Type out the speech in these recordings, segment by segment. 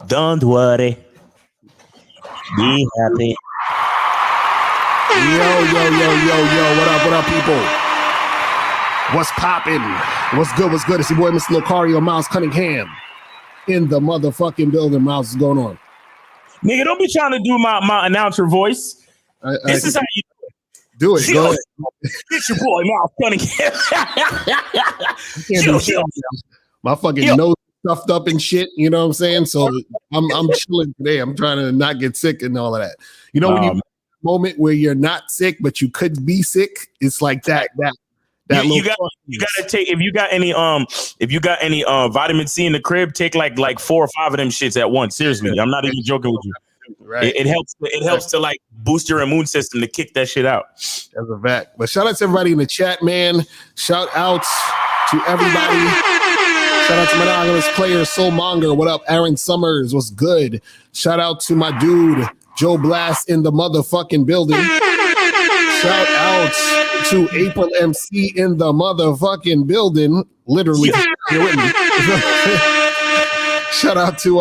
Don't worry. Be happy. Yo. What up, people? What's poppin'? What's good? It's your boy, Mr. Locario, Miles Cunningham. In the motherfucking building. Miles, what's going on? Nigga, don't be trying to do my announcer voice. This is how you do it. Go ahead. It's your boy, Miles Cunningham. My fucking nose stuffed up and shit. You know what I'm saying? So I'm chilling today. I'm trying to not get sick and all of that. You know, when you moment where you're not sick, but you could be sick, it's like that. You gotta take if you got any vitamin C in the crib, take like 4 or 5 of them shits at once. Seriously, I'm not even joking with you. Right. It helps to like boost your immune system to kick that shit out. That's a fact. But shout out to everybody in the chat, man. Shout outs to everybody. Shout out to Monogamous Player, Soulmonger. What up? Aaron Summers, what's good? Shout out to my dude, Joe Blast in the motherfucking building. Shout out to April MC in the motherfucking building. Literally. Here with me. Shout out to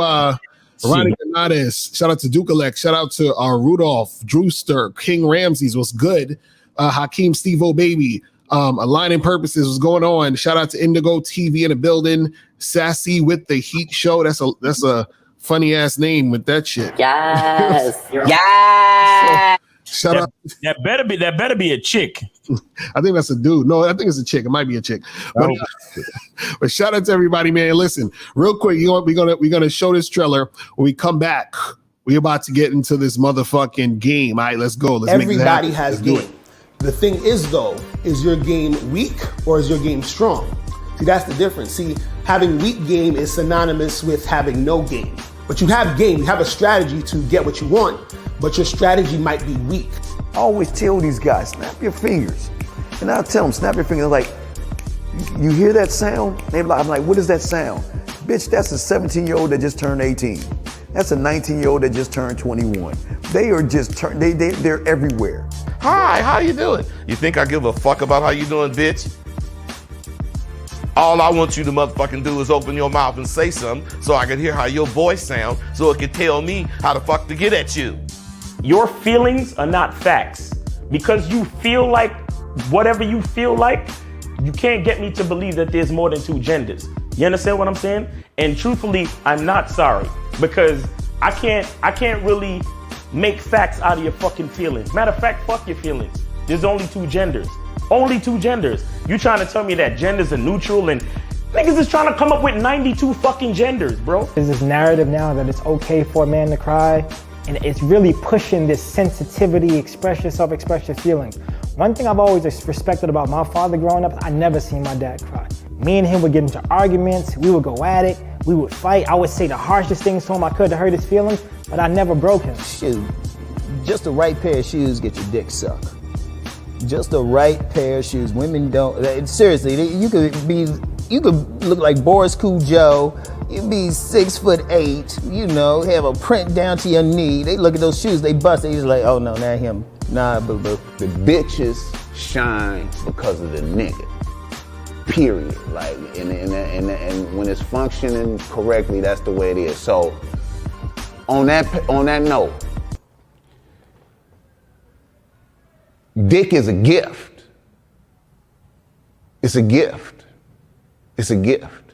Ronnie Bernades. Shout out to Dukalek. Shout out to Rudolph, Drewster, King Ramses. What's good? Hakeem Steve-O Baby. Aligning Purposes. What's going on? Shout out to Indigo TV in the building. Sassy with the Heat Show. That's a funny ass name with that shit. Yes. Yes. So, shout out. That better be a chick. I think that's a dude. No, I think it's a chick. It might be a chick. But shout out to everybody, man. Listen, real quick, we're gonna show this trailer. When we come back, we're about to get into this motherfucking game. All right, let's go. Everybody has game. The thing is, though, is your game weak or is your game strong? See, that's the difference. See, having weak game is synonymous with having no game. But you have game, you have a strategy to get what you want, but your strategy might be weak. I always tell these guys, snap your fingers. And I'll tell them, snap your fingers. Like, you hear that sound? I'm like, what is that sound? Bitch, that's a 17-year-old that just turned 18. That's a 19-year-old that just turned 21. They are just they're everywhere. Hi, how you doing? You think I give a fuck about how you doing, bitch? All I want you to motherfucking do is open your mouth and say something so I can hear how your voice sounds so it can tell me how the fuck to get at you. Your feelings are not facts. Because you feel like whatever you feel like, you can't get me to believe that there's more than 2 genders. You understand what I'm saying? And truthfully, I'm not sorry because I can't really make facts out of your fucking feelings. Matter of fact, fuck your feelings. There's only 2 genders. Only 2 genders. You trying to tell me that genders are neutral and niggas is trying to come up with 92 fucking genders, bro. There's this narrative now that it's okay for a man to cry, and it's really pushing this sensitivity, express yourself, express your feelings. One thing I've always respected about my father growing up, I never seen my dad cry. Me and him would get into arguments, we would go at it, we would fight. I would say the harshest things to him I could to hurt his feelings, but I never broke him. Shoot, just the right pair of shoes get your dick sucked. Just the right pair of shoes. Women don't, seriously, you could look like Boris Cujo, you'd be 6'8", you know, have a print down to your knee. They look at those shoes, they bust, they just like, oh no, not him. Nah, boo-boo. The bitches shine because of the nigga. Period. Like, and when it's functioning correctly, that's the way it is. So, on that note, dick is a gift. It's a gift. It's a gift.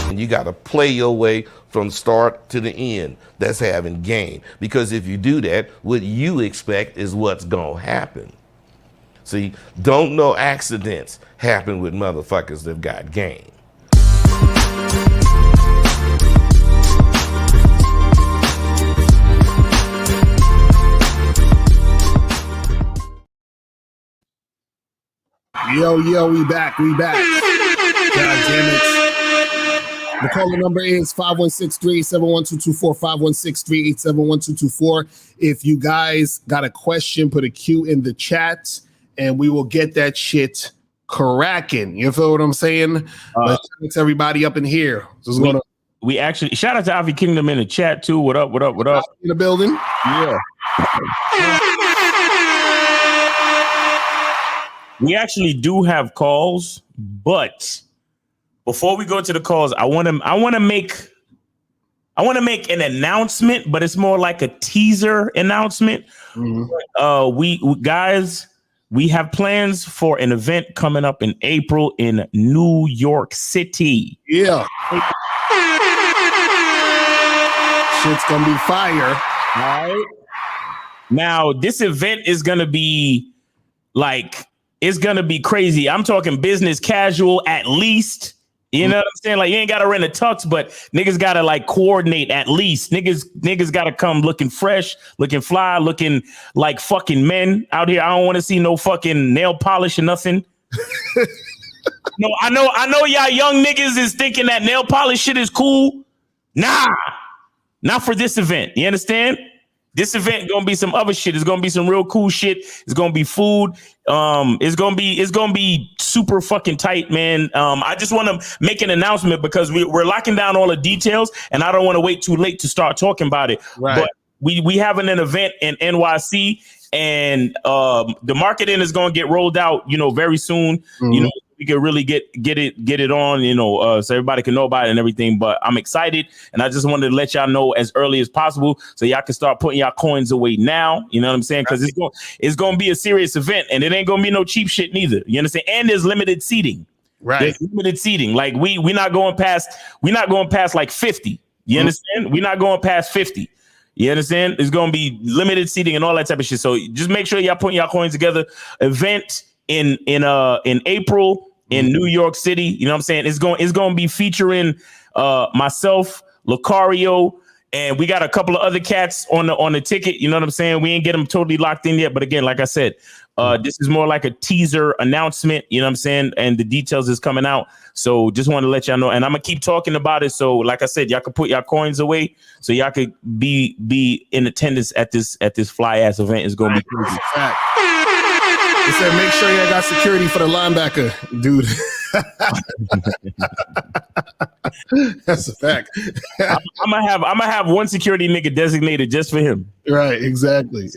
And you got to play your way from start to the end. That's having game. Because if you do that, what you expect is what's going to happen. See, don't no accidents happen with motherfuckers that got game. Yo, we back. God damn it. The caller number is 516-387-1224, 516-387-1224. If you guys got a question, put a Q in the chat, and we will get that shit cracking. You feel what I'm saying? Thanks everybody up in here. We actually shout out to Alfie Kingdom in the chat too. What up? In the building? Yeah. We actually do have calls, but before we go to the calls, I want to make an announcement, but it's more like a teaser announcement. We guys, we have plans for an event coming up in April in New York City. Yeah. Shit's gonna be fire. All right. Now, this event is gonna be like, it's gonna be crazy. I'm talking business casual at least. You know what I'm saying? Like, you ain't gotta rent a tux, but niggas gotta like coordinate at least. Niggas gotta come looking fresh, looking fly, looking like fucking men out here. I don't want to see no fucking nail polish or nothing. No, I know y'all young niggas is thinking that nail polish shit is cool. Nah, not for this event. You understand? This event gonna be some other shit. It's gonna be some real cool shit. It's gonna be food. It's gonna be super fucking tight, man. I just want to make an announcement because we're locking down all the details, and I don't want to wait too late to start talking about it. Right. But we having an event in NYC, and the marketing is gonna get rolled out, very soon. Mm-hmm. We can really get it on, so everybody can know about it and everything. But I'm excited, and I just wanted to let y'all know as early as possible so y'all can start putting y'all coins away now. You know what I'm saying? Because it's going to be a serious event, and it ain't going to be no cheap shit neither. You understand? And there's limited seating. Right. There's limited seating. Like we're not going past like 50. You understand? We're not going past 50. You understand? It's going to be limited seating and all that type of shit. So just make sure y'all putting y'all coins together. Event in April in New York City. You know what I'm saying? It's going to be featuring myself, Lucario, and we got a couple of other cats on the ticket. You know what I'm saying? We ain't get them totally locked in yet, but again, like I said, this is more like a teaser announcement. You know what I'm saying? And the details is coming out. So just want to let y'all know, and I'm gonna keep talking about it. So like I said, y'all can put your coins away so y'all could be in attendance at this fly ass event. It's gonna be crazy. Fact. He said, make sure you got security for the linebacker, dude. That's a fact. I'm gonna have one security nigga designated just for him. Right, exactly.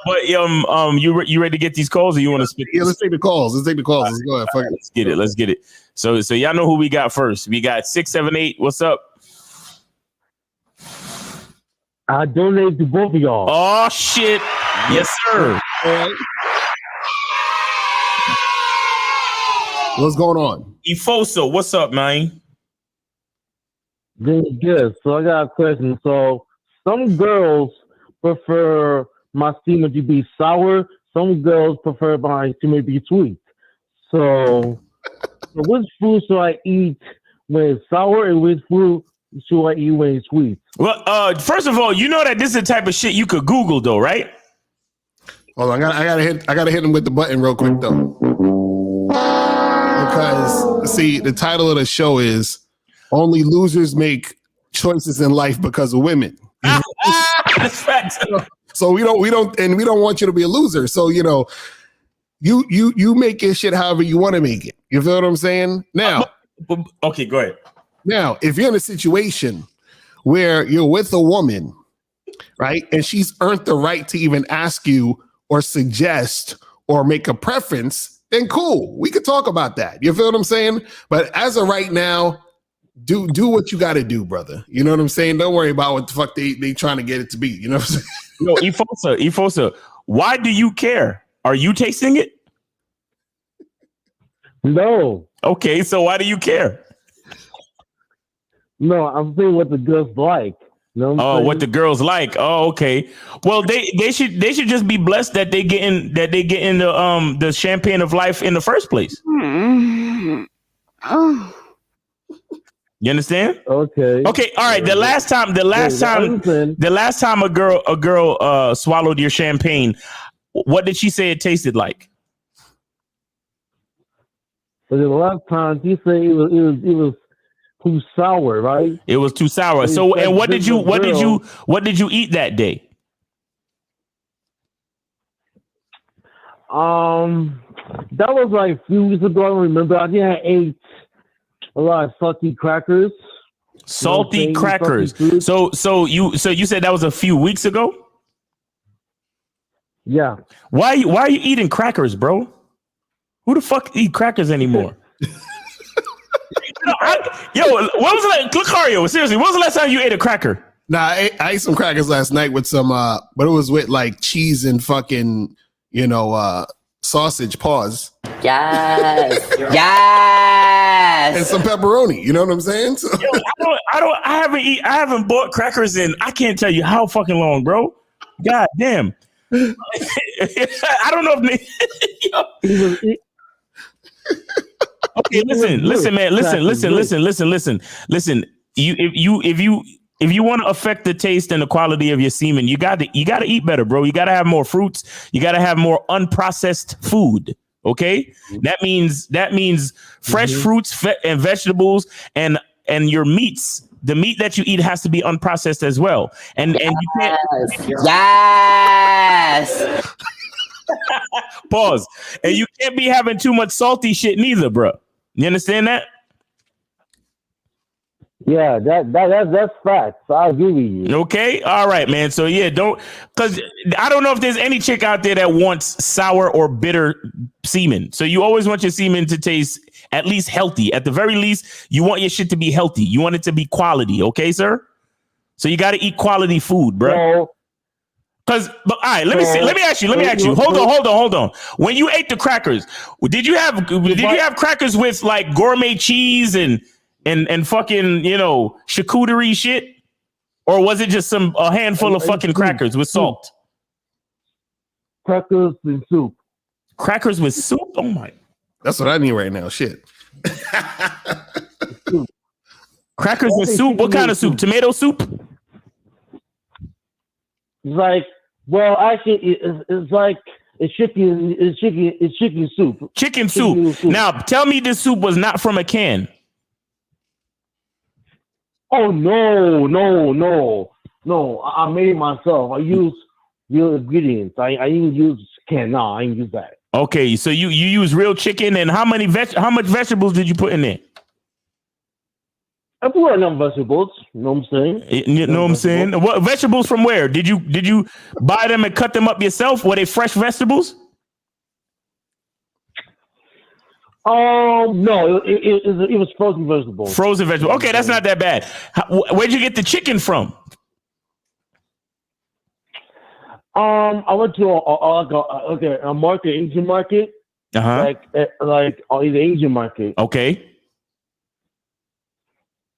But you ready to get these calls, or you want to speak? Yeah, let's take the calls. Let's go ahead. Fuck it. Let's get it. So y'all know who we got first. We got 678. What's up? I donate to both of y'all. Oh shit! Yes, sir. What's going on? Efoso, what's up, man? Doing good. So I got a question. So some girls prefer my semen to be sour. Some girls prefer my semen to be sweet. So which food should I eat when it's sour, and which food should I eat when it's sweet? Well, first of all, you know that this is the type of shit you could Google, though, right? Hold on, I gotta hit him with the button real quick though. Because see, the title of the show is "Only Losers Make Choices in Life Because of Women." That's facts. So we don't want you to be a loser. So you make your shit however you want to make it. You feel what I'm saying? Now, okay, go ahead. Now, if you're in a situation where you're with a woman, right, and she's earned the right to even ask you or suggest or make a preference, then cool. We could talk about that. You feel what I'm saying? But as of right now, do what you got to do, brother. You know what I'm saying? Don't worry about what the fuck they trying to get it to be. You know what I'm saying? No, Efosa, why do you care? Are you tasting it? No. Okay, so why do you care? No, I'm saying what the girls like. You know what the girls like. Oh, okay. Well, they should just be blessed that they get in the champagne of life in the first place. Oh. You understand? Okay. Okay. All right. The last time a girl swallowed your champagne, what did she say it tasted like? So the last time she said it was too sour, right? It was too sour. So, and what did you eat that day? That was like a few weeks ago. I don't remember. I think I ate a lot of salty crackers. Salty crackers. So you said that was a few weeks ago? Yeah. Why are you eating crackers, bro? Who the fuck eat crackers anymore? When was the last, Lucario, seriously, when was the last time you ate a cracker? Nah, I ate some crackers last night with some, but it was with like cheese and fucking, sausage, pause. Yes. Yes. And some pepperoni, you know what I'm saying? So, I haven't bought crackers in, I can't tell you how fucking long, bro. God damn. I don't know if okay, listen, man. Listen. If you want to affect the taste and the quality of your semen, you got to eat better, bro. You got to have more fruits. You got to have more unprocessed food. Okay, that means fresh fruits and vegetables and your meats. The meat that you eat has to be unprocessed as well. And you can't. Yes. Pause. And you can't be having too much salty shit neither, bro. You understand that? Yeah, that's facts. I agree with you. Okay. All right, man. So yeah, because I don't know if there's any chick out there that wants sour or bitter semen. So you always want your semen to taste at least healthy. At the very least, you want your shit to be healthy. You want it to be quality. Okay, sir? So you got to eat quality food, bro. All right, let me ask you. Hold on. When you ate the crackers, did you have crackers with like gourmet cheese and fucking, charcuterie shit? Or was it just a handful of fucking crackers with salt? Crackers and soup. Crackers with soup? Oh my. That's what I need right now. Shit. Crackers with soup? What kind of soup? Tomato soup? It's like chicken soup. Chicken soup. Now, tell me this soup was not from a can. Oh no! I made it myself. I used real ingredients. I didn't use can. No, I didn't use that. Okay, so you use real chicken, and how much vegetables did you put in there? I put enough vegetables. You know what I'm saying? You know what I'm saying? What vegetables from where? Did you buy them and cut them up yourself? Were they fresh vegetables? No, it was frozen vegetables. Frozen vegetables. Okay, that's not that bad. Where'd you get the chicken from? I went to a market, Asian market. Like the Asian market. Okay.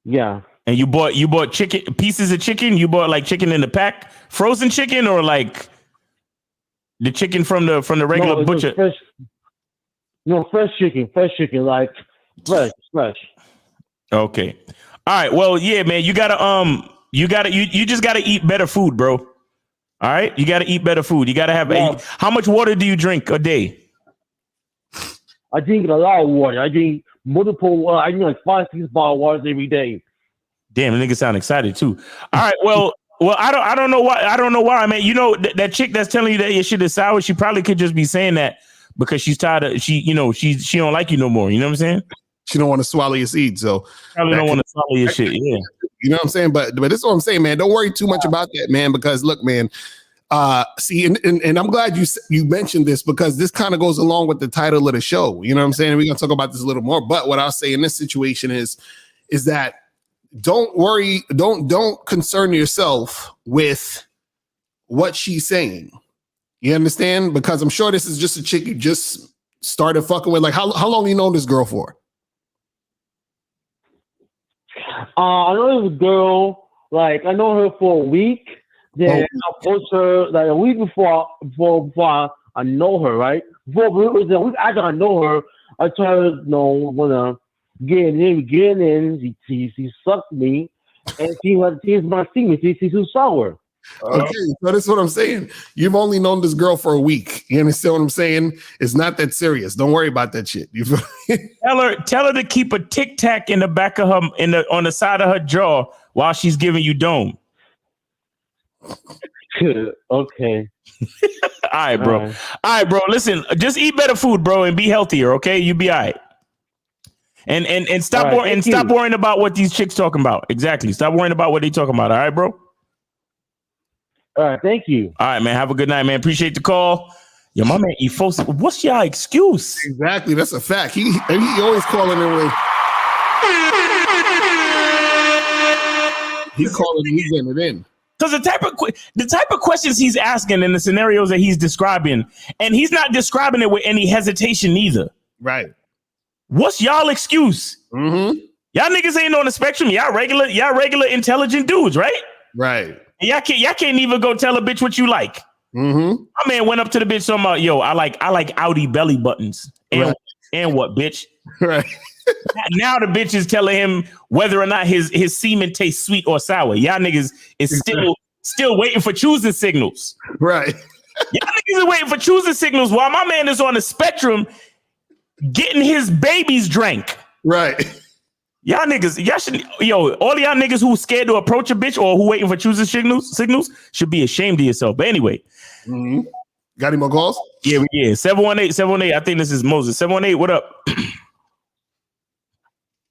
Yeah. And you bought chicken, pieces of chicken. You bought like chicken in the pack, frozen chicken, or like the chicken from the regular butcher. Fresh chicken, like fresh. Okay. All right. Well, yeah, man. You just gotta eat better food, bro. All right. You gotta eat better food. You gotta have. How much water do you drink a day? I drink a lot of water. I drink multiple. I drink like 5-6 bottles of water every day. Damn, the nigga sound excited too. All right. Well, I don't know why, man. That chick that's telling you that your shit is sour, she probably could just be saying that because she's tired of she don't like you no more. You know what I'm saying? She don't want to swallow your seed, so probably don't want to swallow your shit. Yeah. You know what I'm saying? But this is what I'm saying, man. Don't worry too much about that, man, because look, man. See, and I'm glad you mentioned this because this kind of goes along with the title of the show. You know what I'm saying? We're gonna talk about this a little more. But what I'll say in this situation is that don't worry, don't concern yourself with what she's saying. You understand? Because I'm sure this is just a chick you just started fucking with. Like, how long you known this girl for? I know this girl. Like, I know her for a week. Then I approached her like a week before I know her, right? Before it was a week after I know her, I told her, wanna get in. She sucked me, and she was my semen. She's too sour. Okay, so that's what I'm saying. You've only known this girl for a week. You understand what I'm saying? It's not that serious. Don't worry about that shit. You tell her to keep a Tic Tac in the back of her on the side of her jaw while she's giving you dome. Okay. All right, bro. Listen, just eat better food, bro, and be healthier. Okay, you be all right. And stop stop worrying about what these chicks talking about. Exactly. Stop worrying about what they talking about. All right, bro. All right. Thank you. All right, man. Have a good night, man. Appreciate the call. Yo, my man, what's y'all excuse? Exactly, that's a fact. He always calling in with. He's getting it in. Because the type of questions he's asking in the scenarios that he's describing, and he's not describing it with any hesitation either. Right. What's y'all excuse? Mm-hmm. Y'all niggas ain't on the spectrum. Y'all regular intelligent dudes, right? Right. And y'all can't even go tell a bitch what you like. Mm-hmm. My man went up to the bitch talking about, yo, I like Audi belly buttons. And what, bitch? Right. Now the bitch is telling him whether or not his semen tastes sweet or sour. Y'all niggas is still waiting for choosing signals. Right. Y'all niggas are waiting for choosing signals while my man is on the spectrum getting his babies drank. Right. Y'all should, all y'all niggas who scared to approach a bitch or who waiting for choosing signals should be ashamed of yourself. But anyway. Mm-hmm. Got any more calls? Yeah. 718. I think this is Moses. 718, what up?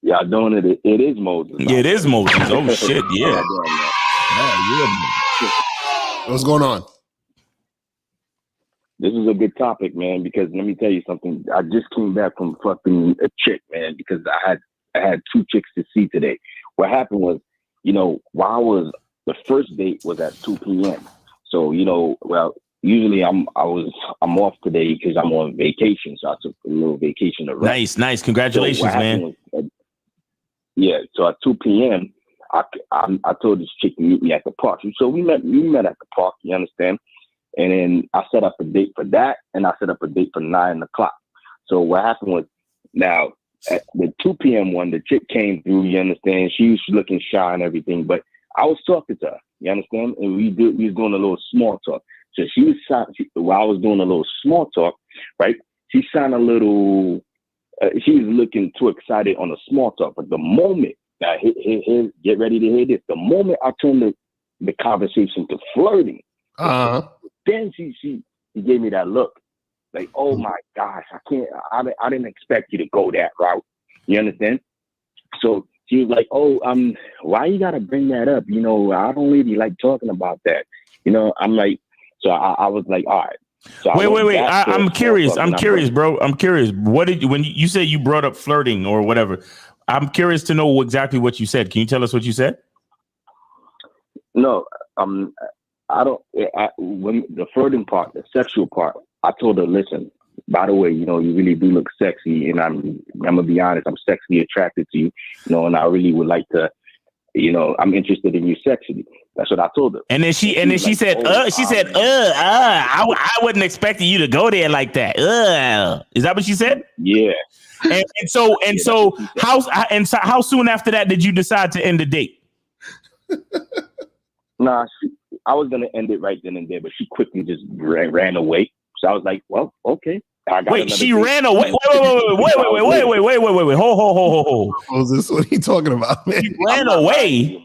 Y'all doing it. It is Moses. Yeah, it is Moses. Oh, shit, yeah. What's going on? This is a good topic, man, because let me tell you something. I just came back from fucking a chick, man, because I had 2 chicks to see today. What happened was, while the first date was at 2 p.m. So, usually I'm off today because I'm on vacation. So I took a little vacation to rest. Nice. Congratulations, so man. So at 2 p.m., I told this chick to meet me at the park. So we met at the park, you understand? And then I set up a date for that, and I set up a date for 9 o'clock. So what happened was, now at the 2 p.m. one, the chick came through, you understand? She was looking shy and everything, but I was talking to her, you understand? And we was doing a little small talk. So she was while I was doing a little small talk, right? She sounded a little. She was looking too excited on the small talk, but the moment that get ready to hear this, the moment I turned the conversation to flirting, then she gave me that look, like, oh my gosh, I didn't expect you to go that route. You understand? So she was like, oh, why you gotta bring that up? I don't really like talking about that. I'm like, so I was like, all right. So wait. I'm curious. Bro. I'm curious. When you said you brought up flirting or whatever, I'm curious to know exactly what you said. Can you tell us what you said? No, I don't. When the flirting part, the sexual part, I told her, listen, by the way, you really do look sexy, and I'm gonna be honest, I'm sexually attracted to you, and I really would like to, I'm interested in you sexually. That's what I told her. And then she said, I wasn't expecting you to go there like that. Is that what she said? Yeah. And so how soon after that did you decide to end the date? Nah, I was gonna end it right then and there, but she quickly just ran away. So I was like, well, okay. Wait, she ran away. Wait. Ho. Moses, what are you talking about, man? She ran away.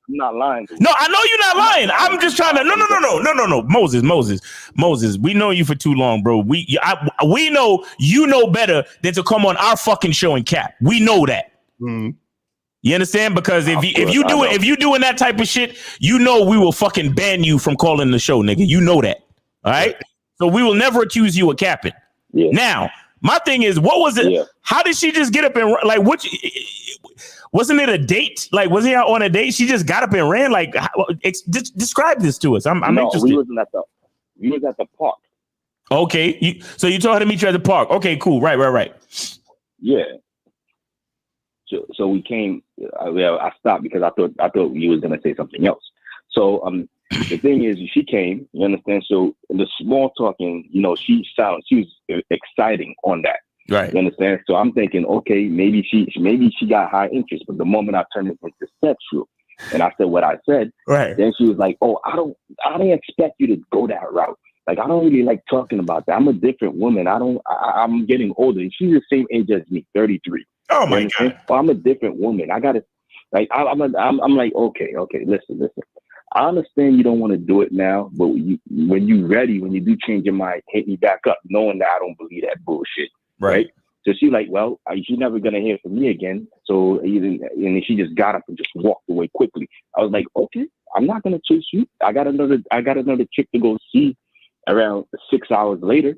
I'm not lying. No, I know you're not lying. I'm just trying to. No. Moses. We know you for too long, bro. We know you know better than to come on our fucking show and cap. We know that. Mm. You understand? Because if you doing that type of shit, we will fucking ban you from calling the show, nigga. You know that. All right. So we will never accuse you of capping. Yeah. Now, my thing is, what was it? Yeah. How did she just get up and like? Wasn't it a date? Like, was he out on a date? She just got up and ran. Like, describe this to us. I'm interested. We was at the park. Okay, so you told her to meet you at the park. Okay, cool. Right. Yeah. So we came. I stopped because I thought you was gonna say something else. So the thing is, she came. You understand? So the small talking, she was exciting on that. Right. You understand? So I'm thinking, okay, maybe she got high interest, but the moment I turned it into sexual, and I said what I said, right. Then she was like, oh, I didn't expect you to go that route. Like, I don't really like talking about that. I'm a different woman. I'm getting older. She's the same age as me, 33. Oh my God. Well, I'm a different woman. I gotta, like, I'm like, okay, listen. I understand you don't want to do it now, but when you're ready, when you do change your mind, hit me back up, knowing that I don't believe that bullshit. Right. So she's like, well, she's never going to hear from me again. So, and she just got up and just walked away quickly. I was like, okay, I'm not going to chase you. I got another chick to go see, around 6 hours later.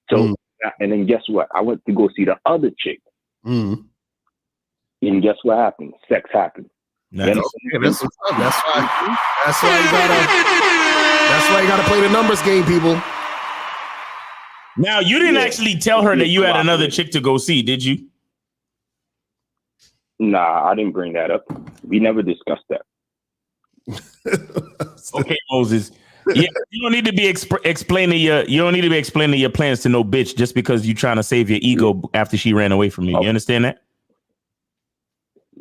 So, and then guess what? I went to go see the other chick. And guess what happened? Sex happened. Nice. That's what's up. That's why you gotta play the numbers game, people. Now, you didn't actually tell her that you had another chick to go see, did you? Nah, I didn't bring that up. We never discussed that. Okay, Moses. Yeah, you don't need to be explaining your plans to no bitch just because you're trying to save your ego after she ran away from you. You understand that?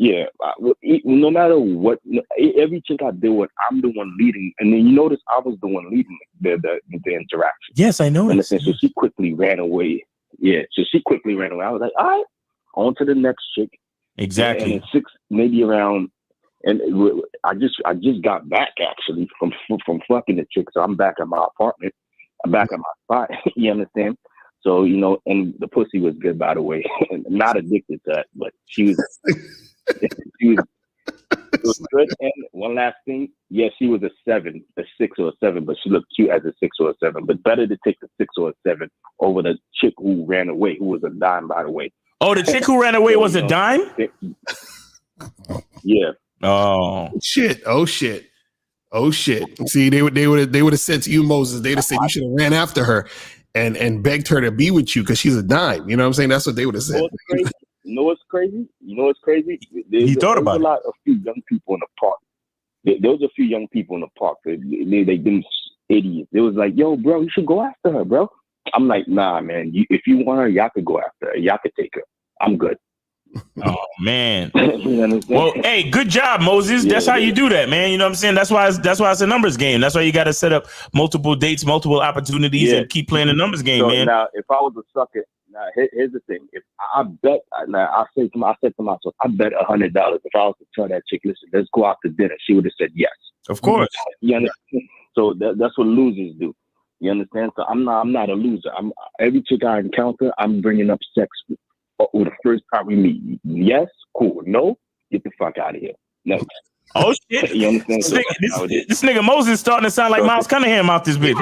Yeah, no matter what, every chick I deal with, I'm the one leading. And then you notice I was the one leading the interaction. Yes, I know. So she quickly ran away. Yeah, so she quickly ran away. I was like, all right, on to the next chick. Exactly. And in 6, maybe around, and I just got back actually from fucking the chick. So I'm back at my apartment. I'm back at my spot. You understand? So, you know, and the pussy was good, by the way. Not addicted to it, but she was. It was good. And one last thing, yeah, she was a 6 or a 7, but she looked cute as a 6 or a 7. But better to take the 6 or a 7 over the chick who ran away, who was a dime, by the way. Oh, the chick who ran away was a dime? Yeah. Oh shit! See, they would have said to you, Moses, they'd have said you should have ran after her and begged her to be with you because she's a dime. You know what I'm saying? That's what they would have said. You know what's crazy? He thought about it. A few young people in the park. There was a few young people in the park. They them idiots. It was like, yo, bro, you should go after her, bro. I'm like, nah, man. If you want her, y'all could go after her. Y'all could take her. I'm good. Oh man. Well, hey, good job, Moses. That's how you do that, man. You know what I'm saying? That's why it's a numbers game. That's why you got to set up multiple dates, multiple opportunities, and keep playing the numbers game, man. Now, if I was a sucker, now here's the thing. If I bet, now I said to myself, I bet $100 if I was to tell that chick, listen, let's go out to dinner. She would have said yes. Of course. You understand? So that's what losers do. You understand? So I'm not a loser. Every chick I encounter, I'm bringing up sex with the first time we meet. Yes, cool. No, get the fuck out of here. No. Oh shit! You understand? This nigga Moses starting to sound like Miles Cunningham out this bitch.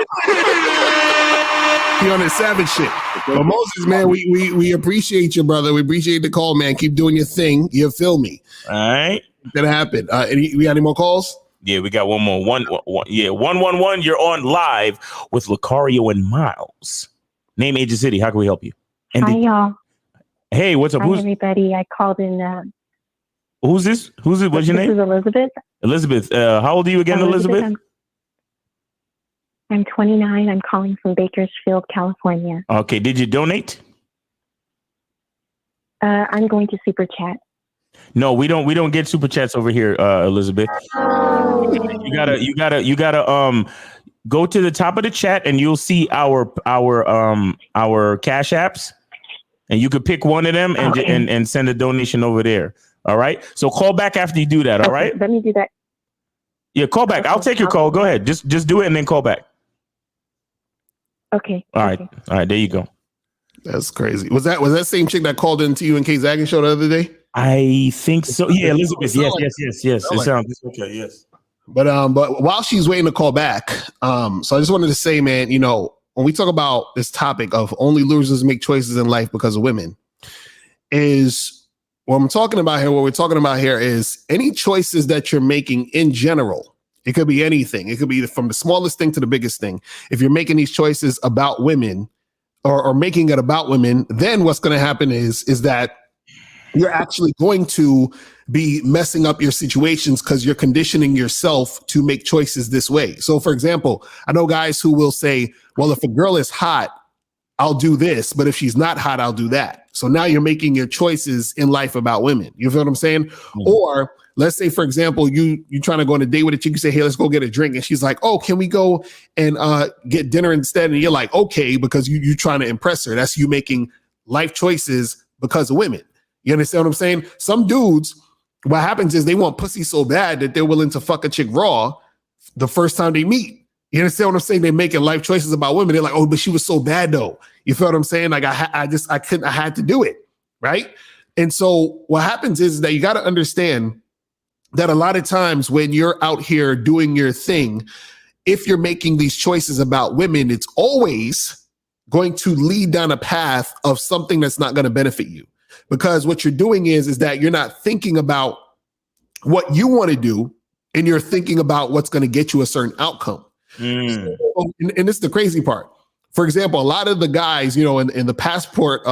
He on his savage shit. But Moses, man, we appreciate you, brother. We appreciate the call, man. Keep doing your thing. You feel me? All right. That happened. We got any more calls? Yeah, we got one more. One. Yeah, 111. You're on live with Lucario and Miles. Name, age, and city. How can we help you? Hi, y'all. Hey, what's up? Hi, everybody. I called in. Who's this? What's your name? This is Elizabeth. Elizabeth. How old are you again, Elizabeth? I'm 29. I'm calling from Bakersfield, California. Okay. Did you donate? I'm going to super chat. No, we don't get super chats over here, Elizabeth. You gotta go to the top of the chat and you'll see our Cash Apps, and you could pick one of them and send a donation over there. All right. So call back after you do that. All right. Let me do that. Yeah, call back. I'll take your call. Go ahead. Just do it and then call back. Okay. All right. All right. There you go. That's crazy. Was that same chick that called into you and K Zaggin show the other day? I think so. Yeah, Elizabeth. Yes. It sounds okay. Yes. But while she's waiting to call back, so I just wanted to say, man, you know, when we talk about this topic of only losers make choices in life because of women, is what we're talking about here is any choices that you're making in general. It could be anything. It could be from the smallest thing to the biggest thing. If you're making these choices about women or making it about women, then what's going to happen is that you're actually going to be messing up your situations because you're conditioning yourself to make choices this way. So, for example, I know guys who will say, well, if a girl is hot, I'll do this, but if she's not hot, I'll do that. So now you're making your choices in life about women. You feel what I'm saying? Mm-hmm. Or let's say, for example, you're trying to go on a date with a chick. You say, hey, let's go get a drink. And she's like, oh, can we go and get dinner instead? And you're like, okay, because you're trying to impress her. That's you making life choices because of women. You understand what I'm saying? Some dudes, what happens is they want pussy so bad that they're willing to fuck a chick raw the first time they meet. You understand what I'm saying? They're making life choices about women. They're like, oh, but she was so bad though. You feel what I'm saying? Like I had to do it. Right. And so what happens is that you got to understand that a lot of times when you're out here doing your thing, if you're making these choices about women, it's always going to lead down a path of something that's not going to benefit you. Because what you're doing is that you're not thinking about what you want to do, and you're thinking about what's going to get you a certain outcome. And this is the crazy part. For example, a lot of the guys, in the passport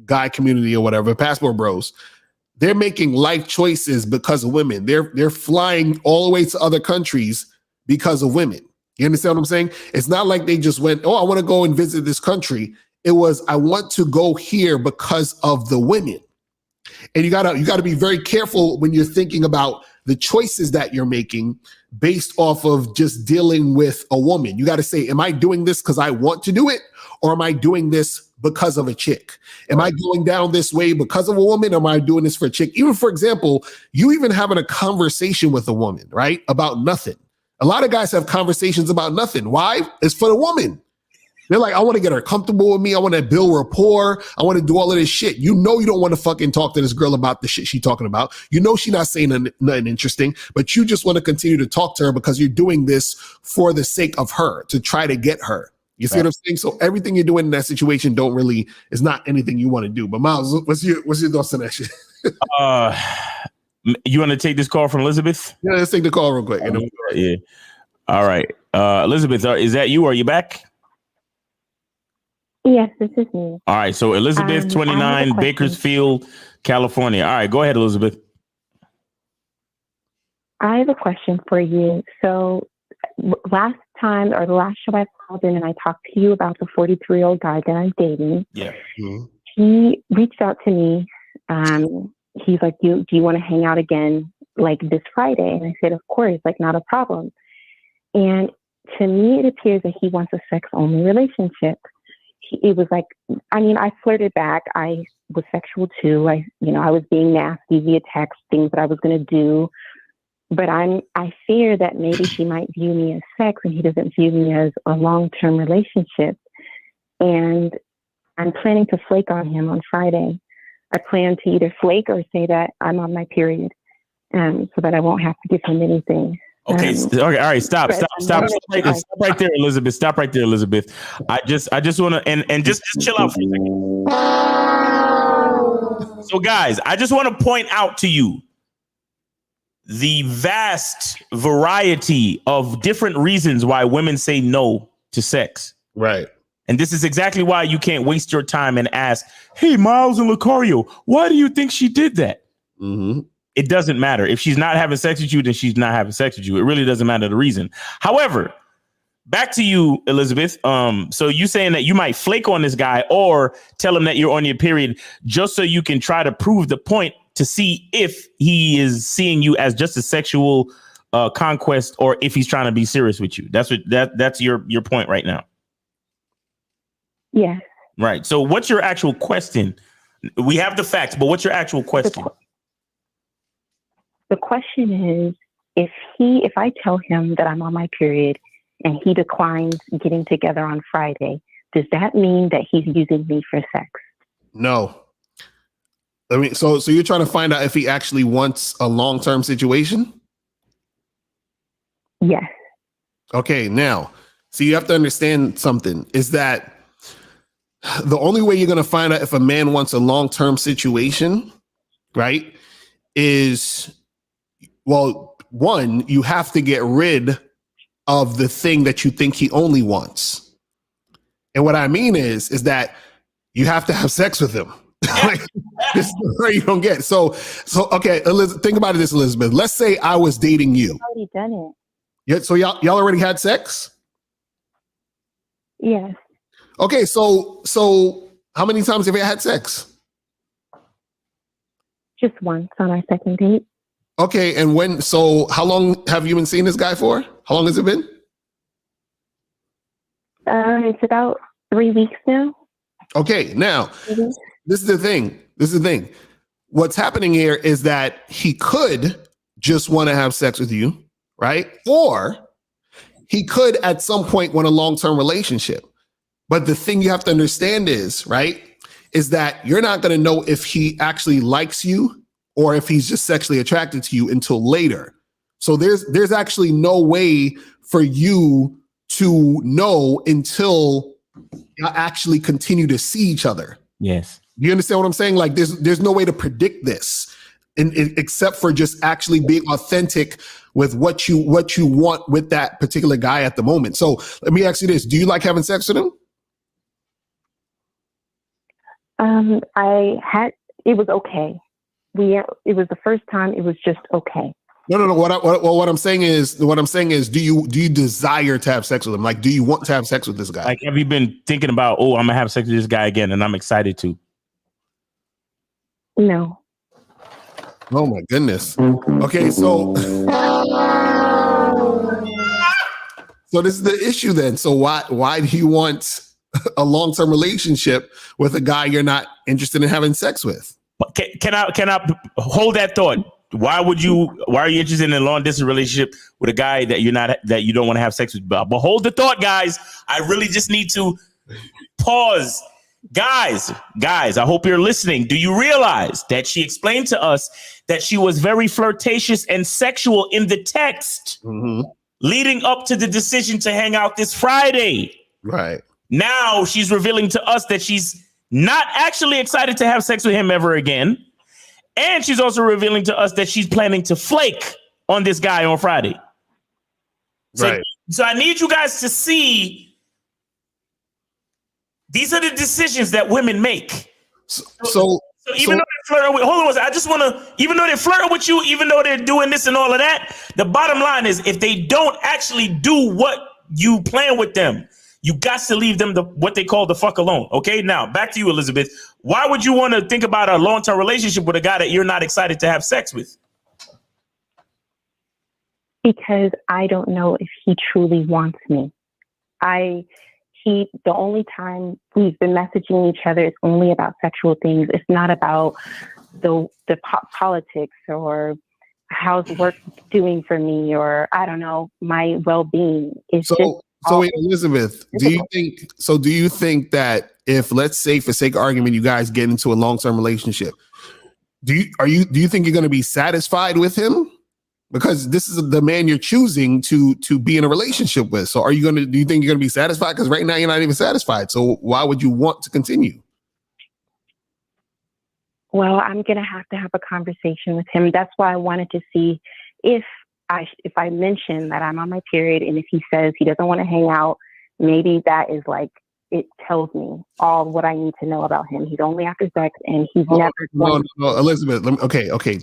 guy community or whatever, passport bros, they're making life choices because of women. They're flying all the way to other countries because of women. You understand what I'm saying? It's not like they just went, oh, I want to go and visit this country. It was, I want to go here because of the women. And you gotta be very careful when you're thinking about the choices that you're making based off of just dealing with a woman. You got to say, am I doing this because I want to do it? Or am I doing this because of a chick? Am I going down this way because of a woman? Or am I doing this for a chick? Even, for example, you even having a conversation with a woman, right? About nothing. A lot of guys have conversations about nothing. Why? It's for the woman. They're like, I want to get her comfortable with me. I want to build rapport. I want to do all of this shit. You know, you don't want to fucking talk to this girl about the shit she's talking about. You know, she's not saying nothing interesting, but you just want to continue to talk to her because you're doing this for the sake of her, to try to get her. You see what I'm saying? So everything you're doing in that situation is not anything you want to do. But Miles, what's your thoughts on that shit? You want to take this call from Elizabeth? Yeah, let's take the call real quick. Yeah. All right. Elizabeth, is that you? Are you back? Yes, this is me. All right. So Elizabeth, 29, Bakersfield, California. All right. Go ahead, Elizabeth. I have a question for you. So last time, or the last show I called in and I talked to you about the 43-year-old guy that I'm dating. Yeah. Mm-hmm. He reached out to me. He's like, do you want to hang out again like this Friday? And I said, of course, like not a problem. And to me, it appears that he wants a sex-only relationship. It was like, I flirted back. I was sexual too. I was being nasty via text, things that I was going to do. But I fear that maybe he might view me as sex and he doesn't view me as a long-term relationship. And I'm planning to flake on him on Friday. I plan to either flake or say that I'm on my period, so that I won't have to give him anything. Okay. All right. Stop right there, Elizabeth. Stop right there, Elizabeth. I just want to, and just chill out for a second. So guys, I just want to point out to you the vast variety of different reasons why women say no to sex. Right. And this is exactly why you can't waste your time and ask, hey, Miles and Lucario, why do you think she did that? Mm-hmm. It doesn't matter. If she's not having sex with you, then she's not having sex with you. It really doesn't matter the reason. However, back to you, Elizabeth. So you saying that you might flake on this guy or tell him that you're on your period just so you can try to prove the point to see if he is seeing you as just a sexual conquest or if he's trying to be serious with you. That's your point right now. Yes. Right. So what's your actual question? We have the facts, but what's your actual question? The question is, if I tell him that I'm on my period and he declines getting together on Friday, does that mean that he's using me for sex? No. I mean, so you're trying to find out if he actually wants a long-term situation? Yes. Okay, now, so you have to understand something, is that the only way you're going to find out if a man wants a long-term situation, right, is, well, one, you have to get rid of the thing that you think he only wants. And what I mean is that you have to have sex with him. Like, this is where you don't get. So okay, think about this, Elizabeth. Let's say I was dating you. I've already done it. Yeah, so y'all already had sex? Yes. Okay, so how many times have you had sex? Just once on our second date. Okay, and how long have you been seeing this guy for? How long has it been? It's about 3 weeks now. Okay, now, this is the thing. What's happening here is that he could just want to have sex with you, right? Or he could at some point want a long-term relationship. But the thing you have to understand is, right, is that you're not going to know if he actually likes you or if he's just sexually attracted to you until later. So there's actually no way for you to know until you actually continue to see each other. Yes. You understand what I'm saying? Like there's no way to predict this, except for just actually being authentic with what you want with that particular guy at the moment. So let me ask you this: do you like having sex with him? It was okay. It was the first time. It was just okay. No. What I'm saying is, do you desire to have sex with him? Like, do you want to have sex with this guy? Like, have you been thinking about, oh, I'm gonna have sex with this guy again, and I'm excited to? No. Oh my goodness. Okay, so this is the issue then. So why do you want a long-term relationship with a guy you're not interested in having sex with? Can I hold that thought? Why are you interested in a long distance relationship with a guy that you don't want to have sex with? But hold the thought, guys. I really just need to pause. Guys, I hope you're listening. Do you realize that she explained to us that she was very flirtatious and sexual in the text leading up to the decision to hang out this Friday? Right. Now she's revealing to us that she's not actually excited to have sex with him ever again. And she's also revealing to us that she's planning to flake on this guy on Friday. Right. So I need you guys to see these are the decisions that women make. So even though they're flirting with, hold on, I just want to, even though they're flirting with you, even though they're doing this and all of that, the bottom line is if they don't actually do what you plan with them, you got to leave them what they call the fuck alone. Okay, now back to you, Elizabeth. Why would you want to think about a long-term relationship with a guy that you're not excited to have sex with? Because I don't know if he truly wants me. The only time we've been messaging each other is only about sexual things. It's not about the politics or how's work doing for me or I don't know, my well-being. It's So wait, Elizabeth, do you think that if, let's say for sake of argument, you guys get into a long-term relationship, do you think you're going to be satisfied with him? Because this is the man you're choosing to be in a relationship with. So do you think you're going to be satisfied? Because right now you're not even satisfied. So why would you want to continue? Well, I'm going to have a conversation with him. That's why I wanted to see if I mention that I'm on my period and if he says he doesn't want to hang out, maybe that is like, it tells me all what I need to know about him. He's only after sex and he's never. No, Elizabeth. Okay. Okay.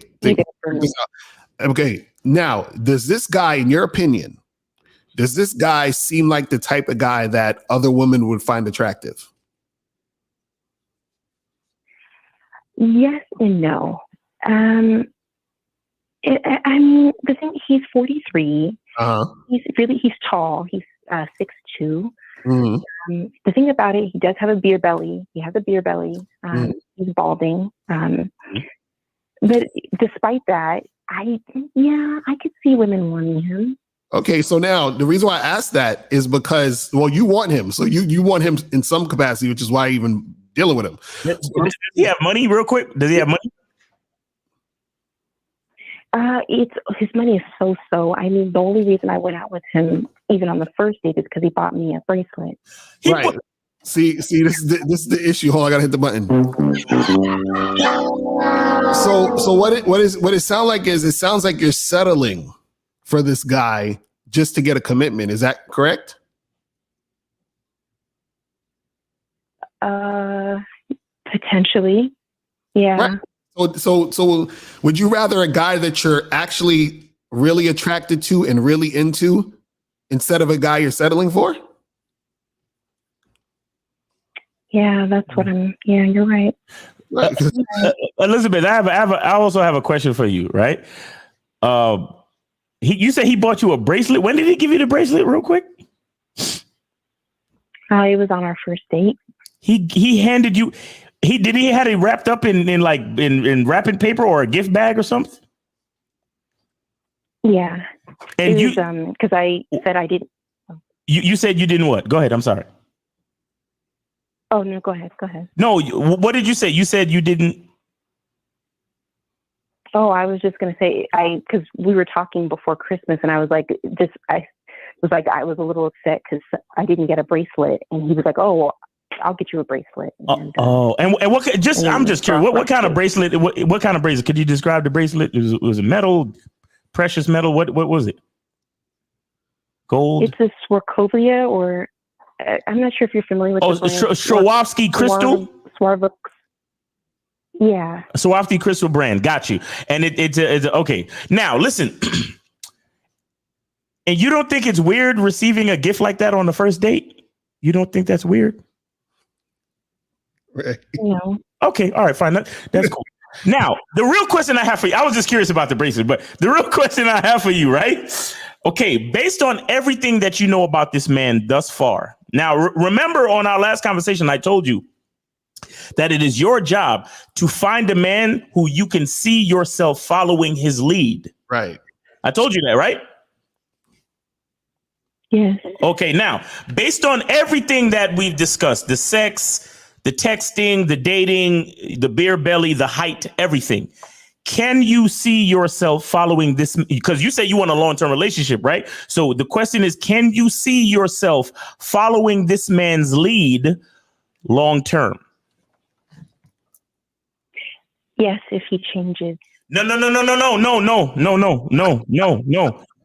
Now, does this guy, in your opinion, seem like the type of guy that other women would find attractive? Yes and no. I mean, the thing, he's 43. He's tall. He's 6'2". Mm-hmm. The thing about it, he does have a beer belly. He has a beer belly. He's balding. But despite that, I could see women wanting him. Okay, so now the reason why I asked that is because, well, you want him. So you want him in some capacity, which is why you're even dealing with him. Does he have money real quick? Does he have money? His money is so. I mean, the only reason I went out with him, even on the first date, is because he bought me a bracelet. Right. See, this is the issue. Hold on, I gotta hit the button. So what it sounds like is it sounds like you're settling for this guy just to get a commitment. Is that correct? Potentially, yeah. Right. So would you rather a guy that you're actually really attracted to and really into instead of a guy you're settling for? Yeah, that's what yeah, you're right. Elizabeth, I also have a question for you, right? You said he bought you a bracelet. When did he give you the bracelet real quick? It was on our first date. He handed you, he had it wrapped up in wrapping paper or a gift bag or something? Yeah. And it was, because I said I didn't. You said you didn't what? Go ahead. I'm sorry. Oh, no, go ahead. No, what did you say? You said you didn't. Oh, I was just gonna say, because we were talking before Christmas, and I was like, I was a little upset because I didn't get a bracelet, and he was like, "Oh, well, I'll get you a bracelet." And, and what? Just and I'm just curious. What kind of bracelet? What kind of bracelet? Could you describe the bracelet? Was it metal, precious metal? What was it? Gold. It's a Swarovski, or I'm not sure if you're familiar with. Swarovski crystal. Swarovski. Yeah. Swarovski crystal brand. Got you. And it's okay. Now listen. And you don't think it's weird receiving a gift like that on the first date? You don't think that's weird? No. Okay. All right. Fine. That's cool. Now, the real question I have for you, I was just curious about the bracelet, but the real question I have for you, right? Okay. Based on everything that you know about this man thus far. Now, remember on our last conversation, I told you that it is your job to find a man who you can see yourself following his lead. Right. I told you that, right? Yes. Okay, now, based on everything that we've discussed, the sex, the texting, the dating, the beer belly, the height, everything, can you see yourself following this? Because you say you want a long-term relationship, right? So the question is, can you see yourself following this man's lead long-term? Yes, if he changes. No.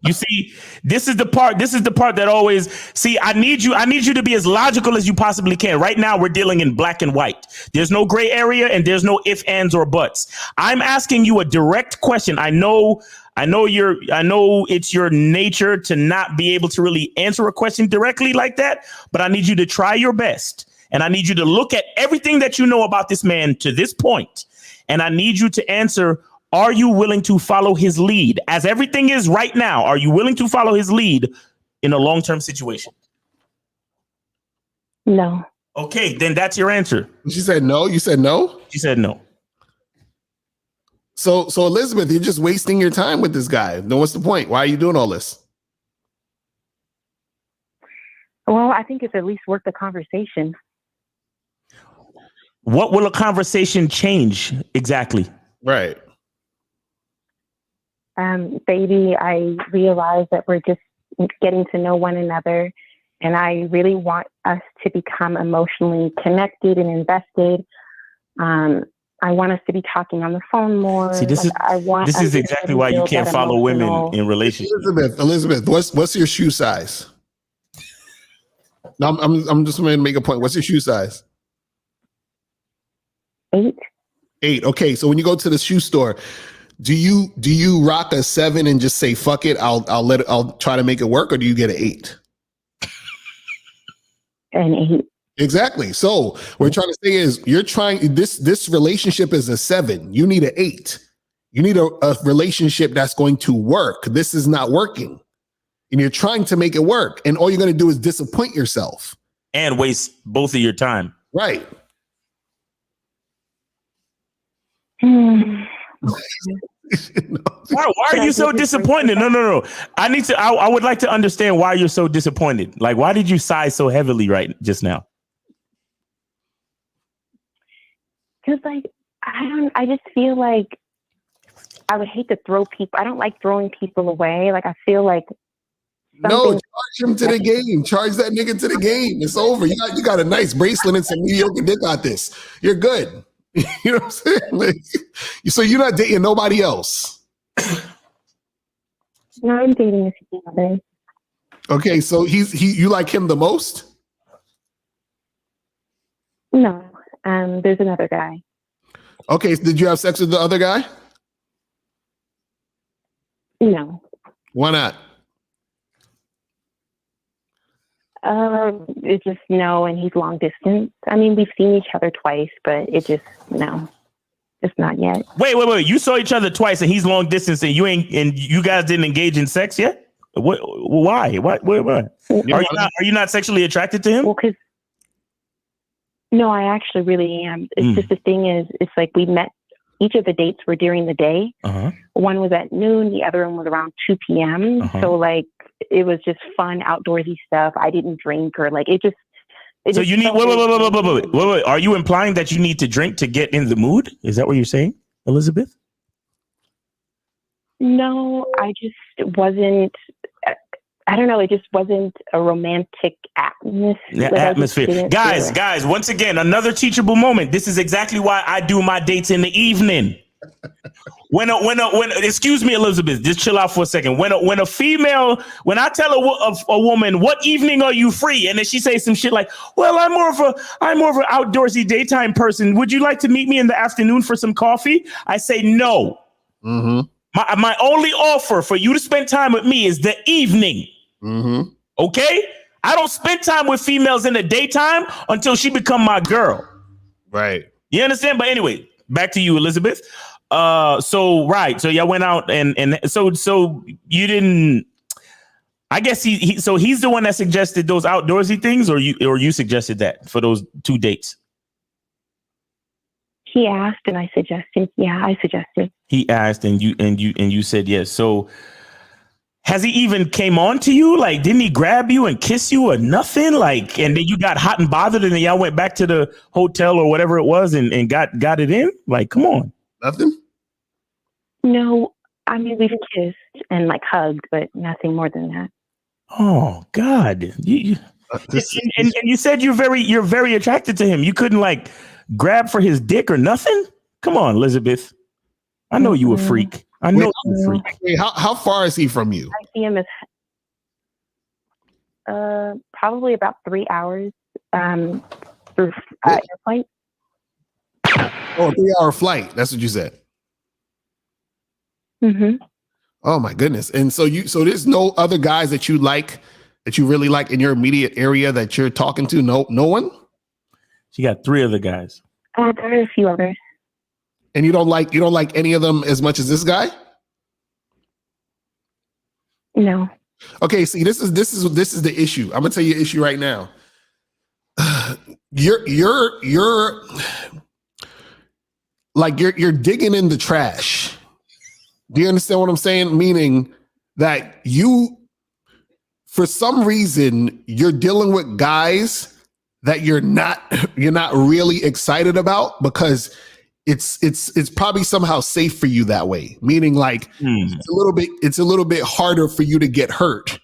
You see, this is the part that always I need you to be as logical as you possibly can. Right now, we're dealing in black and white. There's no gray area and there's no ifs, ands, or buts. I'm asking you a direct question. I know it's your nature to not be able to really answer a question directly like that, but I need you to try your best. And I need you to look at everything that you know about this man to this point. And I need you to answer, are you willing to follow his lead? As everything is right now, are you willing to follow his lead in a long-term situation? No. Okay, then that's your answer. She said no. You said no? She said no. So Elizabeth, you're just wasting your time with this guy. No, what's the point? Why are you doing all this? Well, I think it's at least worth the conversation. What will a conversation change exactly? Right. Baby, I realize that we're just getting to know one another, and I really want us to become emotionally connected and invested. I want us to be talking on the phone more. See, this is exactly why you can't follow women in relationships. Elizabeth, what's your shoe size? No, I'm just going to make a point. What's your shoe size? 8. 8. Okay, so when you go to the shoe store, do you rock a 7 and just say fuck it? I'll try to make it work, or do you get an 8? An 8. Exactly. So what we're trying to say is this relationship is a 7. You need an 8. You need a relationship that's going to work. This is not working. And you're trying to make it work. And all you're going to do is disappoint yourself. And waste both of your time. Right. Why are you so disappointed? No. I would like to understand why you're so disappointed. Like, why did you sigh so heavily right just now? Because I just feel like I would hate to throw people. I don't like throwing people away. Like, I feel like charge him to the game. Charge that nigga to the game. It's over. You got a nice bracelet and some mediocre dick out this. You're good. You know what I'm saying? Like, so you're not dating nobody else. No, I'm dating a few others. Okay, so you like him the most? No, there's another guy. Okay, so did you have sex with the other guy? No. Why not? It's just no, and he's long distance. I mean, we've seen each other twice, but it just no, just not yet. Wait! You saw each other twice, and he's long distance, and you guys didn't engage in sex yet? What? Why? What? Are you not sexually attracted to him? Well, because no, I actually really am. It's just the thing is, it's like we met. Each of the dates were during the day. Uh-huh. One was at noon. The other one was around 2 p.m. Uh-huh. So like it was just fun outdoorsy stuff. I didn't drink or like it just. So you need wait. Are you implying that you need to drink to get in the mood? Is that what you're saying, Elizabeth? No, I just wasn't. I don't know. It just wasn't a romantic atmosphere. Atmosphere. Guys, once again, another teachable moment. This is exactly why I do my dates in the evening. When excuse me, Elizabeth, just chill out for a second. When a female, when I tell a woman, what evening are you free? And then she says some shit like, well, I'm more of an outdoorsy daytime person. Would you like to meet me in the afternoon for some coffee? I say no. Mm-hmm. My only offer for you to spend time with me is the evening. Mm-hmm. Okay? I don't spend time with females in the daytime until she become my girl. Right. You understand? But anyway, back to you, Elizabeth. So y'all went out and so you didn't. I guess he's the one that suggested those outdoorsy things, or you suggested that for those 2 dates. He asked and I suggested. Yeah, I suggested. He asked and you said yes. So has he even came on to you? Like, didn't he grab you and kiss you or nothing? Like, and then you got hot and bothered and then y'all went back to the hotel or whatever it was and got it in? Like, come on. Nothing? No, I mean, we've kissed and like hugged, but nothing more than that. Oh God. And you said you're very attracted to him. You couldn't like grab for his dick or nothing? Come on, Elizabeth. I know you a freak. I know you a freak. Wait, how far is he from you? I see him as probably about 3 hours through airplane. Oh, 3-hour flight. That's what you said. Mm-hmm. Oh my goodness. And so there's no other guys that you really like in your immediate area that you're talking to? No one? She got 3 other guys. There are a few others. And you don't like any of them as much as this guy? No. Okay, see, this is the issue. I'm gonna tell you the issue right now. You're like you're digging in the trash. Do you understand what I'm saying? Meaning that you, for some reason, you're dealing with guys that you're not really excited about because it's probably somehow safe for you that way. Meaning like it's a little bit harder for you to get hurt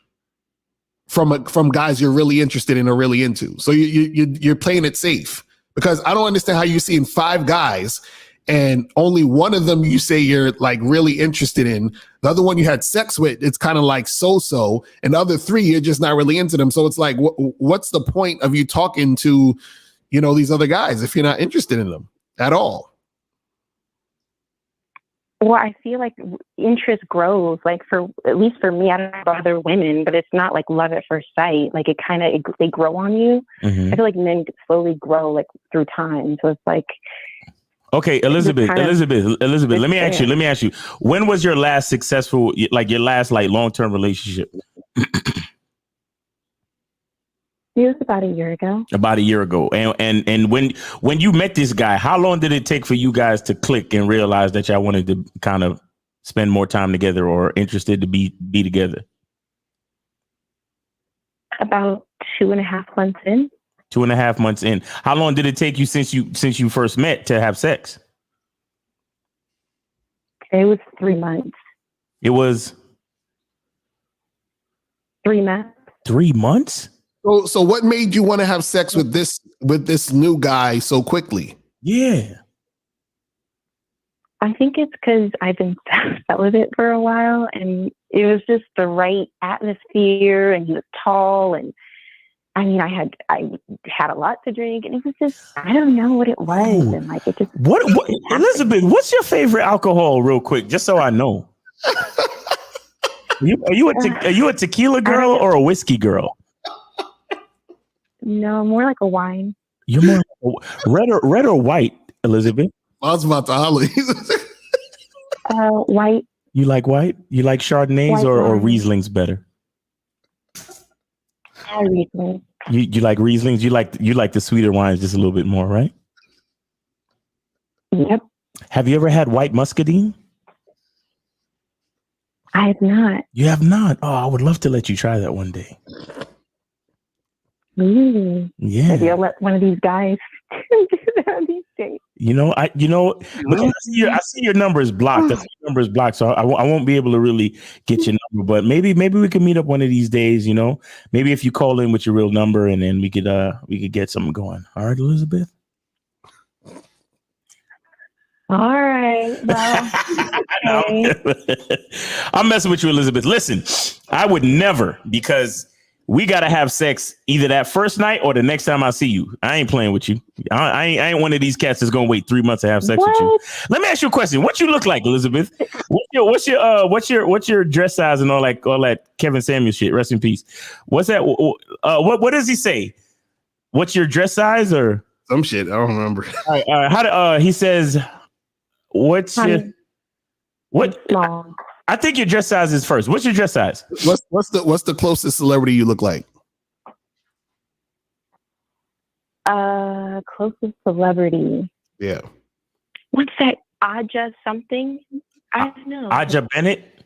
from guys you're really interested in or really into. So you're playing it safe because I don't understand how you're seeing 5 guys and only one of them you say you're like really interested in. The other one you had sex with, it's kind of like so-so. And the other 3, you're just not really into them. So it's like, what's the point of you talking to, these other guys if you're not interested in them at all? Well, I feel like interest grows, like at least for me, I don't know about other women, but it's not like love at first sight. Like they grow on you. Mm-hmm. I feel like men slowly grow like through time. So it's like, okay, Elizabeth, let me ask you, when was your last successful, like your last like long-term relationship? It was about a year ago. About a year ago. And when you met this guy, how long did it take for you guys to click and realize that y'all wanted to kind of spend more time together or interested to be together? About 2.5 months in. 2.5 months in. How long did it take you since you first met to have sex? It was 3 months. It was 3 months. 3 months? So what made you want to have sex with this new guy so quickly? Yeah. I think it's because I've been celibate for a while and it was just the right atmosphere and he was tall and I mean I had a lot to drink and it was just I don't know what it was and like it just what Elizabeth, what's your favorite alcohol real quick just so I know? Are you a tequila girl or a whiskey girl? No, more like a wine. You're more red or white, Elizabeth? I was about to holler. White. You like white? You like Chardonnays white or wine. Rieslings better? Riesling. You like Rieslings? You like the sweeter wines just a little bit more, right? Yep. Have you ever had white muscadine? I have not. You have not? Oh, I would love to let you try that one day. Yeah. Maybe I'll let one of these guys do that on these days. Because I see your number is blocked. I see your number is blocked, so I won't be able to really get your number. But maybe we can meet up one of these days. You know, maybe if you call in with your real number, and then we could get something going. All right, Elizabeth. All right. Well, okay. I'm messing with you, Elizabeth. Listen, I would never, because we got to have sex either that first night or the next time I see you. I ain't playing with you. I ain't one of these cats that's gonna wait 3 months to have sex with you. Let me ask you a question. What you look like, Elizabeth? What's your dress size and all that Kevin Samuels shit? Rest in peace. What's that? What does he say? What's your dress size or some shit? I don't remember. All right. How he says? What's your what? Small. I think your dress size is first. What's your dress size? What's the closest celebrity you look like? Closest celebrity. Yeah. What's that? Aja something? I don't know. Aja Bennett?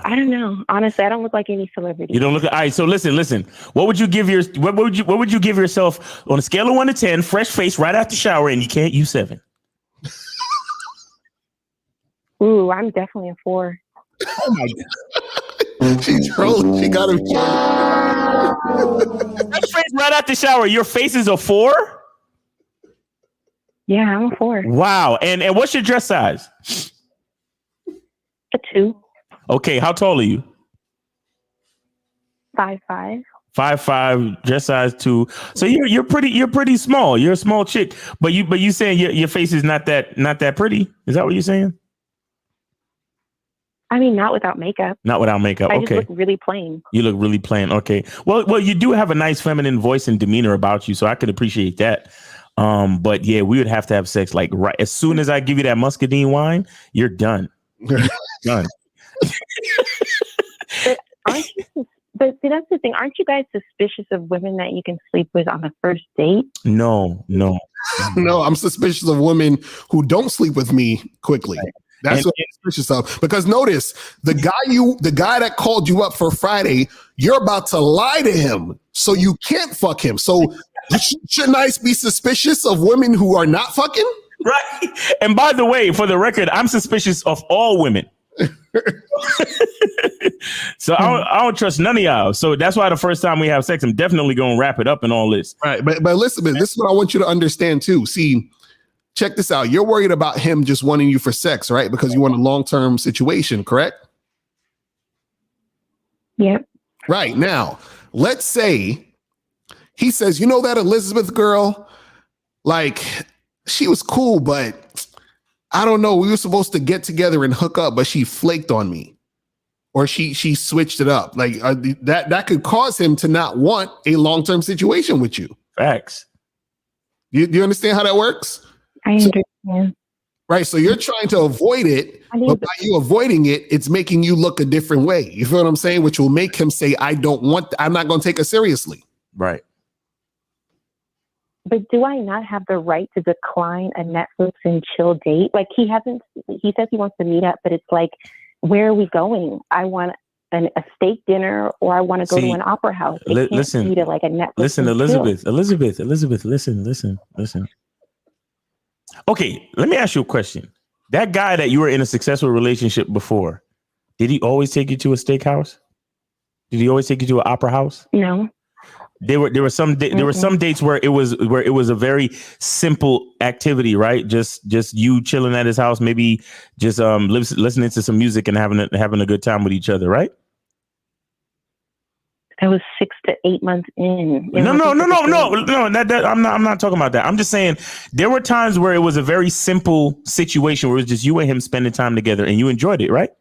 I don't know. Honestly, I don't look like any celebrity. You don't look. All right. So listen. What would you give yourself on a scale of 1 to 10? Fresh face, right after shower, and you can't use 7. Ooh, I'm definitely a 4. Oh my God. She's trolling. She got him. Fresh face, right after shower. Your face is a 4? Yeah, I'm a 4. Wow. And what's your dress size? A 2. Okay. How tall are you? 5'5". 5'5", dress size 2. So you're pretty small. You're a small chick. But you saying your face is not that pretty? Is that what you're saying? I mean, not without makeup. Not without makeup. I Okay. just look really plain. You look really plain. Okay. Well, you do have a nice feminine voice and demeanor about you, so I could appreciate that. But yeah, we would have to have sex like right as soon as I give you that muscadine wine, you're done. Done. But see, that's the thing. Aren't you guys suspicious of women that you can sleep with on the first date? No. No, I'm suspicious of women who don't sleep with me quickly. That's what I'm suspicious of. Because notice the guy that called you up for Friday, you're about to lie to him, so you can't fuck him. So shouldn't I be suspicious of women who are not fucking? Right. And by the way, for the record, I'm suspicious of all women. So I don't trust none of y'all. So that's why the first time we have sex, I'm definitely going to wrap it up and all this. Right. But Elizabeth, this is what I want you to understand too. See, check this out. You're worried about him just wanting you for sex, right? Because you want a long-term situation, correct? Yep. Right. Now, let's say he says, you know that Elizabeth girl, like she was cool, but I don't know. We were supposed to get together and hook up, but she flaked on me, or she switched it up. Like that could cause him to not want a long-term situation with you. Facts. You understand how that works? I understand. Right. So you're trying to avoid it, but by you avoiding it, it's making you look a different way. You feel what I'm saying? Which will make him say, I'm not going to take her seriously. Right. But do I not have the right to decline a Netflix and chill date? Like he says he wants to meet up, but it's like, where are we going? I want a steak dinner, or I want to go to an opera house. Listen, be to like a Netflix. Listen, Elizabeth, listen. Okay, let me ask you a question. That guy that you were in a successful relationship before, did he always take you to a steakhouse? Did he always take you to an opera house? No. There were some dates where it was a very simple activity, right? Just you chilling at his house, maybe just listening to some music and having a good time with each other, right? I was 6 to 8 months in. No. I'm not talking about that. I'm just saying there were times where it was a very simple situation where it was just you and him spending time together and you enjoyed it, right?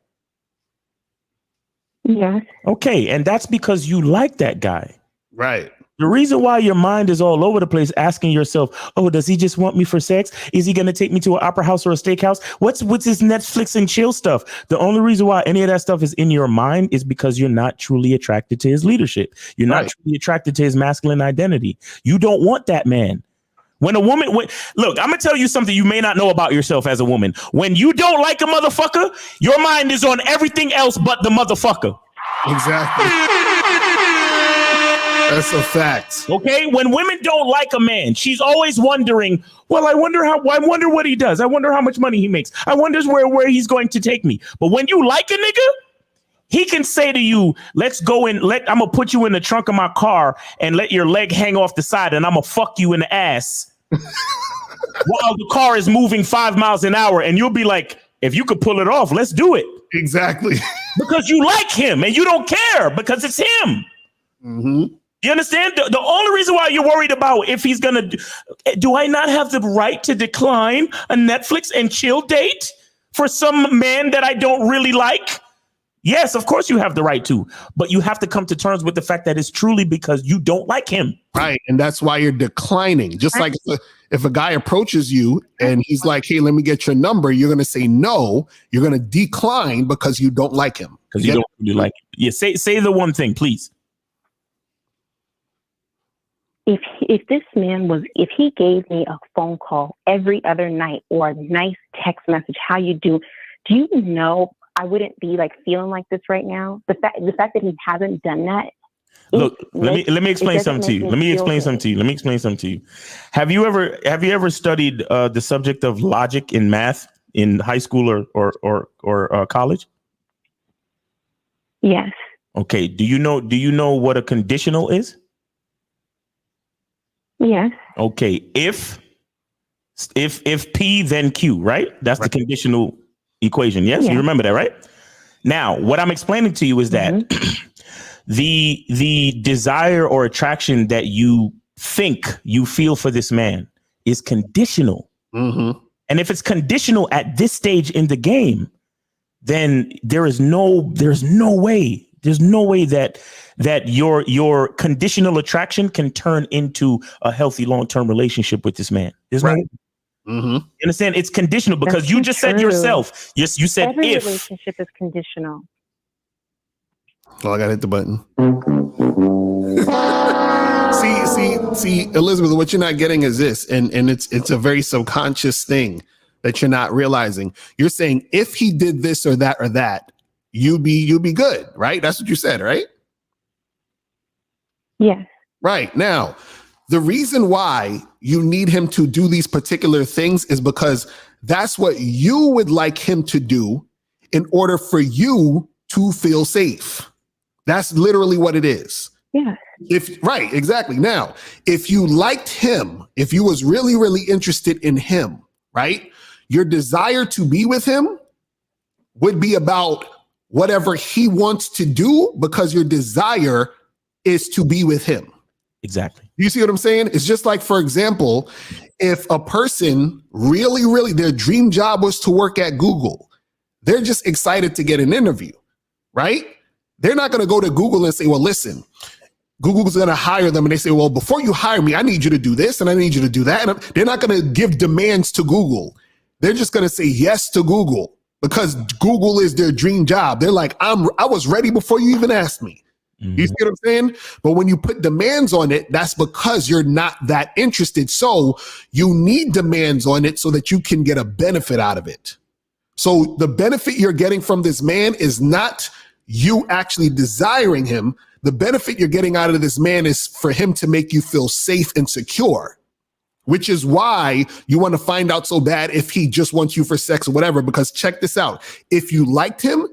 Yeah. Okay, and that's because you like that guy. Right. The reason why your mind is all over the place asking yourself, oh, does he just want me for sex? Is he going to take me to an opera house or a steakhouse? What's this Netflix and chill stuff? The only reason why any of that stuff is in your mind is because you're not truly attracted to his leadership. You're not truly attracted to his masculine identity. You don't want that man. When a woman, look, I'm going to tell you something you may not know about yourself as a woman. When you don't like a motherfucker, your mind is on everything else but the motherfucker. Exactly. That's a fact. Okay, when women don't like a man, she's always wondering, well, I wonder what he does. I wonder how much money he makes. I wonder where he's going to take me. But when you like a nigga, he can say to you, let's go I'm gonna put you in the trunk of my car and let your leg hang off the side and I'm gonna fuck you in the ass while the car is moving 5 miles an hour. And you'll be like, if you could pull it off, let's do it. Exactly. Because you like him and you don't care because it's him. Mm-hmm. You understand? The only reason why you're worried about if he's going to do I not have the right to decline a Netflix and chill date for some man that I don't really like? Yes, of course you have the right to, but you have to come to terms with the fact that it's truly because you don't like him. Right. And that's why you're declining. Just like if a guy approaches you and he's like, hey, let me get your number, you're going to say no. You're going to decline because you don't like him. Because you don't really like him. Yeah, say the one thing, please. If this man if he gave me a phone call every other night or a nice text message, how you do you know I wouldn't be like feeling like this right now? The fact that he hasn't done that. Look, let me explain something to you. Let me explain something to you. Have you ever studied the subject of logic in math in high school or college? Yes. Okay. Do you know what a conditional is? Yes. Okay. If P then Q, right? That's the conditional equation. Yes, you remember that, right? Now, what I'm explaining to you is that the desire or attraction that you think you feel for this man is conditional. Mm-hmm. And if it's conditional at this stage in the game, then there's no way that your conditional attraction can turn into a healthy long-term relationship with this man. There's no way. Mm-hmm. You understand? It's conditional because you just said yourself. Yes, you said every if. relationship is conditional. Oh, I gotta hit the button. See, Elizabeth, what you're not getting is this, and it's a very subconscious thing that you're not realizing. You're saying if he did this or that, you'd be good, right? That's what you said, right? Yes. Right. Now, the reason why you need him to do these particular things is because that's what you would like him to do in order for you to feel safe. That's literally what it is. Yeah. Right, exactly. Now, if you liked him, if you was really, really interested in him, right, your desire to be with him would be about whatever he wants to do because your desire is to be with him. Exactly. You see what I'm saying? It's just like, for example, if a person really, really, their dream job was to work at Google, they're just excited to get an interview, right? They're not going to go to Google and say, well, listen, Google's going to hire them. And they say, well, before you hire me, I need you to do this and I need you to do that. And they're not going to give demands to Google. They're just going to say yes to Google because Google is their dream job. They're like, I was ready before you even asked me. Mm-hmm. You see what I'm saying? But when you put demands on it, that's because you're not that interested. So you need demands on it so that you can get a benefit out of it. So the benefit you're getting from this man is not you actually desiring him. The benefit you're getting out of this man is for him to make you feel safe and secure, which is why you want to find out so bad if he just wants you for sex or whatever, because check this out. If you liked him,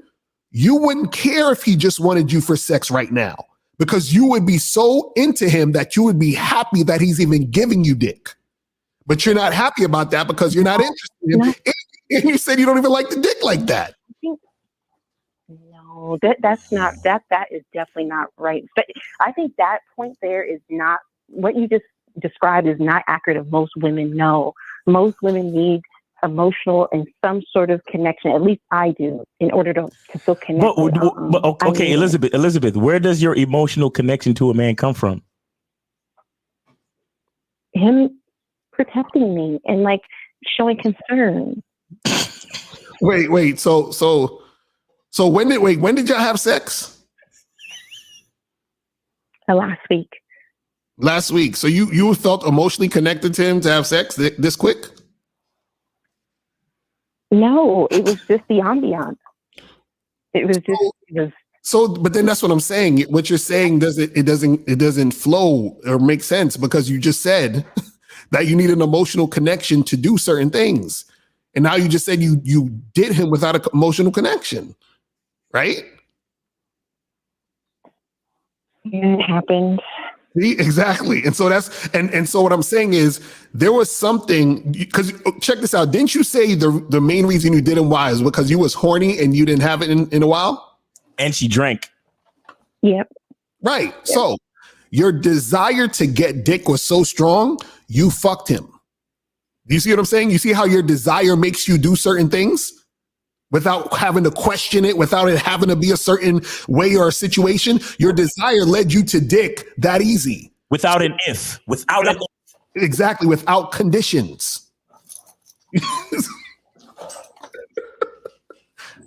you wouldn't care if he just wanted you for sex right now, because you would be so into him that you would be happy that he's even giving you dick. But you're not happy about that because you're not interested in him. And you said you don't even like the dick like that. No, that's not that is definitely not right. But I think that point there is not what you just described is not accurate of most women. No, most women need emotional and some sort of connection. At least I do, in order to feel connected. But okay, Elizabeth, where does your emotional connection to a man come from? Him protecting me and like showing concern. Wait. So when did y'all have sex? Last week. Last week. So you felt emotionally connected to him to have sex this quick? No, it was just the ambiance. It was So, but then that's what I'm saying. What you're saying doesn't flow or make sense because you just said that you need an emotional connection to do certain things, and now you just said you did him without an emotional connection, right? Yeah, it happened. See, exactly. And so and so what I'm saying is there was something, because check this out. Didn't you say the main reason you didn't why is because you was horny and you didn't have it in a while? And she drank. Yep. Right. Yep. So your desire to get dick was so strong, you fucked him. Do you see what I'm saying? You see how your desire makes you do certain things without having to question it, without it having to be a certain way or a situation? Your desire led you to dick that easy. Without an if. Without an if. Exactly. Without conditions.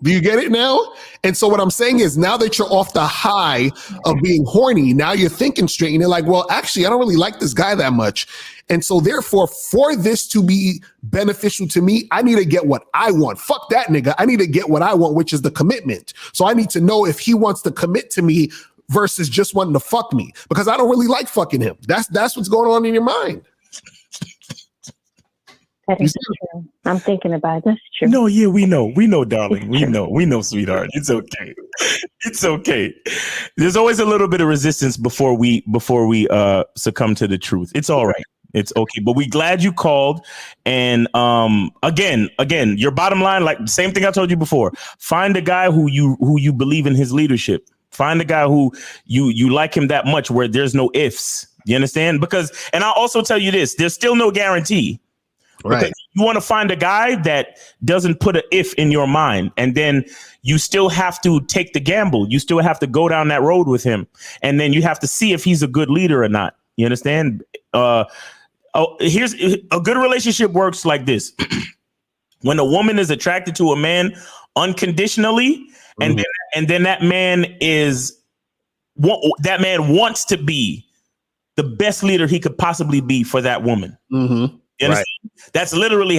Do you get it now? And so what I'm saying is now that you're off the high of being horny, now you're thinking straight and you're like, well, actually, I don't really like this guy that much. And so therefore, for this to be beneficial to me, I need to get what I want. Fuck that nigga. I need to get what I want, which is the commitment. So I need to know if he wants to commit to me versus just wanting to fuck me, because I don't really like fucking him. That's what's going on in your mind. That is true. I'm thinking about it. That's true. No, yeah, we know, darling. We know, sweetheart. It's okay. It's okay. There's always a little bit of resistance before we succumb to the truth. It's all right. It's okay. But we glad you called. And again, your bottom line, like the same thing I told you before. Find a guy who you believe in his leadership. Find a guy who you like him that much where there's no ifs. You understand? Because, and I'll also tell you this, there's still no guarantee. Right. You want to find a guy that doesn't put an if in your mind, and then you still have to take the gamble. You still have to go down that road with him, and then you have to see if he's a good leader or not. You understand? Here's a good relationship works like this. When a woman is attracted to a man unconditionally, and then that man wants to be the best leader he could possibly be for that woman. Mm-hmm. You understand? Right. That's literally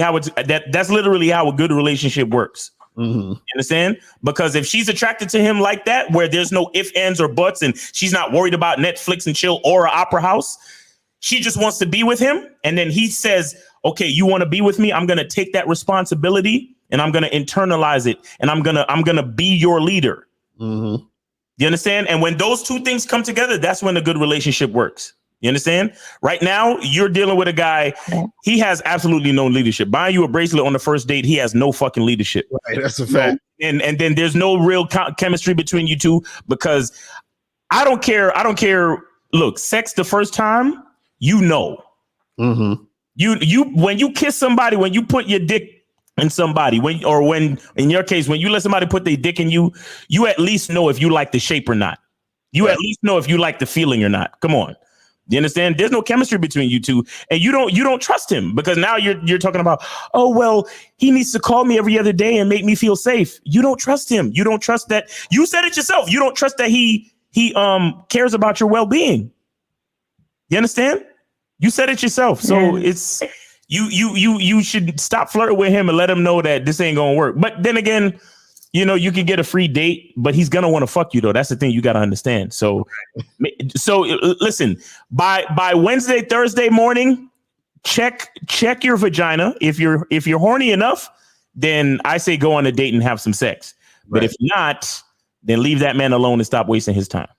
how a good relationship works. Mm-hmm. You understand? Because if she's attracted to him like that, where there's no ifs, ands, or buts, and she's not worried about Netflix and chill or an opera house, she just wants to be with him. And then he says, okay, you want to be with me? I'm going to take that responsibility and I'm going to internalize it. And I'm going to be your leader. Mm-hmm. You understand? And when those two things come together, that's when a good relationship works. You understand? Right now, you're dealing with a guy. He has absolutely no leadership. Buying you a bracelet on the first date, he has no fucking leadership. Right, that's a fact. And then there's no real chemistry between you two, because I don't care. Look, sex the first time, you know. Mm-hmm. You when you kiss somebody, when you put your dick in somebody, when in your case, when you let somebody put their dick in you, you at least know if you like the shape or not. You at least know if you like the feeling or not. Come on. You understand? There's no chemistry between you two, and you don't trust him, because now you're talking about, oh, well, he needs to call me every other day and make me feel safe. You don't trust him. You don't trust that. You said it yourself. You don't trust that he cares about your well-being. You understand? You said it yourself. So it's you should stop flirting with him and let him know that this ain't gonna work. But then again, you can get a free date, but he's going to want to fuck you, though. That's the thing you got to understand. So listen, by Wednesday, Thursday morning, check your vagina. If you're horny enough, then I say go on a date and have some sex. But if not, then leave that man alone and stop wasting his time.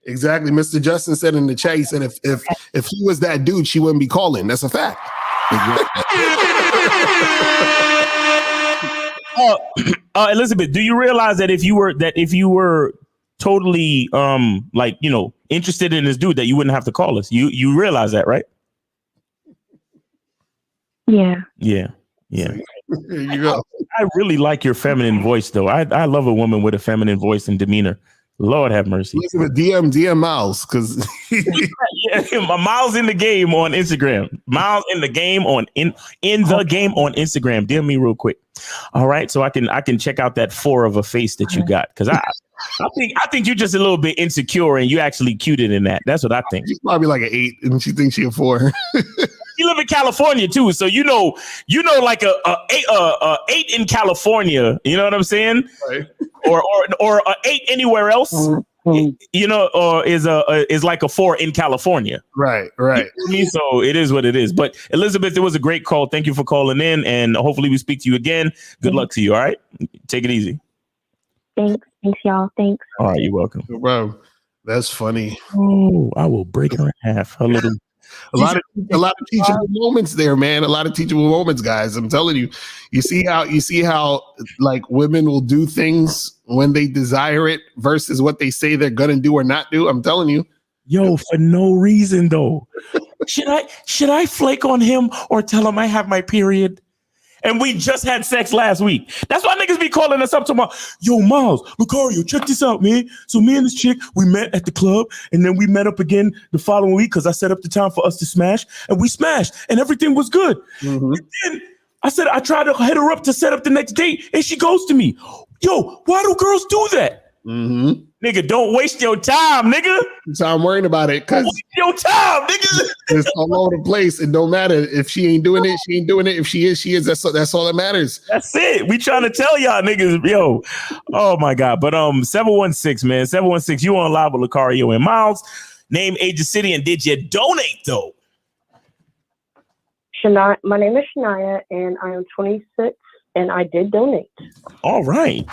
Exactly. Mr. Justin said in the chat, he said if he was that dude, she wouldn't be calling. That's a fact. Elizabeth, do you realize that if you were totally interested in this dude, that you wouldn't have to call us? You realize that, right? Yeah. There you go. I really like your feminine voice, though. I love a woman with a feminine voice and demeanor. Lord have mercy. Listen to DM Miles, because Miles in the game on Instagram. Miles in the game on in the game on Instagram. DM me real quick. All right, so I can check out that 4 of a face that you got, because I think you're just a little bit insecure and you actually cuter than that. That's what I think. She's probably like an 8, and she thinks she's a 4. You live in California too, so you know like a 8 in California. You know what I'm saying? Right. or a 8 anywhere else, you know, or is like a 4 in California. Right. You know what I mean? So it is what it is. But Elizabeth, it was a great call. Thank you for calling in, and hopefully we speak to you again. Good luck to you. All right, take it easy. Thanks, y'all. Thanks. All right, you're welcome. Bro, that's funny. Oh, I will break her in half. A little. A lot of teachable moments there, man. A lot of teachable moments, guys. I'm telling you. You see how like women will do things when they desire it versus what they say they're gonna do or not do. I'm telling you. Yo, for no reason though. Should I flake on him or tell him I have my period? And we just had sex last week. That's why niggas be calling us up tomorrow. Yo, Miles, Lucario, check this out, man. So me and this chick, we met at the club, and then we met up again the following week because I set up the time for us to smash, and we smashed, and everything was good. And then I said I tried to hit her up to set up the next date, and she goes to me. Yo, why do girls do that? Nigga, don't waste your time, nigga. So I'm worrying about it because your time, nigga. It's all over the place. It don't matter if she ain't doing it. She ain't doing it. If she is, she is. That's all that matters. That's it. We trying to tell y'all niggas, yo. Oh my God. But 716, man. 716, you on live with Lucario and Miles. Name, age, and city, and did you donate though? Shania, my name is Shania, and I am 26, and I did donate. All right.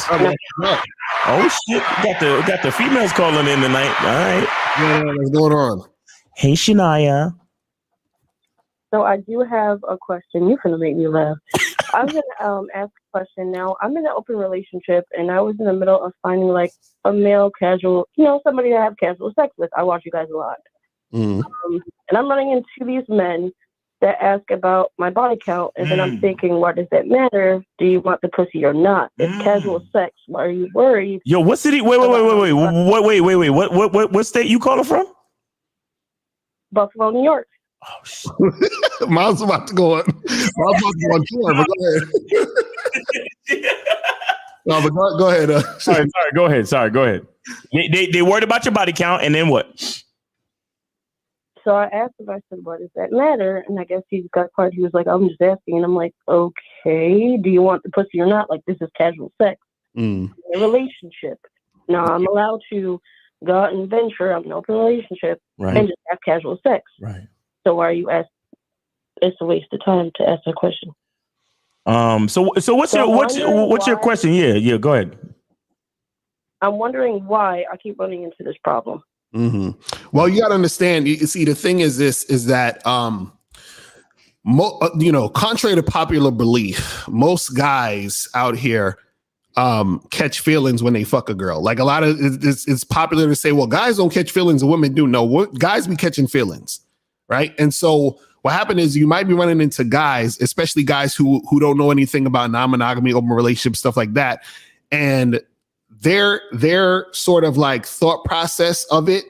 Oh shit. Got the females calling in tonight. All right. Yeah, what's going on? Hey Shania. So I do have a question. You're gonna make me laugh. I'm gonna ask a question now. I'm in an open relationship, and I was in the middle of finding like a male casual, somebody to have casual sex with. I watch you guys a lot, and I'm running into these men that ask about my body count, and then I'm thinking, why does that matter? Do you want the pussy or not? It's casual sex. Why are you worried? Yo, what city? Wait. What state you calling from? Buffalo, New York. Oh shit. Miles about to go on. Miles about to go on tour, but go ahead. No, but go ahead. Sorry, go ahead. They worried about your body count, and then what? So I asked him, I said, why does that matter? And I guess he got quiet. He was like, I'm just asking. And I'm like, okay, do you want the pussy or not? Like, this is casual sex. In a relationship. Now, I'm allowed to go out and venture. I'm in an open relationship and just have casual sex. Right. So why are you asking? It's a waste of time to ask that question. So what's your question? Yeah, go ahead. I'm wondering why I keep running into this problem. Well, you got to understand. You see, the thing is that contrary to popular belief, most guys out here catch feelings when they fuck a girl. Like a lot of it's popular to say, well, guys don't catch feelings and women do. No, guys be catching feelings, right? And so what happened is you might be running into guys, especially guys who don't know anything about non-monogamy, open relationships, stuff like that, and their sort of like thought process of it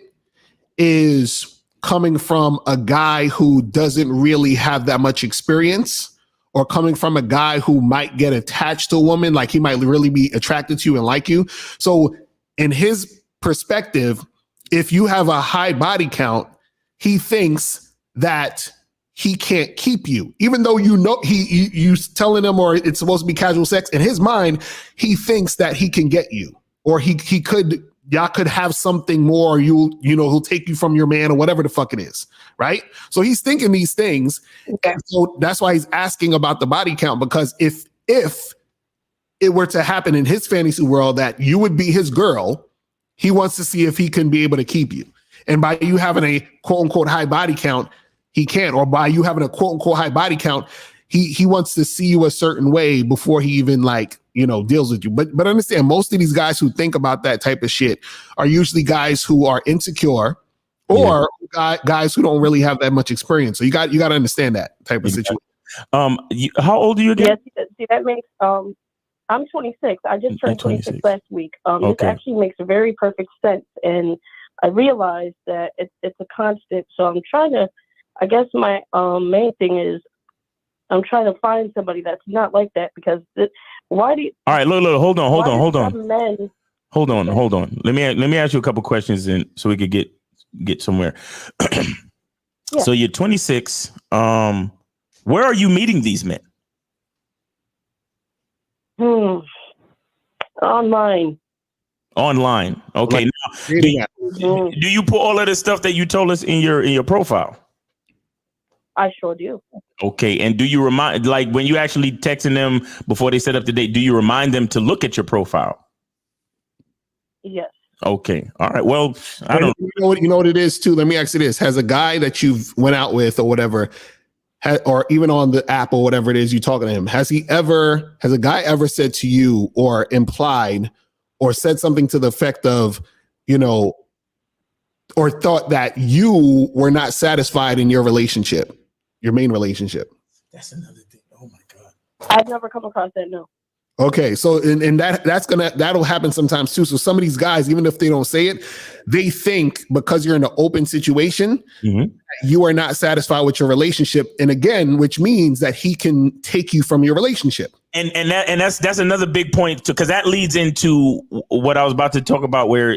is coming from a guy who doesn't really have that much experience, or coming from a guy who might get attached to a woman, like he might really be attracted to you and like you. So in his perspective, if you have a high body count, he thinks that he can't keep you, even though you telling him, or it's supposed to be casual sex. In his mind, he thinks that he can get you, or y'all could have something more, or he'll take you from your man, or whatever the fuck it is, right? So he's thinking these things, and so that's why he's asking about the body count, because if it were to happen in his fantasy world that you would be his girl, he wants to see if he can be able to keep you. And by you having a quote unquote high body count, he can't, or by you having a quote unquote high body count, he wants to see you a certain way before he even deals with you. But understand, most of these guys who think about that type of shit are usually guys who are insecure, or guys who don't really have that much experience. So you got to understand that type of situation. How old are you again? Yes, see, that makes I'm 26. I just turned 26 last week. This actually makes very perfect sense, and I realized that it's a constant. So I'm trying to. I guess my main thing is I'm trying to find somebody that's not like that, because why do you? All right, look, hold on. Men, Hold on. Let me ask you a couple questions, so we could get somewhere. Yeah. So you're 26. Where are you meeting these men? Online. Online. Okay. Like, Now, do you put all of the stuff that you told us in your profile? I sure do. Okay. And do you remind, like, when you actually texting them before they set up the date, do you remind them to look at your profile? Yes. Okay. All right. Well, I don't you know what it is too. Let me ask you this: has a guy that you've went out with or whatever, or even on the app or whatever it is you talking to him, has a guy ever said to you or implied or said something to the effect of, you know, or thought that you were not satisfied in your relationship, your main relationship? That's another thing. Oh my God. I've never come across that. No. Okay, so and that'll happen sometimes too. So some of these guys, even if they don't say it, they think because you're in an open situation, you are not satisfied with your relationship, and again, which means that he can take you from your relationship. And that's another big point, because that leads into what I was about to talk about, where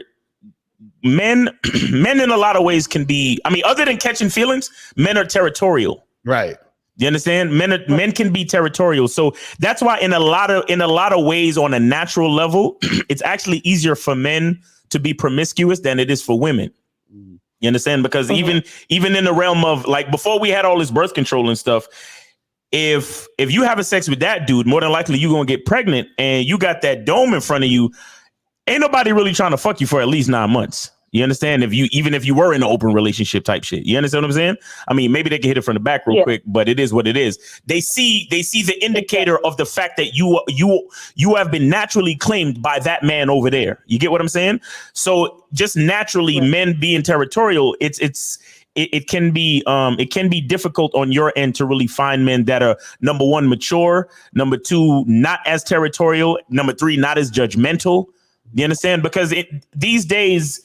men in a lot of ways can be, I mean, other than catching feelings, men are territorial. Right. You understand? Men can be territorial. So that's why in a lot of ways, on a natural level, it's actually easier for men to be promiscuous than it is for women. You understand? Because even in the realm of, like, before we had all this birth control and stuff, if you have a sex with that dude, more than likely you're gonna get pregnant, and you got that dome in front of you, ain't nobody really trying to fuck you for at least 9 months. You understand? Even if you were in an open relationship type shit, you understand what I'm saying? I mean, maybe they can hit it from the back real quick, but it is what it is. They see the indicator of the fact that you have been naturally claimed by that man over there. You get what I'm saying? So just naturally, men being territorial, it can be difficult on your end to really find men that are, number one, mature, number two, not as territorial, number three, not as judgmental. You understand? Because these days,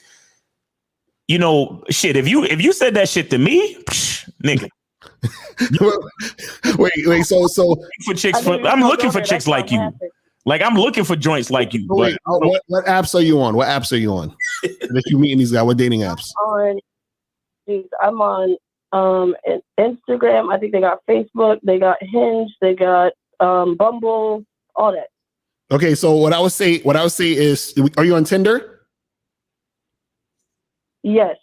you know, shit, if you said that shit to me, nigga. wait, so for chicks, I'm looking for chicks like you. Like, I'm looking for joints like you. Wait, what apps are you on? What apps are you on? That you meeting these guys? What dating apps? I'm on Instagram. I think they got Facebook, they got Hinge, they got Bumble, all that. Okay, so what I would say is, are you on Tinder? Yes.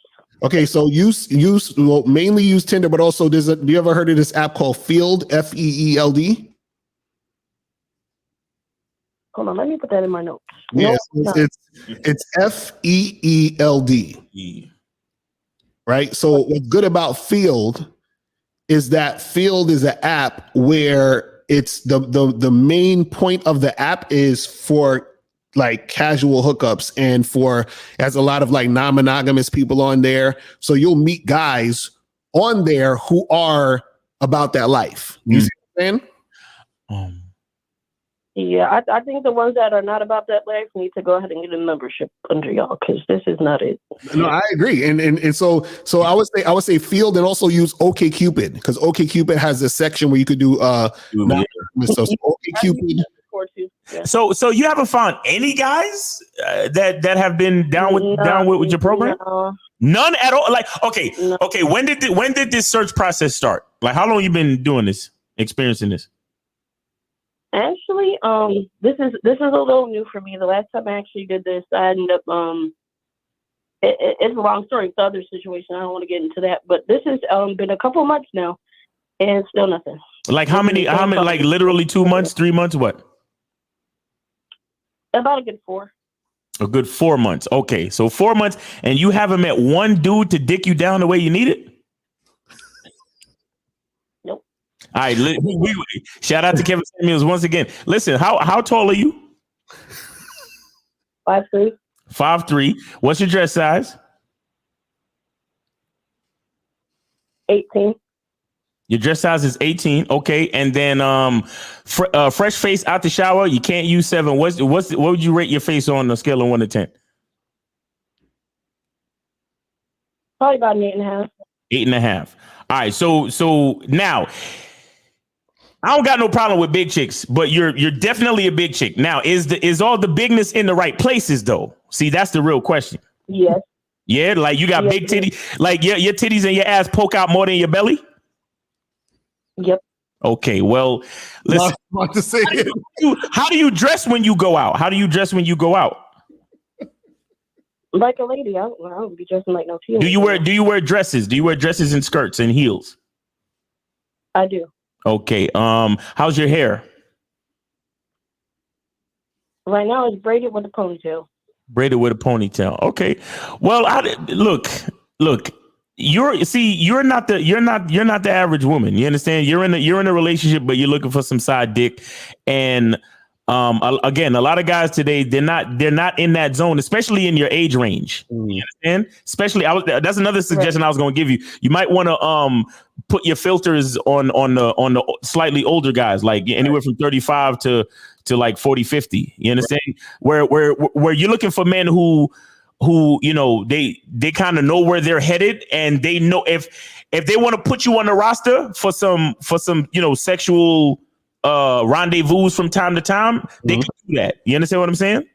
Okay, so mainly use Tinder, but also do you ever heard of this app called Field, FEELD? Hold on, let me put that in my notes. Yes, it's FEELD. Right. So what's good about Field is that Field is an app where it's the main point of the app is for like casual hookups, and has a lot of like non-monogamous people on there. So you'll meet guys on there who are about that life. You see what I'm saying? Yeah, I think the ones that are not about that life need to go ahead and get a membership under y'all, because this is not it. No, I agree, and so I would say Field, and also use OkCupid, because OkCupid has a section where you could do so OkCupid. So you haven't found any guys that have been down with your program? No. None at all. Like, okay. When did this search process start? Like, how long you been doing this, experiencing this? Actually, this is a little new for me. The last time I actually did this, I ended up it's a long story. It's the other situation. I don't want to get into that, but this has been a couple months now, and still nothing. Like how many? Like literally 2 months, 3 months? What? About a good 4. A good 4 months. Okay, so 4 months, and you haven't met one dude to dick you down the way you need it? Nope. All right, shout out to Kevin Samuels once again. Listen, how tall are you? 5'3". 5'3". What's your dress size? 18. Your dress size is 18. Okay, and then fresh face out the shower. You can't use 7. What would you rate your face on a scale of 1 to 10? Probably about an 8.5. 8.5. All right, so now I don't got no problem with big chicks, but you're definitely a big chick. Now, is all the bigness in the right places though? See, that's the real question. Yes. Yeah, like you got big titties, like your titties and your ass poke out more than your belly. Yep. Okay, well, listen. How to say how do you dress when you go out? How do you dress when you go out? Like a lady. I don't be dressing like no teenager. Do you wear dresses? Do you wear dresses and skirts and heels? I do. Okay. How's your hair? Right now it's braided with a ponytail. Braided with a ponytail. Okay. Well, look. You're not the average woman. You understand? You're in a relationship, but you're looking for some side dick. And again, a lot of guys today, they're not in that zone, especially in your age range. You understand? Especially, that's another suggestion I was going to give you. You might want to put your filters on the slightly older guys, like anywhere from 35 to like 40, 50. You understand? Where you're looking for men who they kind of know where they're headed, and they know if they want to put you on the roster for some sexual rendezvous from time to time, they can do that. You understand what I'm saying?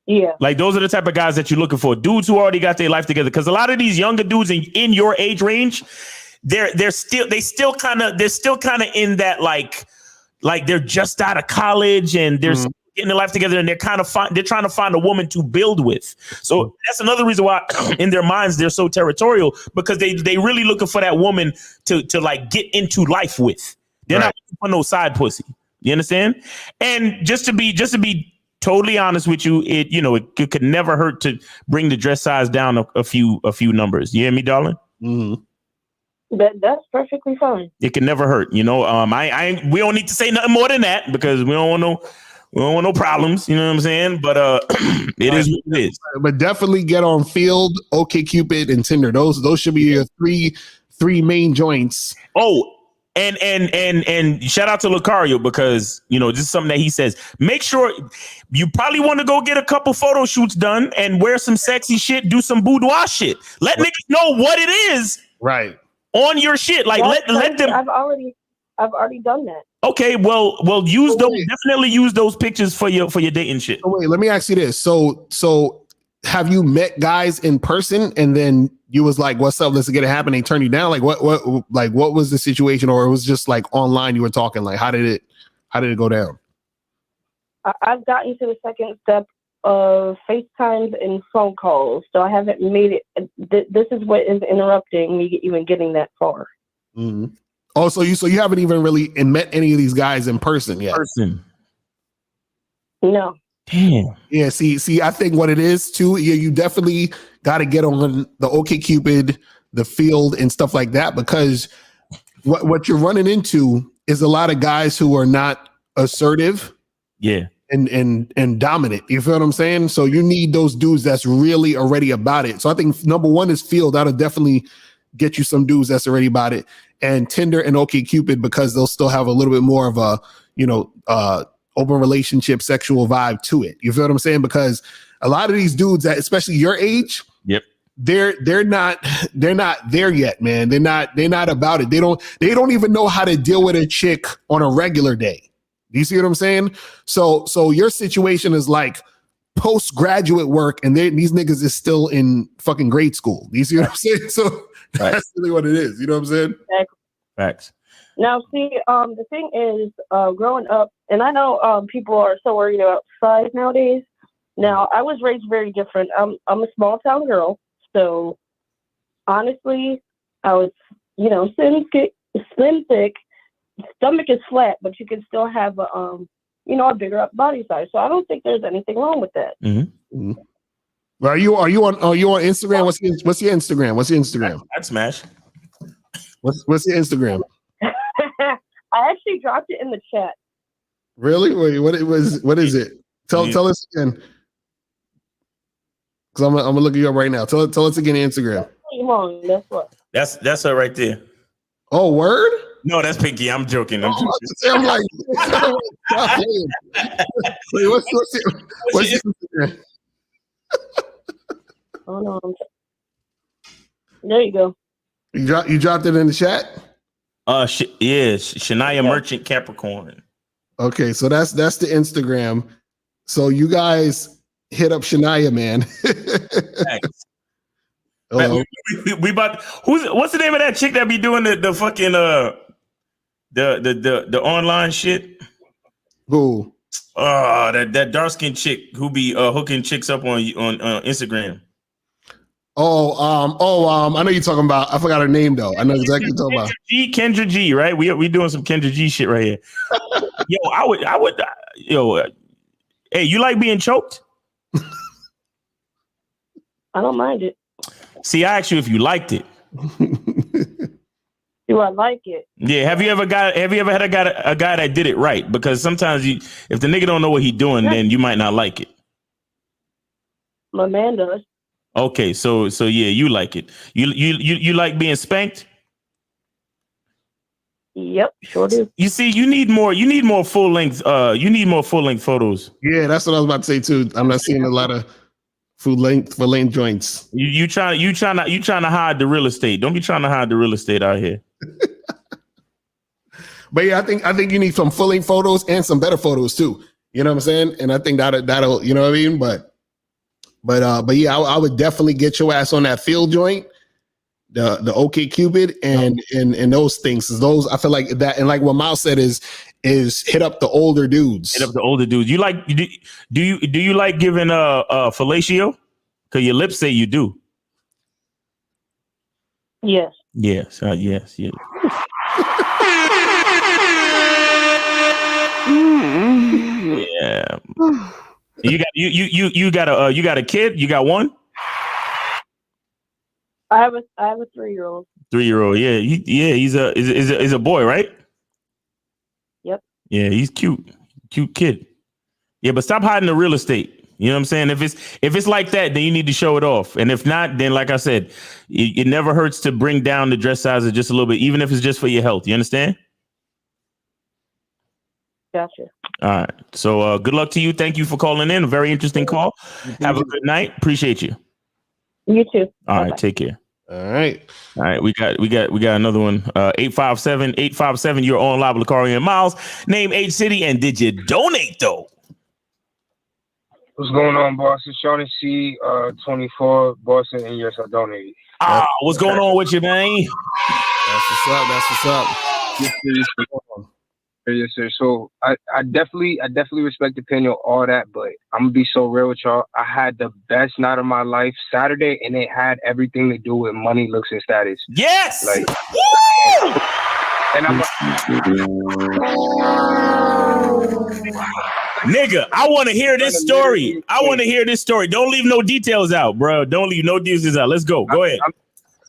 Yeah. Like those are the type of guys that you're looking for. Dudes who already got their life together. Because a lot of these younger dudes in your age range, they're still kind of in that like they're just out of college and they're getting their life together, and they're trying to find a woman to build with. So that's another reason why in their minds they're so territorial, because they really looking for that woman to like get into life with. They're not looking for no side pussy. You understand? And just to be totally honest with you, it could never hurt to bring the dress size down a few numbers. You hear me, darling? Mm-hmm. That's perfectly fine. It can never hurt. We don't need to say nothing more than that, because we don't want no problems. You know what I'm saying? But it is what it is. But definitely get on Field, OkCupid, and Tinder. Those should be your three main joints. Oh, and shout out to Lucario, because this is something that he says. Make sure you probably want to go get a couple photo shoots done and wear some sexy shit, do some boudoir shit. Let niggas know what it is. Right. On your shit. Like let them. I've already done that. Okay, well, definitely use those pictures for your dating shit. Oh, wait, let me ask you this. So have you met guys in person and then you was like, what's up? Let's get it happen. They turn you down. Like what was the situation? Or it was just like online you were talking? Like how did it go down? I've gotten to the second step of FaceTimes and phone calls. So I haven't made it. This is what is interrupting me even getting that far. Mm-hmm. Oh, so you haven't even really met any of these guys in person yet? No. Damn. Yeah. See, I think what it is too. Yeah, you definitely got to get on the OkCupid, the Field, and stuff like that, because what you're running into is a lot of guys who are not assertive. Yeah. And dominant. You feel what I'm saying? So you need those dudes that's really already about it. So I think number one is Field. That'll definitely get you some dudes that's already about it. And Tinder and OkCupid, because they'll still have a little bit more of a, open relationship, sexual vibe to it. You feel what I'm saying? Because a lot of these dudes that, especially your age, yep, they're not there yet, man. They're not about it. They don't even know how to deal with a chick on a regular day. Do you see what I'm saying? So your situation is like postgraduate work, and these niggas is still in fucking grade school. Do you see what I'm saying? So that's really what it is. You know what I'm saying? Exactly. Facts. Now, see, the thing is, growing up, and I know people are so worried about size nowadays. Now, I was raised very different. I'm a small town girl, so honestly, I was, slim, thick. Stomach is flat, but you can still have a bigger up body size. So I don't think there's anything wrong with that. Mm-hmm. Mm-hmm. Well, are you on Instagram? What's your Instagram? What's your Instagram? I'd smash. What's your Instagram? I actually dropped it in the chat. Really? Wait, what is it? Tell us again. Because I'm gonna look you up right now. Tell us again Instagram. That's what. That's her right there. Oh, word? No, that's Pinky. I'm joking. I'm like, wait, what's your Instagram? Oh no. There you go. You dropped it in the chat? Shania Merchant Capricorn. Okay, so that's the Instagram. So you guys hit up Shania, man. we about what's the name of that chick that be doing the fucking the online shit? Who? That dark skinned chick who be hooking chicks up on Instagram. I know you're talking about. I forgot her name though. I know exactly what you're talking about. Kendra G, right? We doing some Kendra G shit right here. Yo, I would. Hey, you like being choked? I don't mind it. See, I asked you if you liked it. Do I like it? Yeah. Have you ever had a guy that did it right? Because sometimes if the nigga don't know what he doing, then you might not like it. My man does. Okay, so yeah, you like it. You like being spanked? Yep, sure do. You see, you need more full length. You need more full length photos. Yeah, that's what I was about to say too. I'm not seeing a lot of full length joints. You trying to hide the real estate. Don't be trying to hide the real estate out here. But yeah, I think you need some full length photos and some better photos too. You know what I'm saying? And I think that'll you know what I mean. But yeah, I would definitely get your ass on that field joint, the OK Cupid, and those things. Those I feel like that, and like what Miles said is hit up the older dudes. Hit up the older dudes. You like do you like giving fellatio? Because your lips say you do. Yes. Yes. Yes. Yeah. Yeah. You got a kid? You got one? I have a 3-year-old. 3-year-old. Yeah. He's a boy, right? Yep. Yeah, he's cute. Cute kid. Yeah, but stop hiding the real estate. You know what I'm saying? If it's like that, then you need to show it off. And if not, then like I said, it never hurts to bring down the dress sizes just a little bit, even if it's just for your health. You understand? Gotcha. All right. So good luck to you. Thank you for calling in. A very interesting call. Have a good night. Appreciate you. You too. All right. Take care. All right. We got another one. 857. You're on live with Lakari and Miles. Name, age, city, and did you donate though? What's going on, boss? It's Shawnee C, 24, Boston, and yes, I donated. What's going on with you, man? That's what's up. Yes, sir. So I definitely respect the opinion, all that, but I'm gonna be so real with y'all. I had the best night of my life Saturday, and it had everything to do with money, looks, and status. Yes. Like, and I'm nigga, I want to hear this story. Don't leave no details out, bro. Don't leave no details out. Let's go. Go ahead.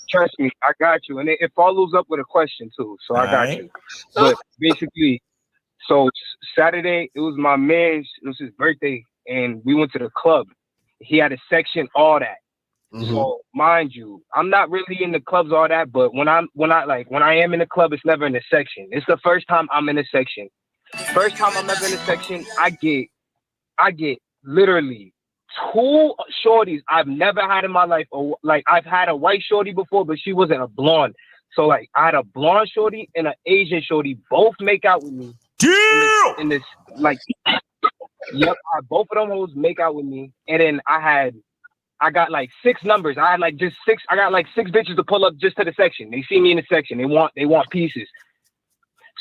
Trust me, I got you. And it follows up with a question too. So I got you. But basically, so Saturday, it was it was his birthday, and we went to the club. He had a section, all that. Mm-hmm. So mind you, I'm not really in the clubs, all that, but when I am in the club, it's never in the section. It's the first time I'm in a section. First time I'm ever in a section, I get literally 2 shorties I've never had in my life. Or like I've had a white shorty before, but she wasn't a blonde. So like I had a blonde shorty and an Asian shorty both make out with me. In this like, yep, both of them hoes make out with me. And then I got like 6 numbers. I got like 6 bitches to pull up just to the section. They see me in the section. They want pieces.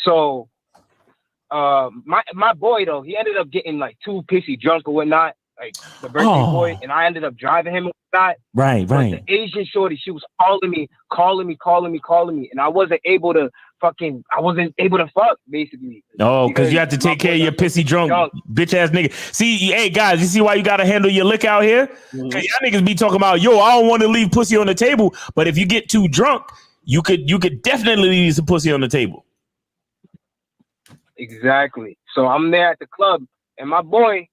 So my boy though, he ended up getting like too pissy drunk or whatnot, like the birthday boy, and I ended up driving him and whatnot. Right. The Asian shorty, she was calling me, and I wasn't able to fuck basically. Oh, because you have to take care of your pissy drunk bitch ass nigga. See, hey guys, you see why you gotta handle your lick out here? Because y'all niggas be talking about, yo, I don't want to leave pussy on the table, but if you get too drunk, you could definitely leave some pussy on the table. Exactly. So I'm there at the club, and my boy,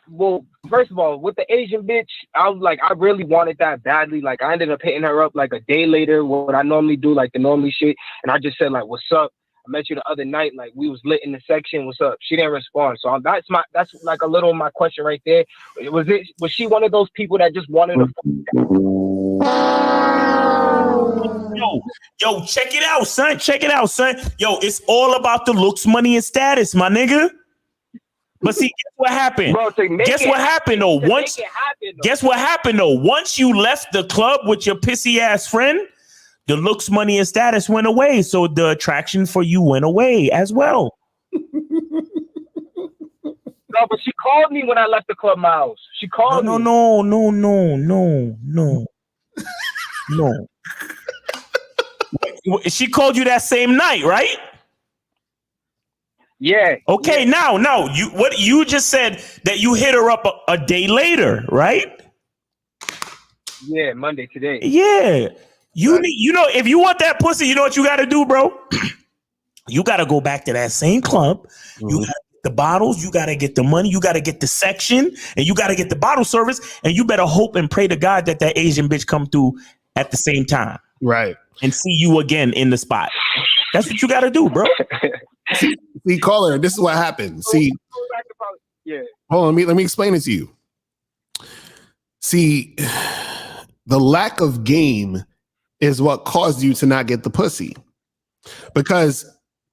well, first of all, with the Asian bitch, I was like, I really wanted that badly. Like, I ended up hitting her up like a day later, what I normally do, like the normally shit, and I just said like, "What's up? I met you the other night. Like, we was lit in the section. What's up?" She didn't respond. So that's like a little my question right there. Was she one of those people that just wanted to? Yo, check it out, son. Yo, it's all about the looks, money, and status, my nigga. But see, guess what happened? Bro, guess what happened though? Guess what happened though? Once you left the club with your pissy ass friend, the looks, money, and status went away. So the attraction for you went away as well. No, but she called me when I left the club, Miles. She called me. No. She called you that same night, right? Yeah. Okay, yeah. now you just said that you hit her up a day later, right? Yeah, Monday today. Yeah. If you want that pussy, you know what you got to do, bro? You got to go back to that same club. You got to get the bottles. You got to get the money. You got to get the section, and you got to get the bottle service. And you better hope and pray to God that Asian bitch come through at the same time. Right. And see you again in the spot. That's what you got to do, bro. See, caller, this is what happened. See, yeah. hold on, let me explain it to you. See, the lack of game is what caused you to not get the pussy. Because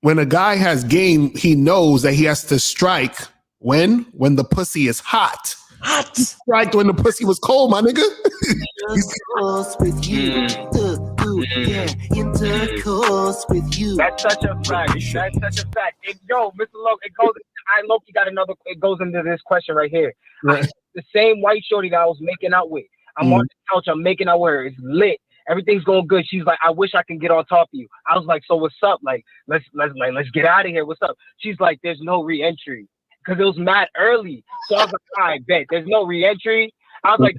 when a guy has game, he knows that he has to strike when the pussy is hot. Hot. He striked when the pussy was cold, my nigga. Intercourse with you. Intercourse with you. That's such a fact. That's such a fact. Yo, Mr. Loke, Loki got another. It goes into this question right here. Right. The same white shorty that I was making out with. I'm on the couch. I'm making out with her. It's lit. Everything's going good. She's like, I wish I can get on top of you. I was like, so what's up? Like, let's get out of here. What's up? She's like, there's no re-entry because it was mad early. So I was like, all right, bet there's no re-entry. I was like,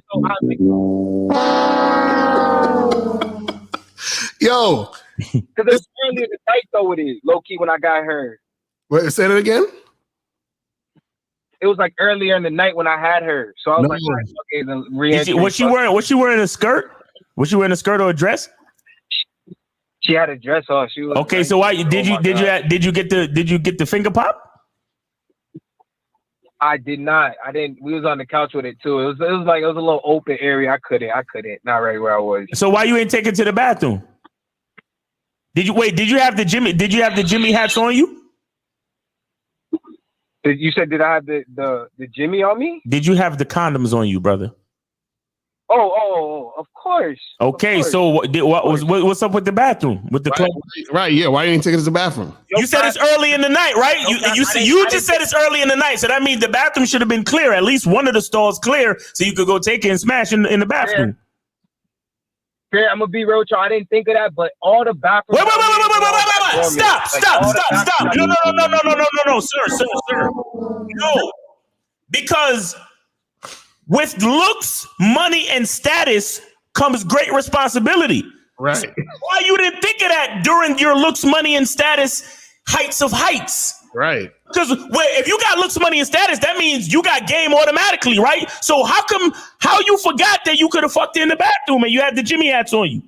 yo, because it was early in the night though. With it low key when I got her. Wait, say that again. It was like earlier in the night when I had her. So I was like, okay, the re-entry. Was she wearing a skirt? Was she wearing a skirt or a dress? She had a dress on. She was okay. So why did you get the finger pop? I did not. I didn't. We was on the couch with it too. It was a little open area. I couldn't. Not right where I was. So why you ain't take it to the bathroom? Did you have the Jimmy hats on you? You said did I have the Jimmy on me? Did you have the condoms on you, brother? Oh, of course. Okay, of course. so what's up with the bathroom? With the club? Right, yeah. Why you ain't taking it to the bathroom? You said it's early in the night, right? You just said it's early in the night, so that means the bathroom should have been clear. At least one of the stalls clear, so you could go take it and smash in the bathroom. Fair, I'm gonna be real with y'all. I didn't think of that, but all the bathrooms. Wait! Stop! No, sir. No, because with looks, money, and status comes great responsibility. Right. Why you didn't think of that during your looks, money, and status heights of heights? Right. Because if you got looks, money, and status, that means you got game automatically, right? So how you forgot that you could have fucked in the bathroom and you had the Jimmy hats on you?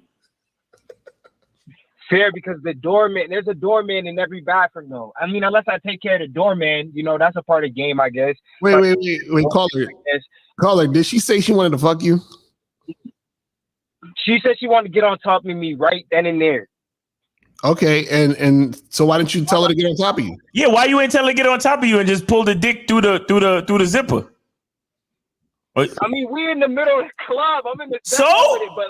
Fair, because there's a doorman in every bathroom, though. I mean, unless I take care of the doorman, that's a part of the game, I guess. Wait, caller, did she say she wanted to fuck you? She said she wanted to get on top of me right then and there. Okay, and so why didn't you tell her to get on top of you? Yeah, why you ain't tell her to get on top of you and just pull the dick through the zipper? I mean, we're in the middle of the club. I'm in the so, with it, but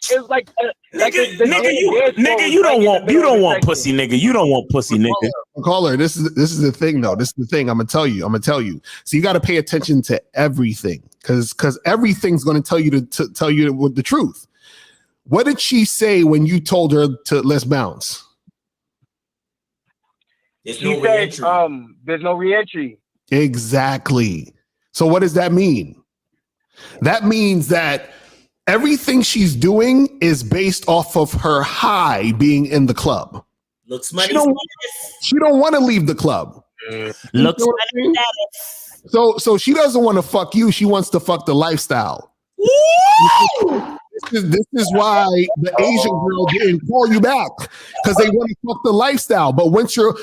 it's like nigga, you don't want pussy, nigga. You don't want pussy, nigga. Caller, this is the thing, though. This is the thing. I'm gonna tell you. So you got to pay attention to everything, because everything's gonna tell you to tell you with the truth. What did she say when you told her to let's bounce? She said, "There's no re-entry." Exactly. So what does that mean? That means that everything she's doing is based off of her high being in the club. Looks money. She don't want to leave the club. Looks money. So she doesn't want to fuck you. She wants to fuck the lifestyle. This is why the Asian girl didn't call you back, because they want to fuck the lifestyle. But once you're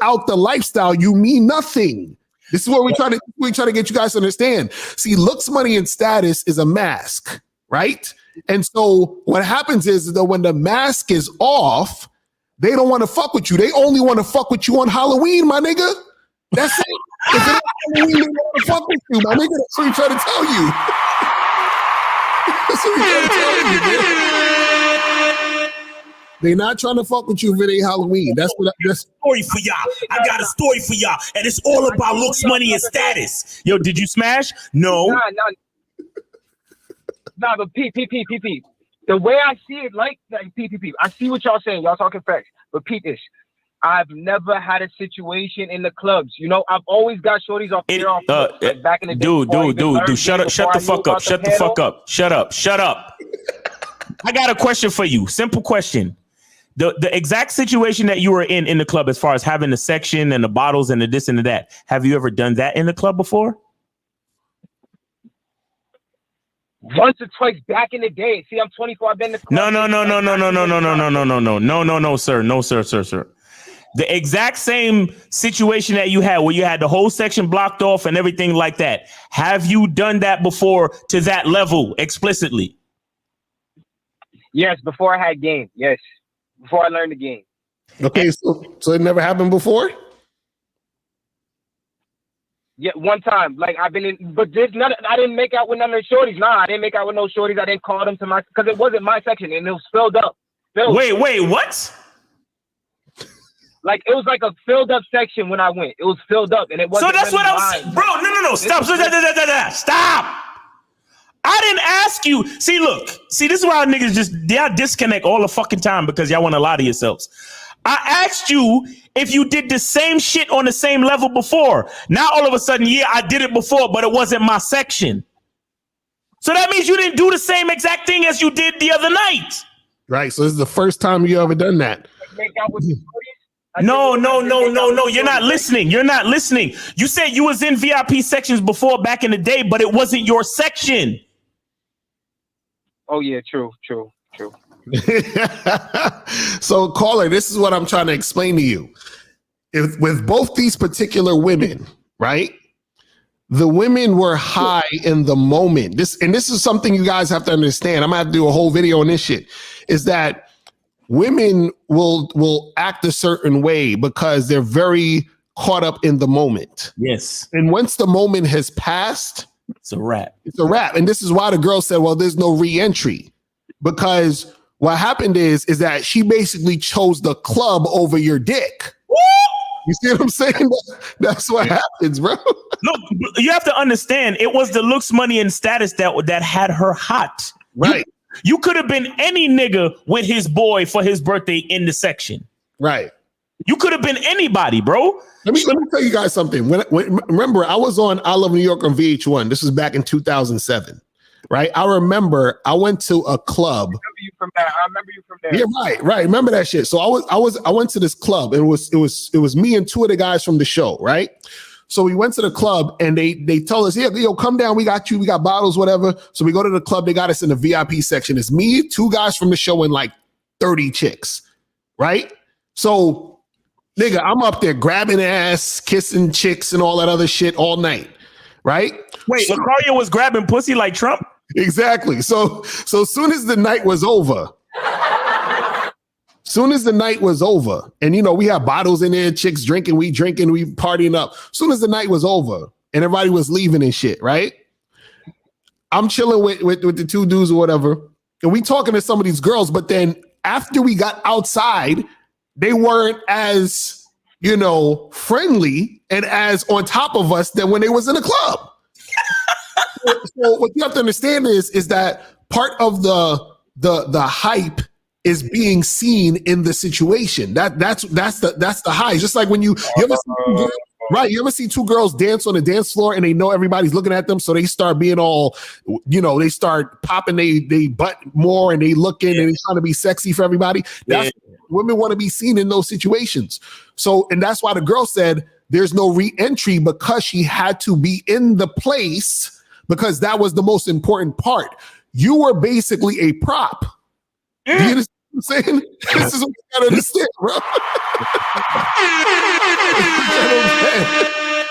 out the lifestyle, you mean nothing. This is what we try to get you guys to understand. See, looks, money, and status is a mask, right? And so what happens is that when the mask is off, they don't want to fuck with you. They only want to fuck with you on Halloween, my nigga. That's it. If it ain't Halloween, they want to fuck with you, my nigga. That's what we try to tell you. That's what we try to tell you, man. They're not trying to fuck with you for their Halloween. That's what. That's story for y'all. I got a story for y'all, and it's all about looks, money, and status. Yo, did you smash? No. Nah, but Pete. The way I see it, like Pete. I see what y'all saying. Y'all talking facts. But Pete, I've never had a situation in the clubs. You know, I've always got shorties off here. Like back in the day. Dude, shut the fuck up. Shut the fuck up. Shut up. I got a question for you. Simple question. The exact situation that you were in the club, as far as having the section and the bottles and the this and the that. Have you ever done that in the club before? Once or twice back in the day. See, I'm 24. I've been in the club. No, sir. The exact same situation that you had where you had the whole section blocked off and everything like that. Have you done that before to that level explicitly? Yes, before I had game. Yes, before I learned the game. Okay, so it never happened before? Yeah, one time. Like I've been in, but there's none. I didn't make out with none of the shorties. Nah, I didn't make out with no shorties. I didn't call them to because it wasn't my section and it was filled up. Wait, what? Like it was like a filled up section when I went. It was filled up and it wasn't. So that's what I was, bro. No. Stop. Stop. I didn't ask you. See, this is why niggas y'all disconnect all the fucking time because y'all want to lie to yourselves. I asked you if you did the same shit on the same level before. Now all of a sudden, yeah, I did it before, but it wasn't my section. So that means you didn't do the same exact thing as you did the other night. Right. So this is the first time you ever done that. Make out with the shorties? No. You're not listening. You said you was in VIP sections before back in the day, but it wasn't your section. Oh yeah, true. So, caller, this is what I'm trying to explain to you. With both these particular women, right? The women were high in the moment. This is something you guys have to understand. I'm gonna have to do a whole video on this shit. Is that women will act a certain way because they're very caught up in the moment. Yes. And once the moment has passed, it's a wrap. And this is why the girl said, well, there's no re-entry. Because what happened is that she basically chose the club over your dick. Woo! You see what I'm saying? That's what happens, bro. Look, you have to understand, it was the looks, money, and status that had her hot. Right. You could have been any nigga with his boy for his birthday in the section. Right. You could have been anybody, bro. Let me tell you guys something. Remember, I was on I Love New York on VH1. This was back in 2007. Right. I remember I went to a club. I remember you from there. Yeah, right. Remember that shit. So I went to this club. It was me and two of the guys from the show, right? So we went to the club and they told us, yeah, yo, come down. We got you. We got bottles, whatever. So we go to the club. They got us in the VIP section. It's me, two guys from the show, and like 30 chicks. Right. So, nigga, I'm up there grabbing ass, kissing chicks and all that other shit all night. Right. Wait, so, LaCarlia was grabbing pussy like Trump? Exactly. So soon as the night was over, and we had bottles in there, chicks drinking, we partying up. Soon as the night was over and everybody was leaving and shit, right? I'm chilling with the two dudes or whatever, and we talking to some of these girls, but then after we got outside, they weren't as, friendly and as on top of us than when they was in the club. So what you have to understand is that part of the hype is being seen in the situation. That's the high. It's just like when you ever see two girls dance on the dance floor and they know everybody's looking at them, so they start being all, they start popping they butt more and they looking and they trying to be sexy for everybody. Women want to be seen in those situations. So, and that's why the girl said there's no re-entry, because she had to be in the place. Because that was the most important part. You were basically a prop. Do you understand what I'm saying? This is what you gotta understand, bro.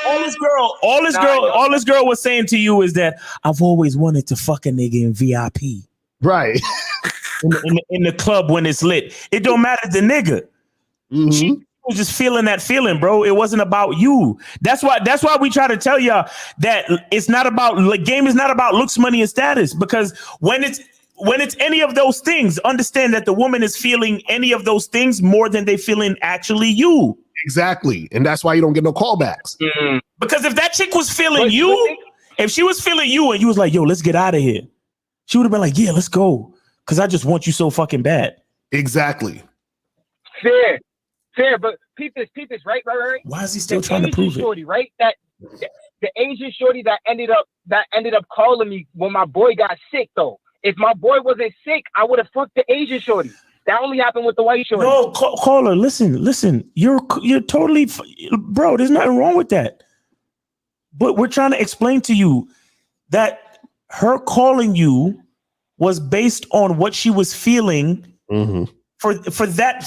All this girl was saying to you is that I've always wanted to fuck a nigga in VIP. Right. in the club when it's lit. It don't matter the nigga. Mm-hmm. She was just feeling that feeling, bro. It wasn't about you. That's why we try to tell y'all that it's not about, the game is not about looks, money, and status, because when it's when it's any of those things, understand that the woman is feeling any of those things more than they feeling actually you. Exactly. And that's why you don't get no callbacks. Because if that chick was feeling you, if she was feeling you and you was like, yo, let's get out of here, she would have been like, yeah, let's go. Because I just want you so fucking bad. Exactly. Fair, but peep this, right? Why is he still the trying to Asian prove shorty, right? That the Asian shorty that ended up calling me when my boy got sick, though. If my boy wasn't sick, I would have fucked the Asian shorty. That only happened with the white shorty. No, caller, listen. You're totally, bro, there's nothing wrong with that. But we're trying to explain to you that her calling you was based on what she was feeling for that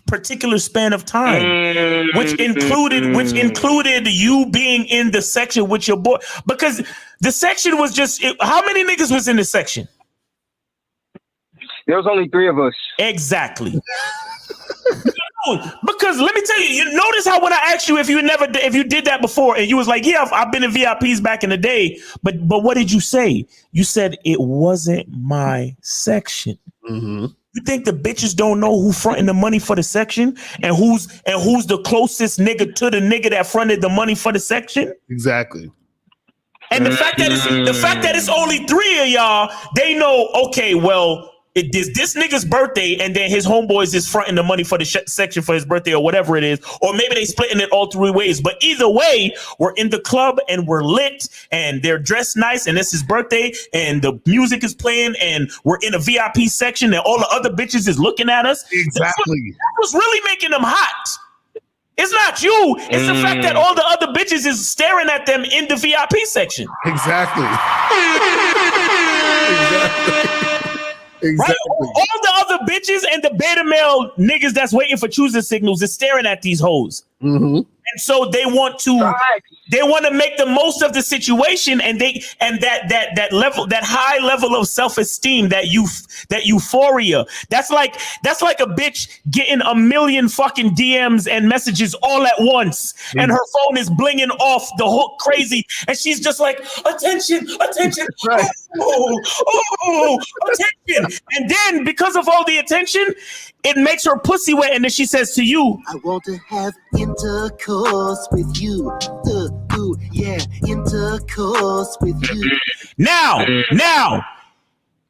particular span of time, which included you being in the section with your boy. Because the section was just, how many niggas was in the section? There was only 3 of us. Exactly. Because let me tell you, you notice how when I asked you if you did that before, and you was like, yeah, I've been in VIPs back in the day, but what did you say? You said it wasn't my section. You think the bitches don't know who fronting the money for the section and who's the closest nigga to the nigga that fronted the money for the section? Exactly. And the fact that it's only 3 of y'all, they know, okay, well, it is this nigga's birthday, and then his homeboys is fronting the money for the section for his birthday or whatever it is, or maybe they splitting it all 3 ways. But either way, we're in the club and we're lit, and they're dressed nice, and it's his birthday, and the music is playing, and we're in a VIP section, and all the other bitches is looking at us. Exactly. That was really making them hot. It's not you. It's the fact that all the other bitches is staring at them in the VIP section. Exactly. Right? All the other bitches and the beta male niggas that's waiting for choosing signals is staring at these hoes. And so they want to make the most of the situation, and that high level of self-esteem, that euphoria. That's like a bitch getting a million fucking DMs and messages all at once, and her phone is blinging off the whole crazy, and she's just like, attention, Right. oh, attention. And then because of all the attention, it makes her pussy wet, and then she says to you, I want to have intercourse with you. Yeah, intercourse with you. Now,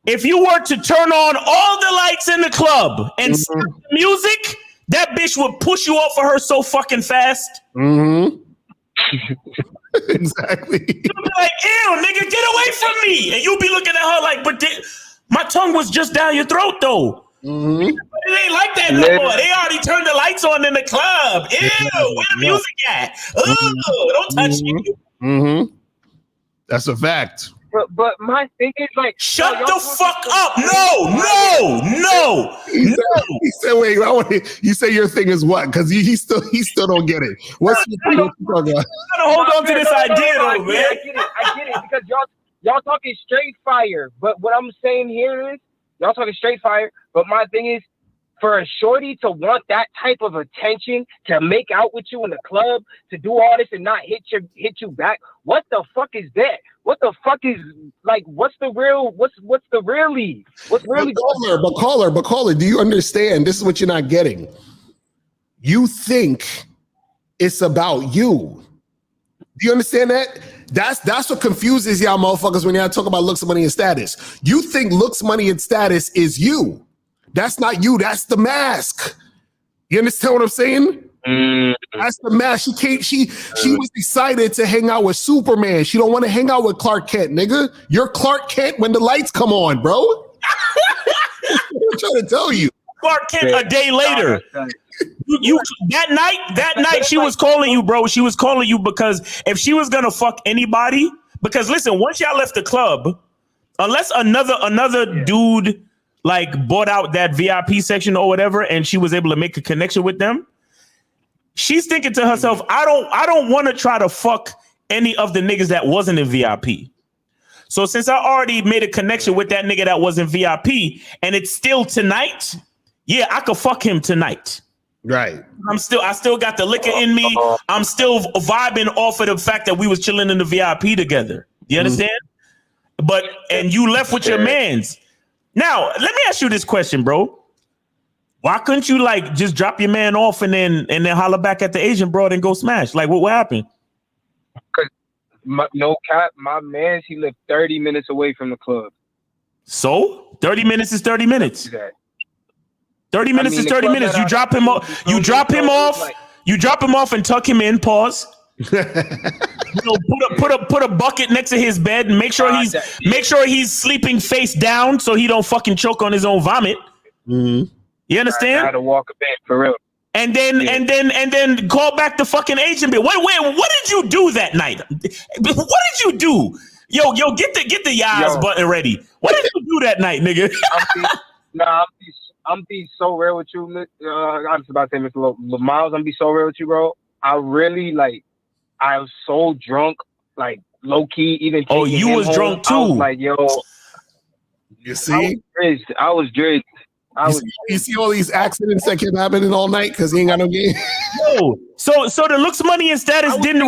if you were to turn on all the lights in the club and stop the music, that bitch would push you off of her so fucking fast. Exactly. You'll be like, ew, nigga, get away from me. And you'll be looking at her like, but my tongue was just down your throat, though. But it ain't like that no more. They already turned the lights on in the club. Ew, where the music at? Ooh, don't touch me. That's a fact. But my thing is like, shut the fuck up. No. He said, wait, you say your thing is what? Because he still don't get it. What's your thing? What you talking about? I'm gonna hold on to this idea though, man. I get it because y'all talking straight fire. But what I'm saying here is y'all talking straight fire. But my thing is, for a shorty to want that type of attention, to make out with you in the club, to do all this and not hit you back, what the fuck is that? What the fuck is, like, what's the real lead? What's really going on? But caller, do you understand? This is what you're not getting. You think it's about you. Do you understand that? That's what confuses y'all motherfuckers when y'all talk about looks, money, and status. You think looks, money, and status is you. That's not you. That's the mask. You understand what I'm saying? That's the mask. She was excited to hang out with Superman. She don't want to hang out with Clark Kent, nigga. You're Clark Kent when the lights come on, bro. I'm trying to tell you. Clark Kent a day later. That night she was calling you, bro. She was calling you because if she was gonna fuck anybody, because listen, once y'all left the club, unless another dude like bought out that VIP section or whatever, and she was able to make a connection with them, she's thinking to herself, I don't want to try to fuck any of the niggas that wasn't in VIP. So since I already made a connection with that nigga that was in VIP, and it's still tonight, yeah, I could fuck him tonight. Right. I still got the liquor in me. I'm still vibing off of the fact that we was chilling in the VIP together. You understand? And you left with your mans. Now, let me ask you this question, bro. Why couldn't you like just drop your man off and then holler back at the Asian broad and go smash? Like what happened? Because no cap, my man, he lived 30 minutes away from the club. So 30 minutes is 30 minutes. 30 minutes is 30 minutes. You drop him off. You drop him off. You drop him off and tuck him in. Pause. Put a bucket next to his bed and make sure he's sleeping face down so he don't fucking choke on his own vomit. Mm-hmm. You understand? I had to walk a bit for real. And then call back the fucking agent bill. Wait, what did you do that night? What did you do? Yo, get the Yaz button ready. What did you do that night, nigga? I'm be so real with you. I'm just about to say, Mr. Miles, I'm be so real with you, bro. I really I was so drunk, like low key. Even you was drunk too. I was like, yo, you see, I was drizzed. You see all these accidents that kept happening all night because he ain't got no game. No. So the looks, money, and status didn't.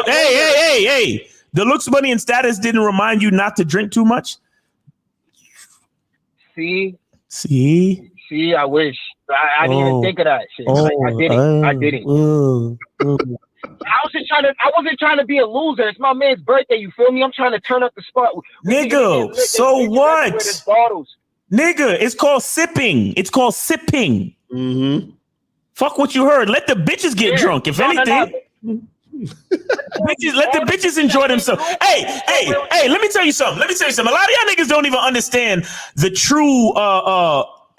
Hey. The looks, money, and status didn't remind you not to drink too much. See, I wish I didn't even think of that shit. I didn't. I wasn't trying to be a loser. It's my man's birthday. You feel me? I'm trying to turn up the spot. Nigga, so what? Nigga, it's called sipping. Mm-hmm. Fuck what you heard. Let the bitches get drunk. If anything. Let the bitches enjoy themselves. Hey, let me tell you something. A lot of y'all niggas don't even understand the true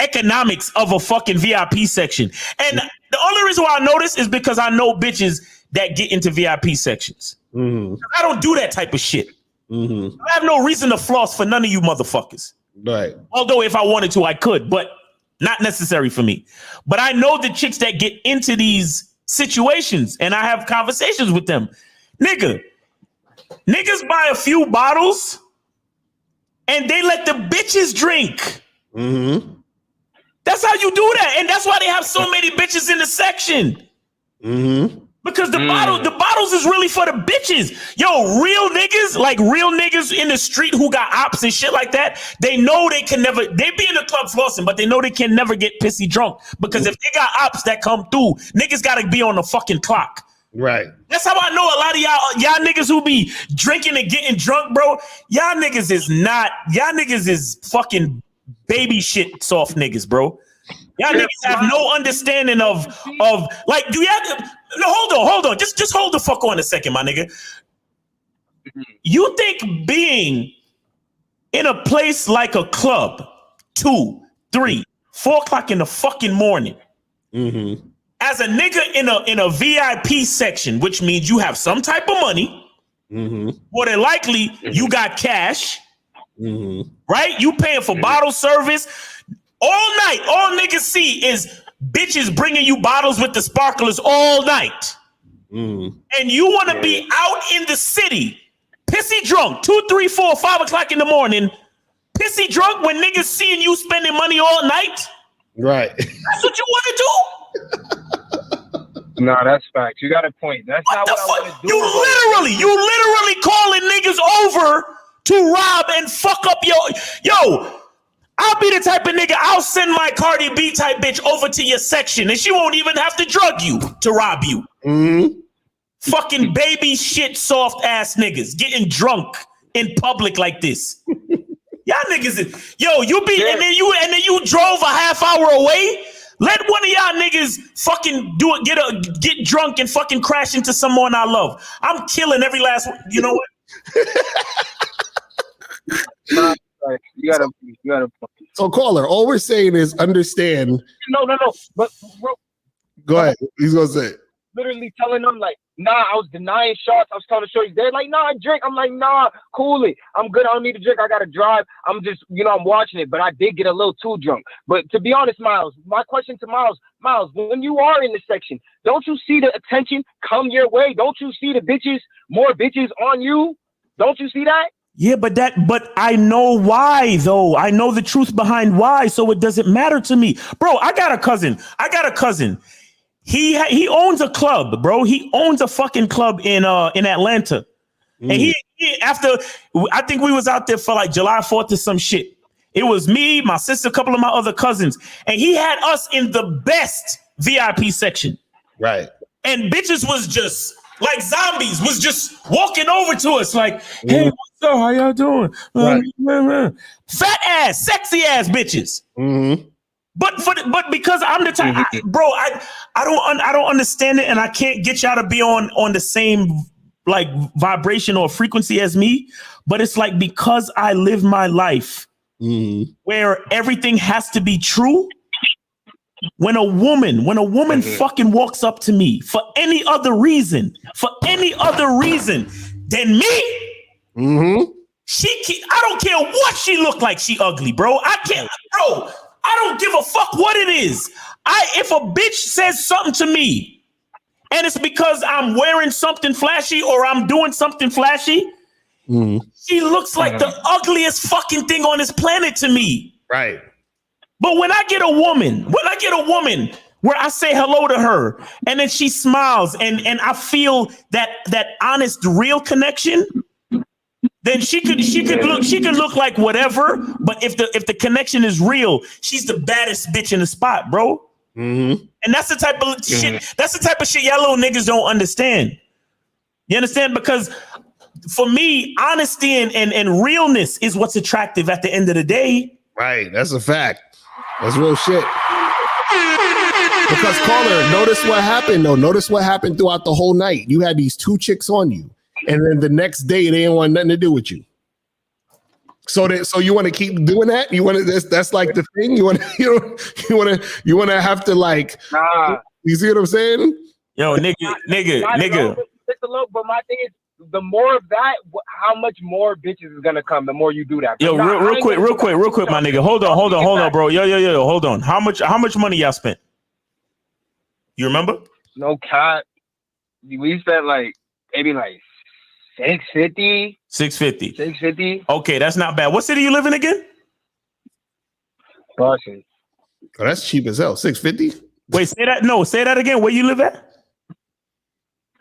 economics of a fucking VIP section. And the only reason why I know this is because I know bitches that get into VIP sections. Mm-hmm. I don't do that type of shit. Mm-hmm. I have no reason to floss for none of you motherfuckers. Right. Although if I wanted to, I could, but not necessary for me. But I know the chicks that get into these situations and I have conversations with them. Niggas buy a few bottles and they let the bitches drink. Mm-hmm. That's how you do that. And that's why they have so many bitches in the section. Mm-hmm. Because the bottles is really for the bitches. Yo, real niggas in the street who got ops and shit like that, they know they can never, they be in the club flossing, but they know they can never get pissy drunk. Because if they got ops that come through, niggas gotta be on the fucking clock. Right. That's how I know a lot of y'all niggas who be drinking and getting drunk, bro. Y'all niggas is fucking baby shit soft niggas, bro. Y'all niggas have no understanding of like, do y'all? No, hold on. Just hold the fuck on a second, my nigga. You think being in a place like a club, 2, 3, 4 o'clock in the fucking morning, mm-hmm. as a nigga in a VIP section, which means you have some type of money, mm-hmm. more than likely you got cash, mm-hmm. right? You paying for bottle service. All night, all niggas see is bitches bringing you bottles with the sparklers all night. Mm. And you want to be out in the city, pissy drunk, 2, 3, 4, 5 o'clock in the morning, pissy drunk when niggas seeing you spending money all night? Right. That's what you want to do? No, that's facts. You got a point. That's not what I want to do. You literally calling niggas over to rob and fuck up yo. I'll be the type of nigga, I'll send my Cardi B type bitch over to your section and she won't even have to drug you to rob you. Mm-hmm. Fucking baby shit soft ass niggas getting drunk in public like this. Y'all niggas and then you drove a half hour away. Let one of y'all niggas fucking do it, get drunk and fucking crash into someone I love. I'm killing every last one. You know what? You gotta. So, caller, all we're saying is understand. No. But bro, go ahead. He's gonna say. Literally telling them like, nah, I was denying shots. I was telling shorties, they're like, nah, I drink. I'm like, nah, cool it. I'm good. I don't need to drink. I gotta drive. I'm just, I'm watching it. But I did get a little too drunk. But to be honest, Miles, my question to Miles, when you are in the section, don't you see the attention come your way? Don't you see the more bitches on you? Don't you see that? Yeah, but I know why though. I know the truth behind why, so it doesn't matter to me. Bro, I got a cousin. He owns a club, bro. He owns a fucking club in Atlanta. And he after, I think we was out there for like July 4th or some shit. It was me, my sister, a couple of my other cousins, and he had us in the best VIP section. Right. And bitches was just like zombies, was just walking over to us like, hey, what's up? How y'all doing? Right. Fat ass, sexy ass bitches. Mm-hmm. But because I'm the type, I don't understand it, and I can't get y'all to be on the same like vibration or frequency as me. But it's like, because I live my life where everything has to be true. When a woman fucking walks up to me for any other reason than me, I don't care what she look like. She ugly, bro. I don't give a fuck what it is. If a bitch says something to me and it's because I'm wearing something flashy or I'm doing something flashy, she looks like the ugliest fucking thing on this planet to me. Right. But when I get a woman where I say hello to her and then she smiles and I feel that honest, real connection, then she could look like whatever. But if the connection is real, she's the baddest bitch in the spot, bro. And that's the type of shit. That's the type of shit y'all little niggas don't understand. You understand? Because for me, honesty and realness is what's attractive at the end of the day. Right. That's a fact. That's real shit. Because caller, notice what happened though. Notice what happened throughout the whole night. You had these two chicks on you, and then the next day they didn't want nothing to do with you. So you want to keep doing that? You want to? That's like the thing. You want to have to like. Nah. You see what I'm saying? Yo, nigga. But my thing is, the more of that, how much more bitches is gonna come? The more you do that. Yo, real quick, my nigga. Hold on, bro. Yo, hold on. How much money y'all spent? You remember? No cap. We spent like maybe like $650. $650. Okay, that's not bad. What city you live in again? Boston. Oh, that's cheap as hell. $650. Wait, say that again. Where you live at?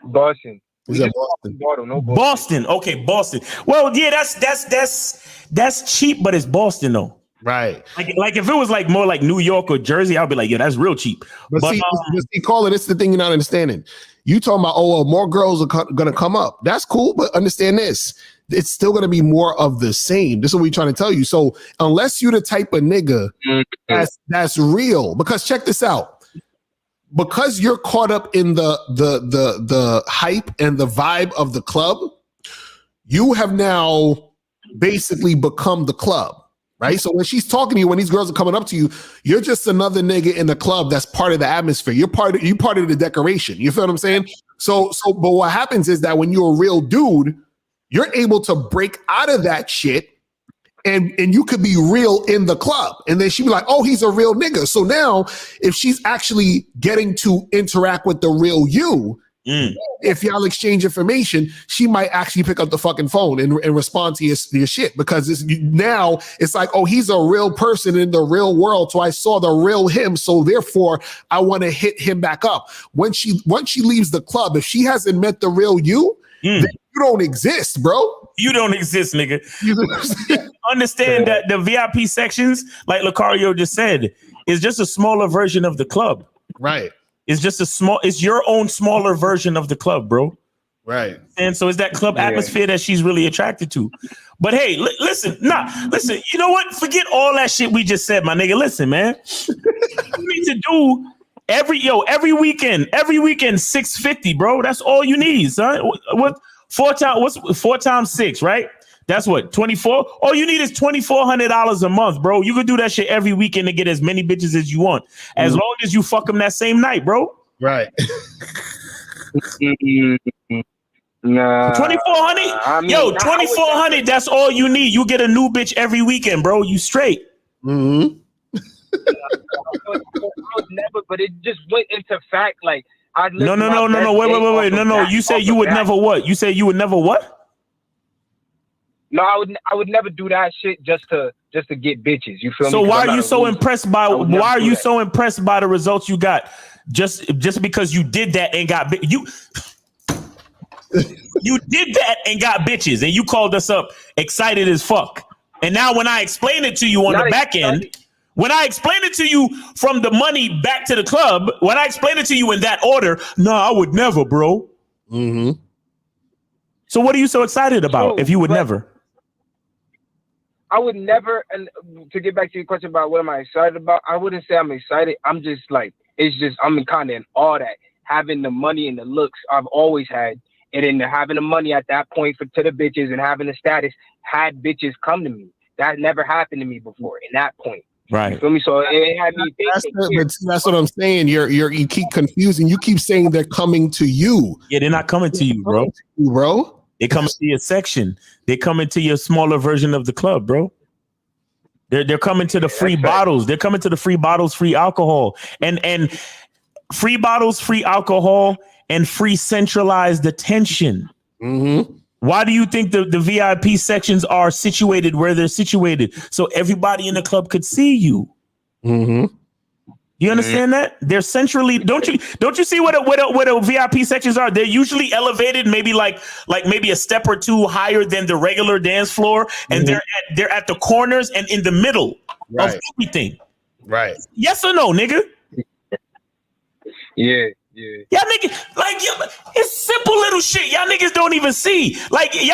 Boston. Is that Boston? Boston. Okay, Boston. Well, yeah, that's cheap, but it's Boston though. Right. Like if it was like more like New York or Jersey, I'd be like, yeah, that's real cheap. But see, caller, this is the thing you're not understanding. You talking about, well, more girls are gonna come up. That's cool, but understand this. It's still gonna be more of the same. This is what we're trying to tell you. So unless you're the type of nigga that's real, because check this out. Because you're caught up in the hype and the vibe of the club, you have now basically become the club, right? So when she's talking to you, when these girls are coming up to you, you're just another nigga in the club that's part of the atmosphere. You're part of the decoration. You feel what I'm saying? So, but what happens is that when you're a real dude, you're able to break out of that shit. And you could be real in the club. And then she'd be like, oh, he's a real nigga. So now if she's actually getting to interact with the real you, if y'all exchange information, she might actually pick up the fucking phone and respond to your shit. Because now it's like, oh, he's a real person in the real world. So I saw the real him. So therefore, I want to hit him back up. Once she leaves the club, if she hasn't met the real you, then you don't exist, bro. You don't exist, nigga. Understand that the VIP sections, like Lucario just said, is just a smaller version of the club. Right. It's your own smaller version of the club, bro. Right. And so it's that club atmosphere that she's really attracted to. But hey, listen. You know what? Forget all that shit we just said, my nigga. Listen, man. You need to do every weekend, 650, bro. That's all you need, son. What 4 times 6, right? That's what, 24? All you need is $2,400 a month, bro. You could do that shit every weekend to get as many bitches as you want, as long as you fuck them that same night, bro. Right. Nah. 2,400? Yo, 2,400. That's all you need. You get a new bitch every weekend, bro. You straight. I would never, but it just went into fact. Like no. Wait. No. You say you would never what? You say you would never what? No, I would never do that shit just to get bitches. You feel me? So why are you so impressed by the results you got? Just because you did that and got you. You did that and got bitches, and you called us up excited as fuck. And now when I explain it to you on the back end, when I explain it to you from the money back to the club, when I explain it to you in that order, no, I would never, bro. Mm-hmm. So what are you so excited about if you would never? I would never, and to get back to your question about what am I excited about, I wouldn't say I'm excited. I'm just like, it's just, I'm kind of in awe that having the money and the looks I've always had, and then having the money at that point to the bitches and having the status had bitches come to me. That never happened to me before in that point. Right. You feel me? So it had me thinking. That's what I'm saying. You keep confusing. You keep saying they're coming to you. Yeah, they're not coming to you, bro. They coming to your section. They coming to your smaller version of the club, bro. They're coming to the free bottles. They're coming to the free bottles, free alcohol, and free bottles, free alcohol, and free centralized attention. Mm-hmm. Why do you think the VIP sections are situated where they're situated? So everybody in the club could see you. Mm-hmm. You understand that? They're centrally. Don't you see what a VIP sections are? They're usually elevated, maybe like maybe a step or two higher than the regular dance floor, and they're at the corners and in the middle of everything. Right. Yes or no, nigga? Yeah. Y'all niggas, like, it's simple little shit. Y'all niggas don't even see. Like, a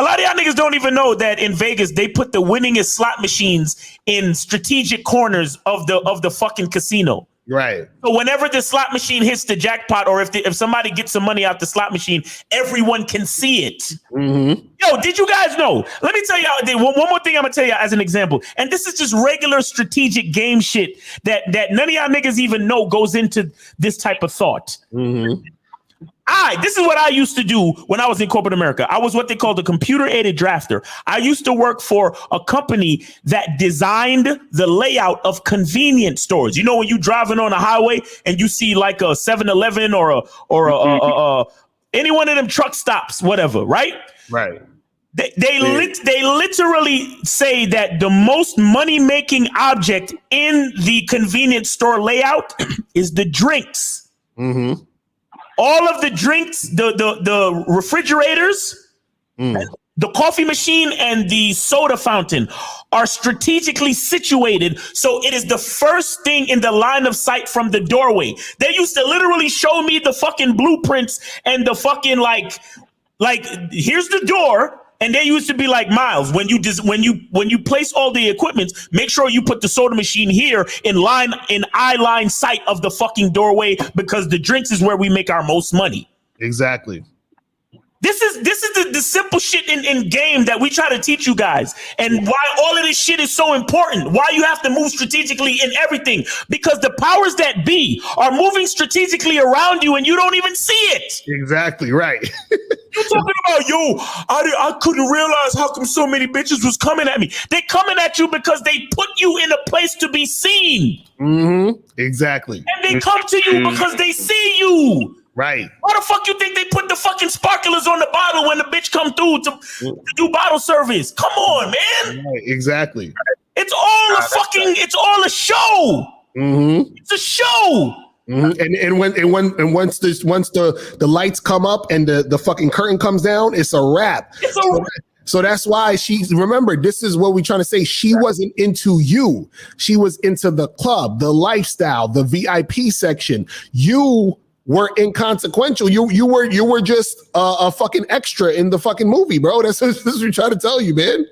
lot of y'all niggas don't even know that in Vegas they put the winningest slot machines in strategic corners of the fucking casino. Right. So whenever the slot machine hits the jackpot, or if somebody gets some money out the slot machine, everyone can see it. Mm-hmm. Yo, did you guys know? Let me tell y'all one more thing I'm gonna tell you as an example. And this is just regular strategic game shit that none of y'all niggas even know goes into this type of thought. Mm-hmm. This is what I used to do when I was in corporate America. I was what they called a computer-aided drafter. I used to work for a company that designed the layout of convenience stores. You know, when you driving on a highway and you see like a 7-Eleven or any one of them truck stops, whatever, right? Right. They literally say that the most money-making object in the convenience store layout is the drinks. Mm-hmm. All of the drinks, the refrigerators, the coffee machine, and the soda fountain are strategically situated, so it is the first thing in the line of sight from the doorway. They used to literally show me the fucking blueprints and the fucking like here's the door. And they used to be like, Miles, when you place all the equipment, make sure you put the soda machine here in eye line sight of the fucking doorway, because the drinks is where we make our most money. Exactly. This is the simple shit in game that we try to teach you guys, and why all of this shit is so important. Why you have to move strategically in everything, because the powers that be are moving strategically around you, and you don't even see it. Exactly right. You talking about, I couldn't realize how come so many bitches was coming at me. They coming at you because they put you in a place to be seen. Mm-hmm. Exactly. And they come to you because they see you. Right. Why the fuck you think they put the fucking sparklers on the bottle when the bitch come through to do bottle service? Come on, man. Right. Exactly. It's all a show. Mm-hmm. It's a show. Mm-hmm. And once the lights come up and the fucking curtain comes down, it's a wrap. So that's why remember, this is what we're trying to say. She wasn't into you. She was into the club, the lifestyle, the VIP section. You were inconsequential. You were just a fucking extra in the fucking movie, bro. This is what we're trying to tell you, man.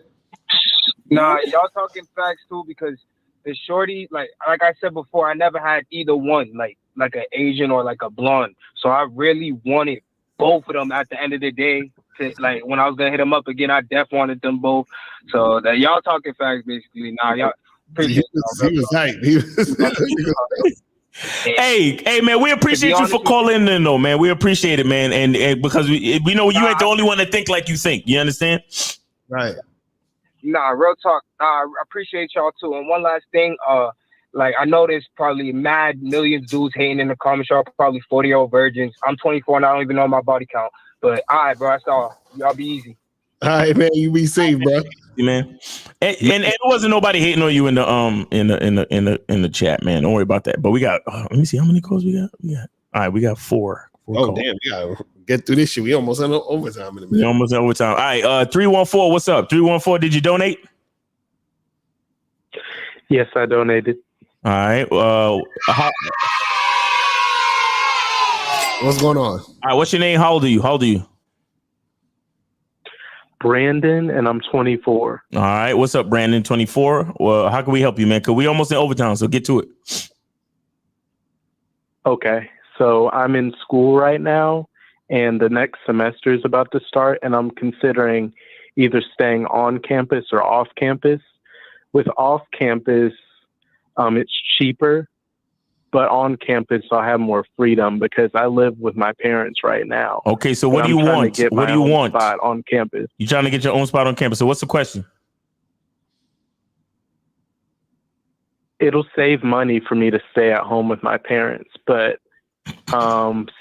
Nah, y'all talking facts too, because the shorty, like I said before, I never had either one, like an Asian or like a blonde. So I really wanted both of them at the end of the day. Like when I was gonna hit them up again, I definitely wanted them both. So that y'all talking facts basically. Nah, y'all appreciate he was hype. Hey, man, we appreciate you for calling in, though, man. We appreciate it, man, and because we know you ain't the only one that think like you think. You understand? Right. Nah, real talk. I appreciate y'all too. And one last thing, like I know there's probably mad millions dudes hating in the comment shop, probably 40-year-old virgins. I'm 24 and I don't even know my body count. But all right, bro, that's all. Y'all be easy. All right, man, you be safe, bro. Man, and it wasn't nobody hating on you in the chat, man. Don't worry about that. But we got let me see how many calls we got. All right, we got four. Oh, damn, we got get through this shit. We almost on overtime in a minute. We almost in overtime. All right, 314, what's up? 314, did you donate? Yes, I donated. All right. What's going on? All right, what's your name? How old are you? Brandon, and I'm 24. All right, what's up, Brandon? 24. Well, how can we help you, man? Because we almost in overtime, so get to it. Okay, so I'm in school right now, and the next semester is about to start, and I'm considering either staying on campus or off campus. With off campus, it's cheaper, but on campus, I'll have more freedom because I live with my parents right now. Okay, so what do you want? What do you want? Spot on campus. You trying to get your own spot on campus. So what's the question? It'll save money for me to stay at home with my parents, but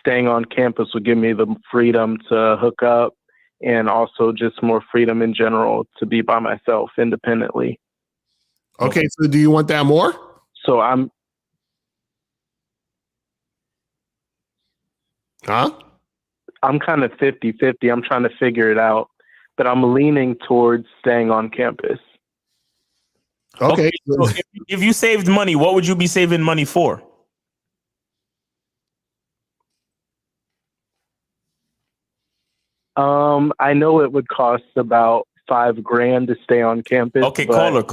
staying on campus will give me the freedom to hook up and also just more freedom in general to be by myself independently. Okay, so do you want that more? So I'm kind of 50-50. I'm trying to figure it out, but I'm leaning towards staying on campus. Okay. So if you saved money, what would you be saving money for? I know it would cost about $5,000 to stay on campus. Okay, caller.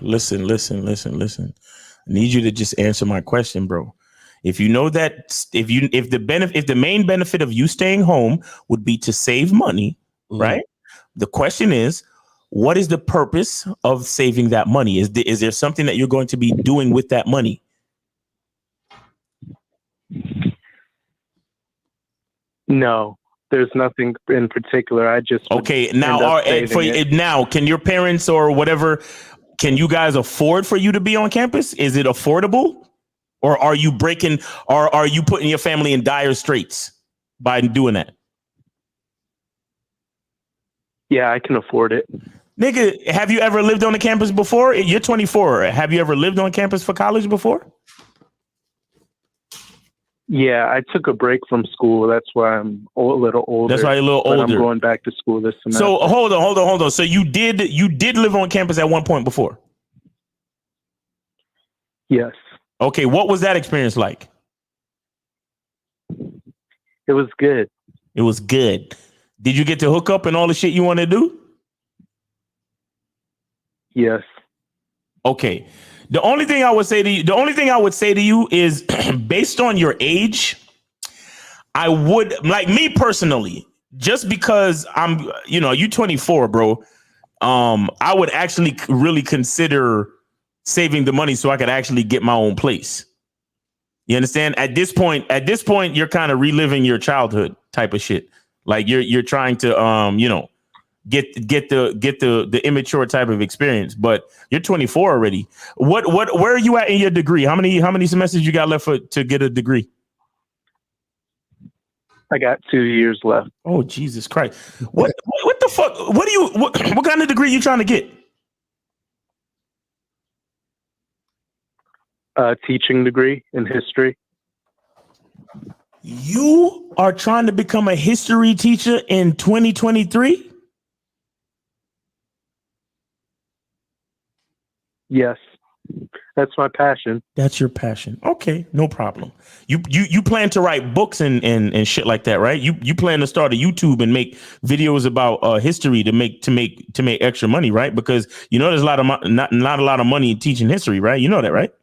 Listen. I need you to just answer my question, bro. If you know that if the main benefit of you staying home would be to save money, right? The question is, what is the purpose of saving that money? Is there something that you're going to be doing with that money? No, there's nothing in particular. I just now can your parents or whatever, can you guys afford for you to be on campus? Is it affordable? Or are you putting your family in dire straits by doing that? Yeah, I can afford it. Nigga, have you ever lived on a campus before? You're 24. Have you ever lived on campus for college before? Yeah, I took a break from school. That's why I'm a little older. That's why you're a little older. I'm going back to school this semester. So hold on. So you did live on campus at one point before? Yes. Okay, what was that experience like? It was good. It was good. Did you get to hook up and all the shit you want to do? Yes. Okay. The only thing I would say to you is based on your age, I would, like me personally, just because you 24, bro. I would actually really consider saving the money so I could actually get my own place. You understand? At this point, you're kind of reliving your childhood type of shit. Like you're trying to get the immature type of experience, but you're 24 already. Where are you at in your degree? How many semesters you got left to get a degree? I got 2 years left. Oh, Jesus Christ. What the fuck? What kind of degree you trying to get? Teaching degree in history. You are trying to become a history teacher in 2023? Yes. That's my passion. That's your passion. Okay, no problem. You plan to write books and shit like that, right? You plan to start a YouTube and make videos about history to make extra money, right? Because there's not a lot of money in teaching history, right? You know that, right?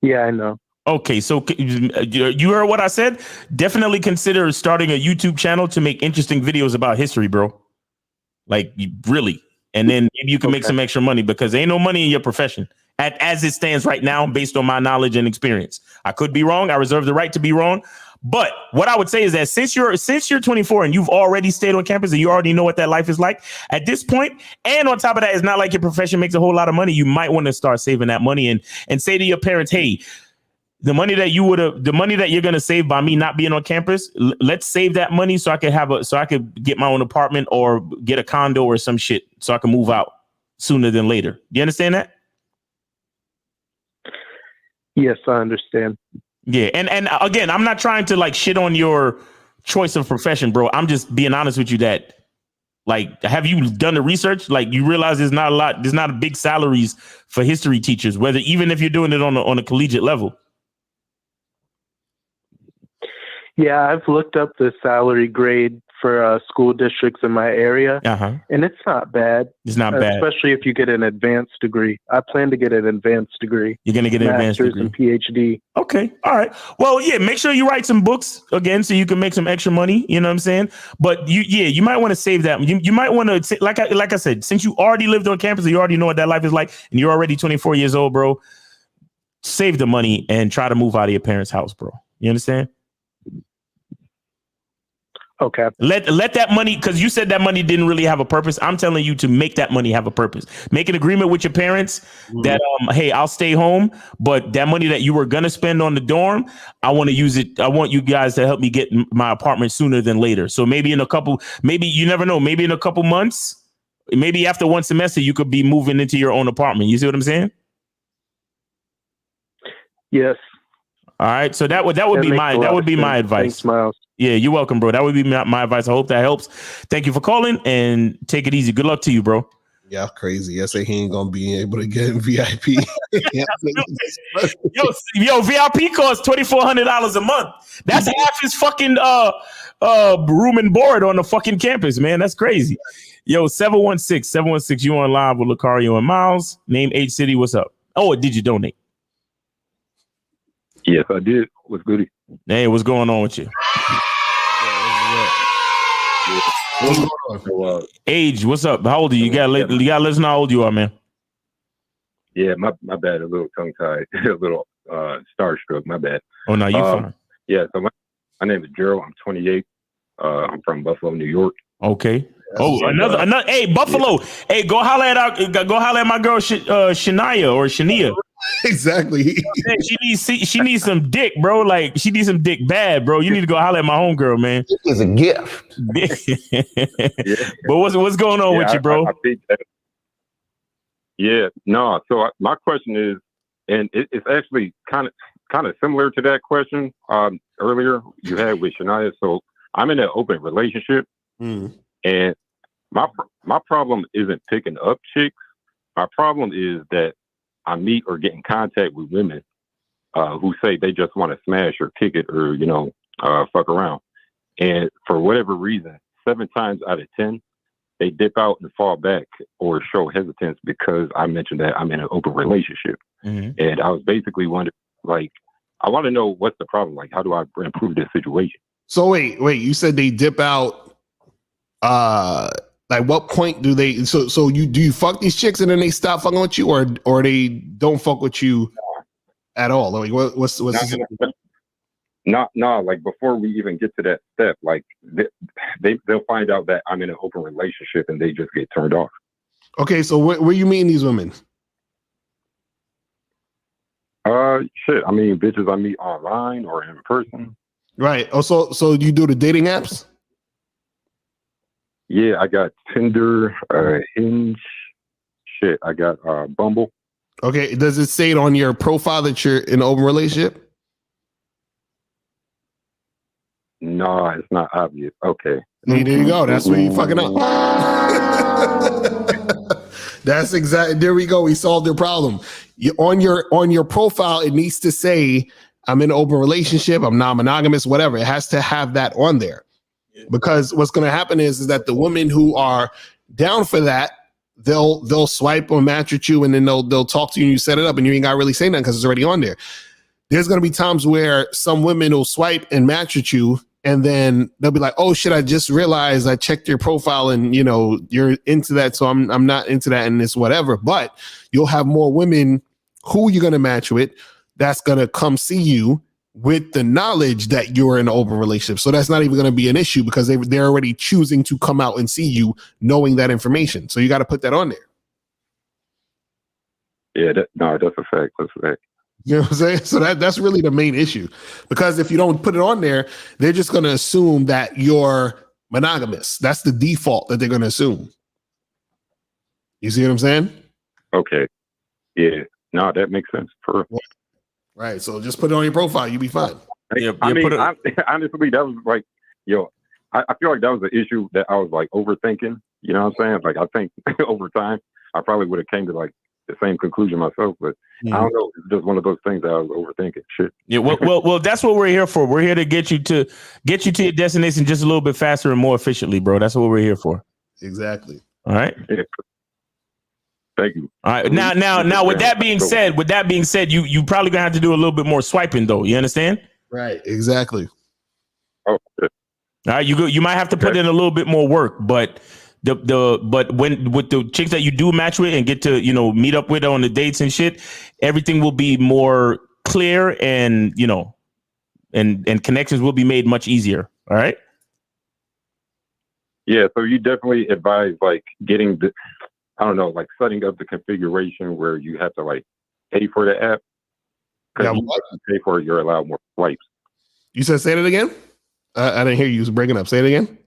Yeah, I know. Okay, so you heard what I said? Definitely consider starting a YouTube channel to make interesting videos about history, bro. Like, really. And then maybe you can make some extra money because there ain't no money in your profession as it stands right now, based on my knowledge and experience. I could be wrong. I reserve the right to be wrong. But what I would say is that since you're 24 and you've already stayed on campus and you already know what that life is like at this point, and on top of that, it's not like your profession makes a whole lot of money. You might want to start saving that money and say to your parents, hey, the money that you're going to save by me not being on campus, let's save that money so I could get my own apartment or get a condo or some shit so I can move out sooner than later. Do you understand that? Yes, I understand. Yeah, and again, I'm not trying to like shit on your choice of profession, bro. I'm just being honest with you that, like, have you done the research? Like, you realize there's not a big salaries for history teachers, whether even if you're doing it on a collegiate level. Yeah, I've looked up the salary grade for school districts in my area, and it's not bad. It's not bad, especially if you get an advanced degree. I plan to get an advanced degree. You're gonna get an advanced degree and PhD. Okay, all right. Well, yeah, make sure you write some books again so you can make some extra money. You know what I'm saying? But you might want to save that. You might want to, like I said, since you already lived on campus, you already know what that life is like, and you're already 24 years old, bro. Save the money and try to move out of your parents' house, bro. You understand? Okay. Let that money, because you said that money didn't really have a purpose. I'm telling you to make that money have a purpose. Make an agreement with your parents that, hey, I'll stay home, but that money that you were going to spend on the dorm, I want to use it. I want you guys to help me get my apartment sooner than later. So maybe you never know, maybe in a couple months, maybe after one semester, you could be moving into your own apartment. You see what I'm saying? Yes. All right. So that would be my advice. Thanks, Miles. Yeah, you're welcome, bro. That would be my advice. I hope that helps. Thank you for calling and take it easy. Good luck to you, bro. Yeah, crazy. I say he ain't gonna be able to get in VIP. yo, VIP costs $2,400 a month. That's half his fucking room and board on the fucking campus, man. That's crazy. Yo, 716, you on live with Lucario and Miles. Name, age, city. What's up? Oh, did you donate? Yes, I did. What's goody? Hey, what's going on with you? Age, what's up? How old are you? You gotta let us know how old you are, man. Yeah, my bad. A little tongue tied, a little starstruck. My bad. Oh no, you fine. Yeah, so my name is Gerald. I'm 28. I'm from Buffalo, New York. Okay. Another. Hey, Buffalo. Yeah. Hey, go holler at my girl Shania or Shania. Exactly. She needs some dick, bro. Like she needs some dick bad, bro. You need to go holler at my homegirl, man. It's a gift. Yeah. But what's going on with you, bro? I think that. Yeah, no. So my question is, and it's actually kind of similar to that question earlier you had with Shania. So I'm in an open relationship, and my problem isn't picking up chicks. My problem is that I meet or get in contact with women who say they just want to smash or kick it or, fuck around. And for whatever reason, 7 times out of 10, they dip out and fall back or show hesitance because I mentioned that I'm in an open relationship. And I was basically wondering, I want to know what's the problem. Like, how do I improve this situation? So wait, you said they dip out. Like what point do they? So do you fuck these chicks and then they stop fucking with you, or they don't fuck with you at all? Like what's No, like before we even get to that step, like they'll find out that I'm in an open relationship and they just get turned off. Okay, so where you meeting these women? Shit. I mean, bitches I meet online or in person. Right. Oh, so you do the dating apps? Yeah, I got Tinder, Hinge. Shit, I got Bumble. Okay, does it say it on your profile that you're in an open relationship? No, it's not obvious. Okay. There you go. That's where you fucking up. That's exactly. There we go. We solved your problem. On your profile, it needs to say I'm in an open relationship. I'm non-monogamous. Whatever. It has to have that on there. Because what's going to happen is that the women who are down for that, they'll swipe or match with you, and then they'll talk to you and you set it up, and you ain't got to really say nothing because it's already on there. There's going to be times where some women will swipe and match with you, and then they'll be like, "Oh shit! I just realized I checked your profile, and you're into that, so I'm not into that, and it's whatever." But you'll have more women who you're going to match with that's going to come see you with the knowledge that you're in an open relationship. So that's not even going to be an issue because they're already choosing to come out and see you knowing that information. So you got to put that on there. Yeah, that's a fact. That's a fact. You know what I'm saying? So that's really the main issue, because if you don't put it on there, they're just going to assume that you're monogamous. That's the default that they're going to assume. You see what I'm saying? Okay. Yeah. No, that makes sense. Right. So just put it on your profile. You'll be fine. I mean, honestly, that was like, I feel like that was the issue that I was like overthinking. You know what I'm saying? Like, I think over time, I probably would have came to like the same conclusion myself, but I don't know. It's just one of those things that I was overthinking. Shit. Yeah. Well, that's what we're here for. We're here to get you to your destination just a little bit faster and more efficiently, bro. That's what we're here for. Exactly. All right. Yeah. Thank you. All right. Now, with that being said, you probably gonna have to do a little bit more swiping, though. You understand? Right. Exactly. Oh. Yeah. All right. You might have to put in a little bit more work, but when with the chicks that you do match with and get to meet up with on the dates and shit, everything will be more clear and and connections will be made much easier. All right. Yeah. So you definitely advise like getting the, I don't know, like setting up the configuration where you have to like pay for the app. Because you have to pay for it, you're allowed more swipes. You said say it again? I didn't hear you. You was breaking up. Say it again.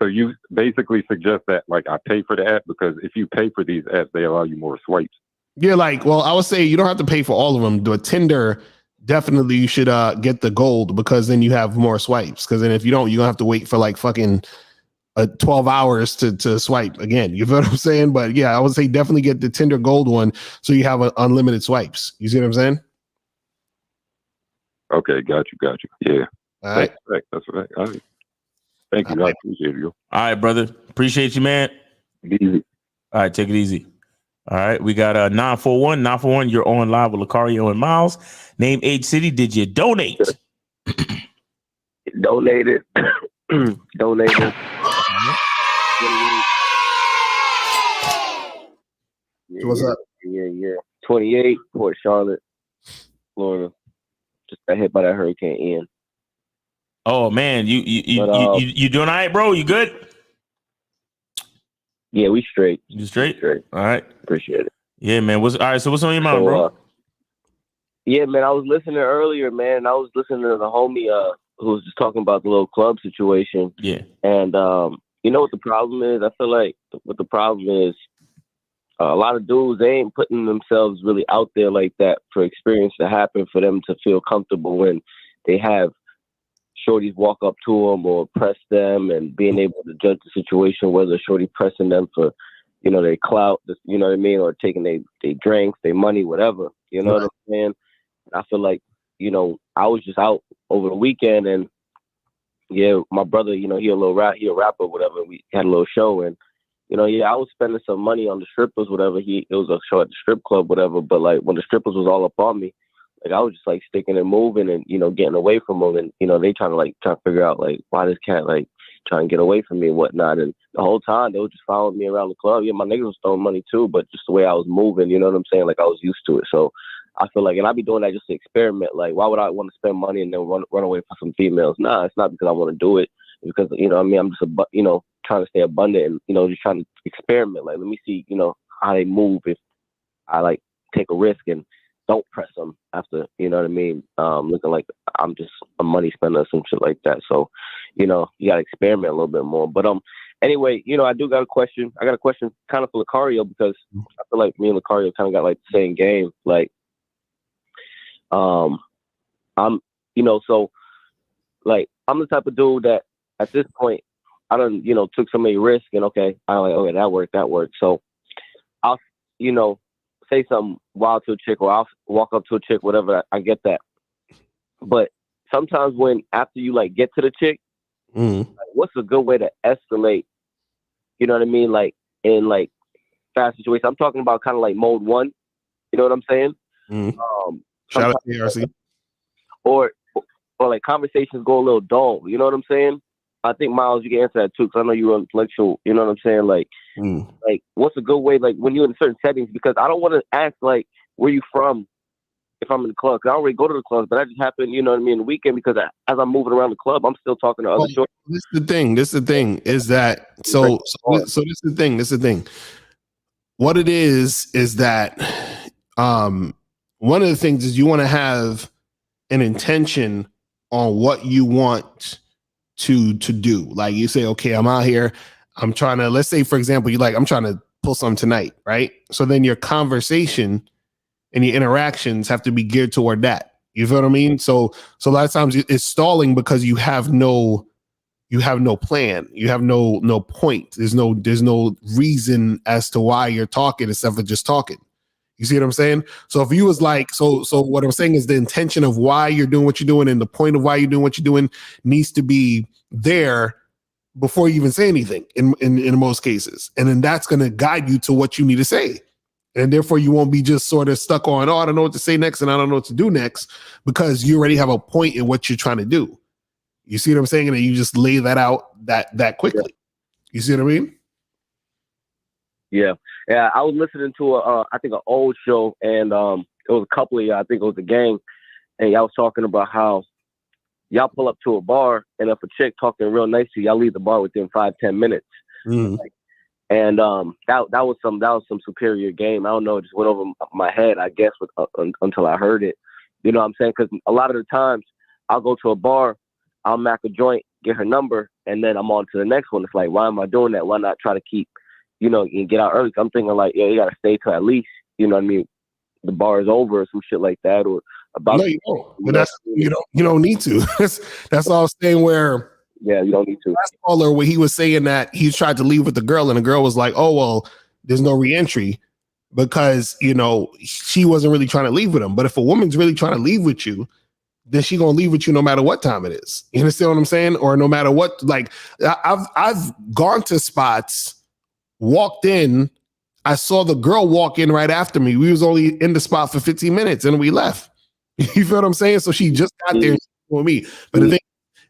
So you basically suggest that like I pay for the app because if you pay for these apps, they allow you more swipes. Yeah, like, well, I would say you don't have to pay for all of them. The Tinder, definitely you should get the gold because then you have more swipes. Because then if you don't, you're gonna have to wait for like fucking 12 hours to swipe again. You feel what I'm saying? But yeah, I would say definitely get the Tinder gold one so you have unlimited swipes. You see what I'm saying? Okay, got you. Yeah. All right. That's right. All right. Thank you. I appreciate you. All right, brother. Appreciate you, man. Easy. All right, take it easy. All right, we got 941. 941, you're on live with Lucario and Miles. Name, age, city. Did you donate? Donated. Donated. What's up? Yeah. 28, Port Charlotte, Florida. Just got hit by that Hurricane Ian. Oh man, you doing all right, bro? You good? Yeah, we straight. You straight? All right. Appreciate it. Yeah, man. All right, so what's on your mind, bro? Yeah, man, I was listening earlier, man. I was listening to the homie who was just talking about the little club situation. Yeah. And you know what the problem is? I feel like what the problem is, a lot of dudes, they ain't putting themselves really out there like that for experience to happen for them to feel comfortable when they have shorties walk up to them or press them and being able to judge the situation, whether shorty pressing them for, their clout, you know what I mean, or taking their drinks, their money, whatever. You know what I'm saying? I feel like, I was just out over the weekend and yeah, my brother, he a rapper, whatever. We had a little show and, I was spending some money on the strippers, whatever. It was a show at the strip club, whatever. But like when the strippers was all up on me, like I was just like sticking and moving and, getting away from them. And, they trying to figure out like why this cat like trying to get away from me and whatnot. And the whole time they were just following me around the club. Yeah, my niggas was throwing money too, but just the way I was moving, you know what I'm saying? Like I was used to it. So I feel like, and I be doing that just to experiment. Like, why would I want to spend money and then run away from some females? Nah, it's not because I want to do it. It's because, I'm just, trying to stay abundant and, just trying to experiment. Like, let me see, how they move if I like take a risk and don't press them after, you know what I mean? Looking like I'm just a money spender or some shit like that. So, you got to experiment a little bit more. But anyway, I do got a question. I got a question kind of for Lucario because I feel like me and Lucario kind of got like the same game. Like, I'm so like I'm the type of dude that at this point I done took so many risks and okay that worked. So I'll say something wild to a chick or I'll walk up to a chick, whatever. I get that, but sometimes when after you like get to the chick, like, what's a good way to escalate? You know what I mean? Like in like fast situations. I'm talking about kind of like mode 1. You know what I'm saying? Shout out to ARC. Or like conversations go a little dull. You know what I'm saying? I think Miles, you can answer that too, because I know you're intellectual. You know what I'm saying? Like, like what's a good way? Like when you're in certain settings, because I don't want to ask like where you from if I'm in the club. Cause I already go to the clubs, but that just happened. You know what I mean? The weekend because as I'm moving around the club, I'm still talking to other shorts. This is the thing. Is that so? This is the thing. This is the thing. What it is that one of the things is you want to have an intention on what you want to do. Like you say, okay, I'm out here. I'm trying to, let's say, for example, I'm trying to pull some tonight, right? So then your conversation and your interactions have to be geared toward that. You feel what I mean? So a lot of times it's stalling because you have no plan. You have no point. There's no reason as to why you're talking except for just talking. You see what I'm saying? So if you was like, so what I'm saying is the intention of why you're doing what you're doing and the point of why you're doing what you're doing needs to be there before you even say anything in most cases. And then that's going to guide you to what you need to say. And therefore you won't be just sort of stuck on, oh, I don't know what to say next and I don't know what to do next, because you already have a point in what you're trying to do. You see what I'm saying? And then you just lay that out that quickly. You see what I mean? Yeah. I was listening to I think an old show, and it was a couple of y'all. I think it was a gang, and y'all was talking about how y'all pull up to a bar, and if a chick talking real nice to you, y'all leave the bar within 5-10 minutes. Mm. And that was some superior game. I don't know, it just went over my head, I guess, until I heard it. You know what I'm saying? Because a lot of the times I'll go to a bar, I'll mac a joint, get her number, and then I'm on to the next one. It's like, why am I doing that? Why not try to keep, and get out early? I'm thinking like, yeah, you got to stay till at least, you know what I mean, the bar is over or some shit like that, or about. No, you don't. But that's you don't need to. That's all I'm saying. Where you don't need to. Last caller, where he was saying that he tried to leave with the girl, and the girl was like, "Oh well, there's no reentry because she wasn't really trying to leave with him." But if a woman's really trying to leave with you, then she gonna leave with you no matter what time it is. You understand what I'm saying? Or no matter what. Like I've gone to spots, walked in. I saw the girl walk in right after me. We was only in the spot for 15 minutes and we left. You feel what I'm saying? So she just got there with me. But the thing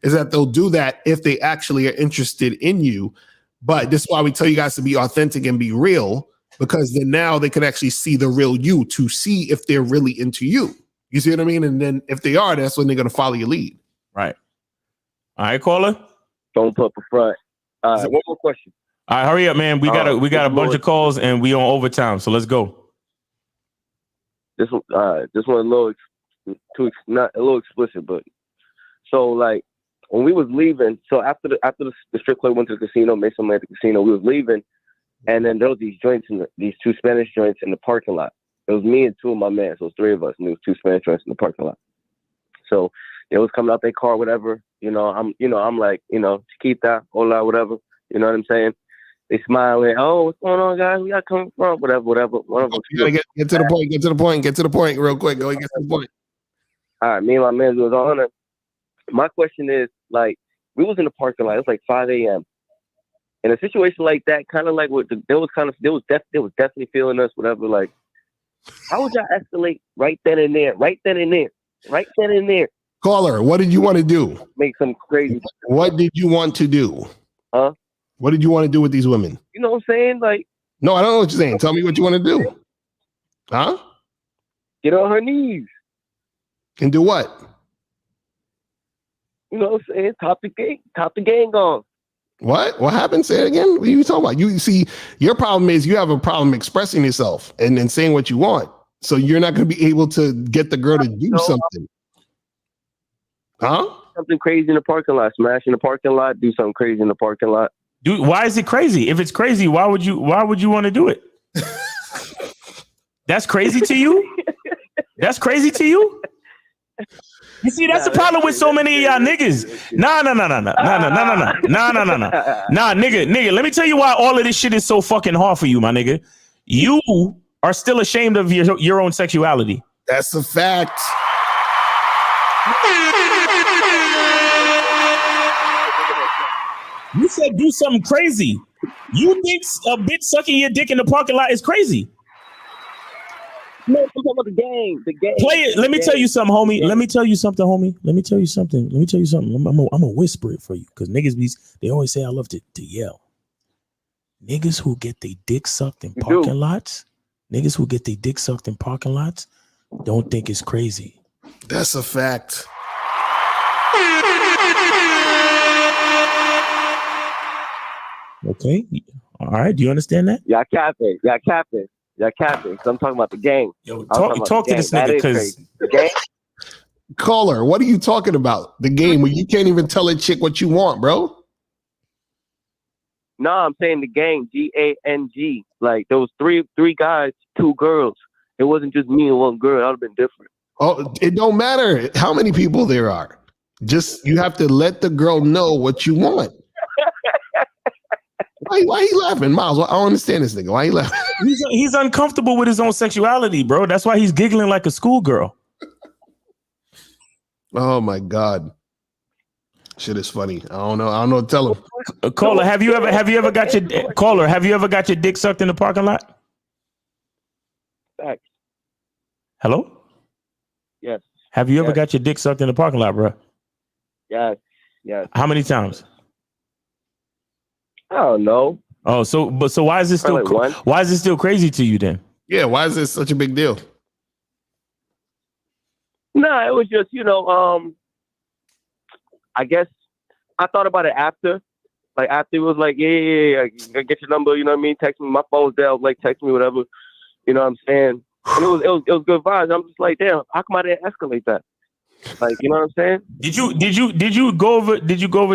is that they'll do that if they actually are interested in you. But this is why we tell you guys to be authentic and be real, because then now they can actually see the real you to see if they're really into you. You see what I mean? And then if they are, that's when they're going to follow your lead. Right. All right, caller. Don't put up a front. One more question. All right, hurry up, man. We got a bunch of calls and we on overtime, so let's go. This one not a little explicit, but so like when we was leaving, so after the strip club went to the casino, made some money at the casino, we was leaving, and then there was these joints these two Spanish joints in the parking lot. It was me and two of my men, so it was three of us, and there was two Spanish joints in the parking lot. So they was coming out their car, whatever. I'm like, Chiquita, hola, whatever. You know what I'm saying? They smiling. Oh, what's going on, guys? Where y'all coming from? Whatever. One of them. You gotta get to the point. Get to the point real quick. Go get to the point. All right, me and my man was on it. My question is, like, we was in the parking lot. It was like 5 a.m. In a situation like that, kind of like they was definitely feeling us, whatever. Like, how would y'all escalate right then and there? Caller, what did you want to do? Make some crazy. What did you want to do? Huh? What did you want to do with these women? You know what I'm saying? Like, no, I don't know what you're saying. Tell me what you want to do. Huh? Get on her knees. And do what? You know what I'm saying? Top the gang on. What? What happened? Say it again. What are you talking about? You see, your problem is you have a problem expressing yourself and saying what you want. So you're not going to be able to get the girl to do something. Huh? Something crazy in the parking lot. Smash in the parking lot. Do something crazy in the parking lot. Dude, why is it crazy? If it's crazy, why would you want to do it? That's crazy to you? That's crazy to you? You see, that's the problem with so many of y'all niggas. Nah, nigga. Let me tell you why all of this shit is so fucking hard for you, my nigga. You are still ashamed of your own sexuality. That's a fact. You said do something crazy. You think a bitch sucking your dick in the parking lot is crazy? No, I'm talking about the game. Play it. Let me tell you something, homie. Let me tell you something. I'm gonna whisper it for you, because niggas they always say I love to yell. Niggas who get their dick sucked in parking lots, don't think it's crazy. That's a fact. Okay. All right. Do you understand that? Y'all capping. So I'm talking about the game. Yo, talk to this nigga, because the game. Caller, what are you talking about? The game where you can't even tell a chick what you want, bro? No, I'm saying the gang. GANG. Like those three guys, two girls, It wasn't just me and one girl. That would have been different. Oh, it don't matter how many people there are. Just you have to let the girl know what you want. Why he laughing, Miles? I don't understand this nigga. Why he laughing? He's uncomfortable with his own sexuality, bro. That's why he's giggling like a schoolgirl. Oh my God. Shit is funny. I don't know what to tell him. Caller, have you ever got your dick sucked in the parking lot? Facts. Hello? Yes. Have you ever got your dick sucked in the parking lot, bro? Yes. Yes. How many times? I don't know. Oh, so why is this still why is this still crazy to you then? Yeah, why is this such a big deal? No, it was just, I guess I thought about it after. Like after it was like, yeah, get your number, you know what I mean? Text me, my phone's there, like text me, whatever. You know what I'm saying? And it was good vibes. I'm just like, damn, how come I didn't escalate that? Like, you know what I'm saying? Did you go over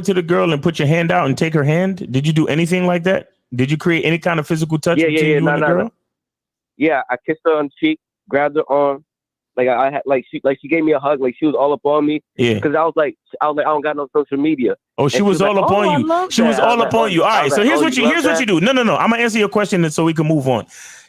to the girl and put your hand out and take her hand? Did you do anything like that? Did you create any kind of physical touch between you and the girl? No. Yeah, I kissed her on the cheek, grabbed her arm. Like I had, she gave me a hug, like she was all up on me. Yeah. Because I was like, I don't got no social media. Oh, she was all up on you. She was all up on you. All right. So here's what you do. No. I'm gonna answer your question so we can move on.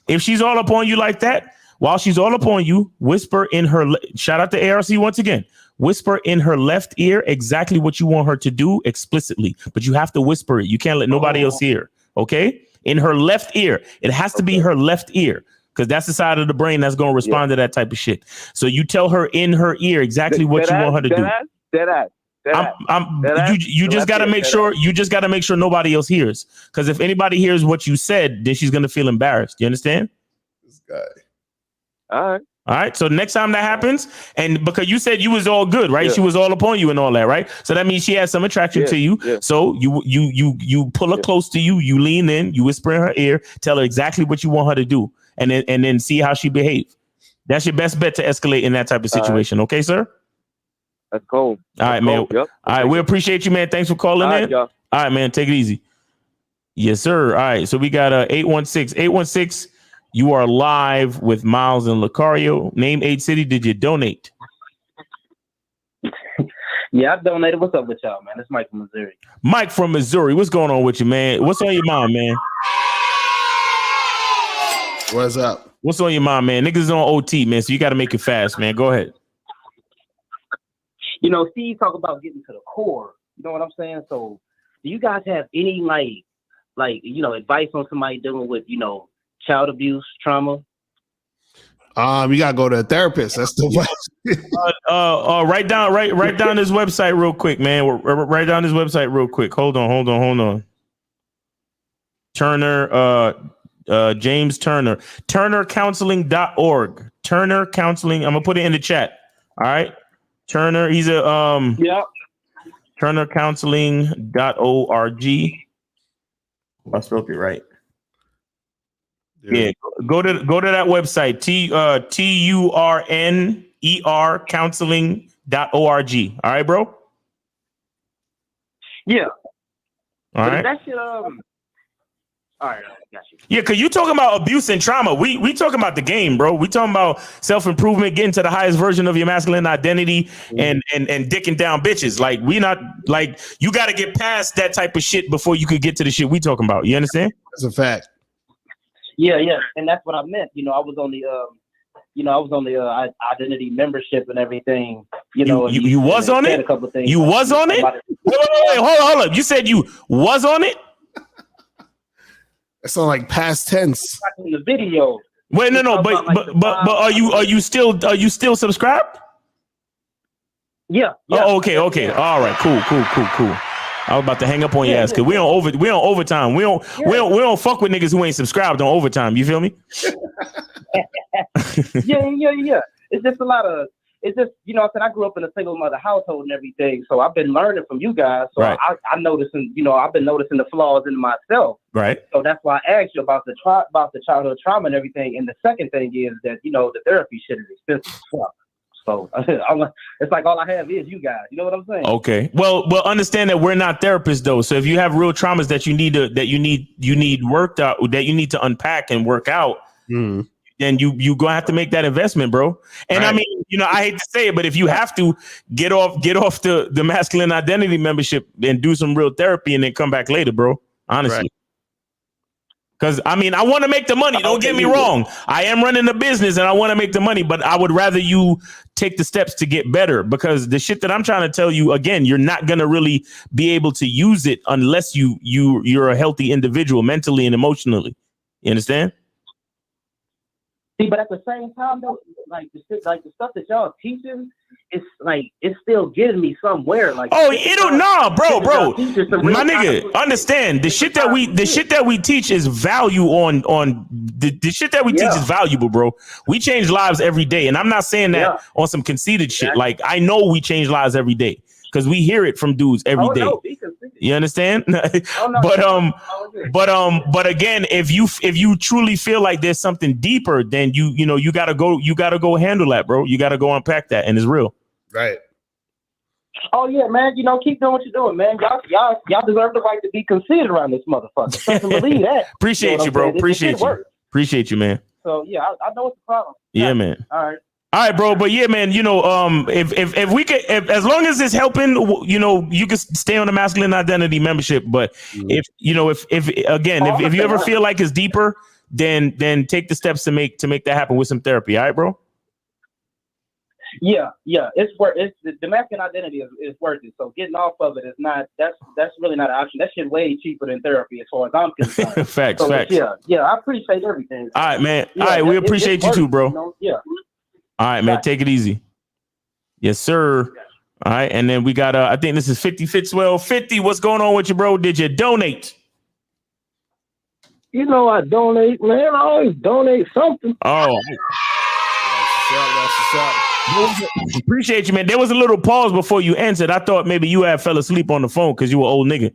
If she's all up on you like that, while she's all up on you, whisper in her. Shout out to ARC once again. Whisper in her left ear exactly what you want her to do explicitly, but you have to whisper it. You can't let nobody else hear. Okay, in her left ear. It has to be her left ear. Because that's the side of the brain that's going to respond to that type of shit. So you tell her in her ear exactly what you want her to do. You just got to make sure. You just got to make sure nobody else hears. Because if anybody hears what you said, then she's going to feel embarrassed. You understand? This guy. All right. So next time that happens, and because you said you was all good, right? Yeah. She was all upon you and all that, right? So that means she has some attraction to you. Yeah. So you pull her close to you. You lean in. You whisper in her ear. Tell her exactly what you want her to do. And then see how she behaves. That's your best bet to escalate in that type of situation. Okay, sir? That's cool. All right, man. Yep. All right, we appreciate you, man. Thanks for calling in. Y'all. All right, man. Take it easy. Yes, sir. All right. So we got 816. 816, you are live with Miles and Lucario. Name, age, city. Did you donate? Yeah, I donated. What's up with y'all, man? It's Mike from Missouri. Mike from Missouri. What's going on with you, man? What's on your mind, man? What's up? What's on your mind, man? Niggas on OT, man. So you got to make it fast, man. Go ahead. Steve talk about getting to the core. You know what I'm saying? So, do you guys have any advice on somebody dealing with child abuse, trauma? You gotta go to a therapist. That's the write down his website real quick, man. Write down his website real quick. Hold on. Turner. James Turner, turnercounseling.org. Turner Counseling. I'm gonna put it in the chat. All right. Turner, he's a turnercounseling.org. I spelled it right. Yeah. Go to that website. TURNER counseling.org. All right, bro? Yeah. All right. That shit, all right, got you. Yeah, because you talking about abuse and trauma. We talking about the game, bro. We talking about self-improvement, getting to the highest version of your masculine identity and dicking down bitches. Like, we not like, you got to get past that type of shit before you could get to the shit we talking about. You understand? That's a fact. Yeah, and that's what I meant. I was on the identity membership and everything. You was on it? A couple of things. You was on it? Wait, hold up. You said you was on it? It's on like past tense. In the video. Wait, no, but are you still subscribed? Yeah. Oh, okay. All right, cool. I was about to hang up on your ass because we on overtime. We don't fuck with niggas who ain't subscribed on overtime. You feel me? Yeah. It's just a lot of. It's just, I grew up in a single mother household and everything, so I've been learning from you guys. So right. I noticing, I've been noticing the flaws in myself. Right. So that's why I asked you about the childhood trauma and everything. And the second thing is that the therapy shit is expensive as fuck. So it's like all I have is you guys. You know what I'm saying? Okay. Well, understand that we're not therapists though. So if you have real traumas that you need worked out, that you need to unpack and work out. then you gonna have to make that investment, bro. And I mean, I hate to say it, but if you have to get off the masculine identity membership and do some real therapy and then come back later, bro. Honestly. Because, I mean, I want to make the money. Don't get me wrong. I am running a business and I want to make the money, but I would rather you take the steps to get better, because the shit that I'm trying to tell you, again, you're not going to really be able to use it unless you're a healthy individual mentally and emotionally. You understand? See, but at the same time, though, like the stuff that y'all teaching, it's still getting me somewhere. Like, bro. My nigga, understand the shit that we teach is value on the shit that we teach is valuable, bro. We change lives every day, and I'm not saying that on some conceited shit. Like, I know we change lives every day because we hear it from dudes every day. You understand? But again, if you truly feel like there's something deeper, then you gotta go handle that, bro. You gotta go unpack that, and it's real. Right. Oh yeah, man. Keep doing what you're doing, man. Y'all deserve the right to be considered around this motherfucker. Doesn't believe that. Appreciate you, bro. Appreciate you. Appreciate you, man. So yeah, I know what's the problem. Yeah, man. All right, bro. But yeah, man, if we could, as long as it's helping, you can stay on the masculine identity membership. But if you ever feel like it's deeper, then take the steps to make that happen with some therapy. All right, bro. Yeah, it's worth. The masculine identity is worth it. So getting off of it is not. That's really not an option. That shit way cheaper than therapy, as far as I'm concerned. Facts. Yeah. I appreciate everything. All right, man. All right, we appreciate you too, bro. Yeah. All right, man. Take it easy. Yes, sir. All right, and then we got I think this is 50 Fitzwell. 50, what's going on with you, bro? Did you donate? I donate, man. I always donate something. Oh. That's what's up. Appreciate you, man. There was a little pause before you answered. I thought maybe you had fell asleep on the phone because you were old nigga.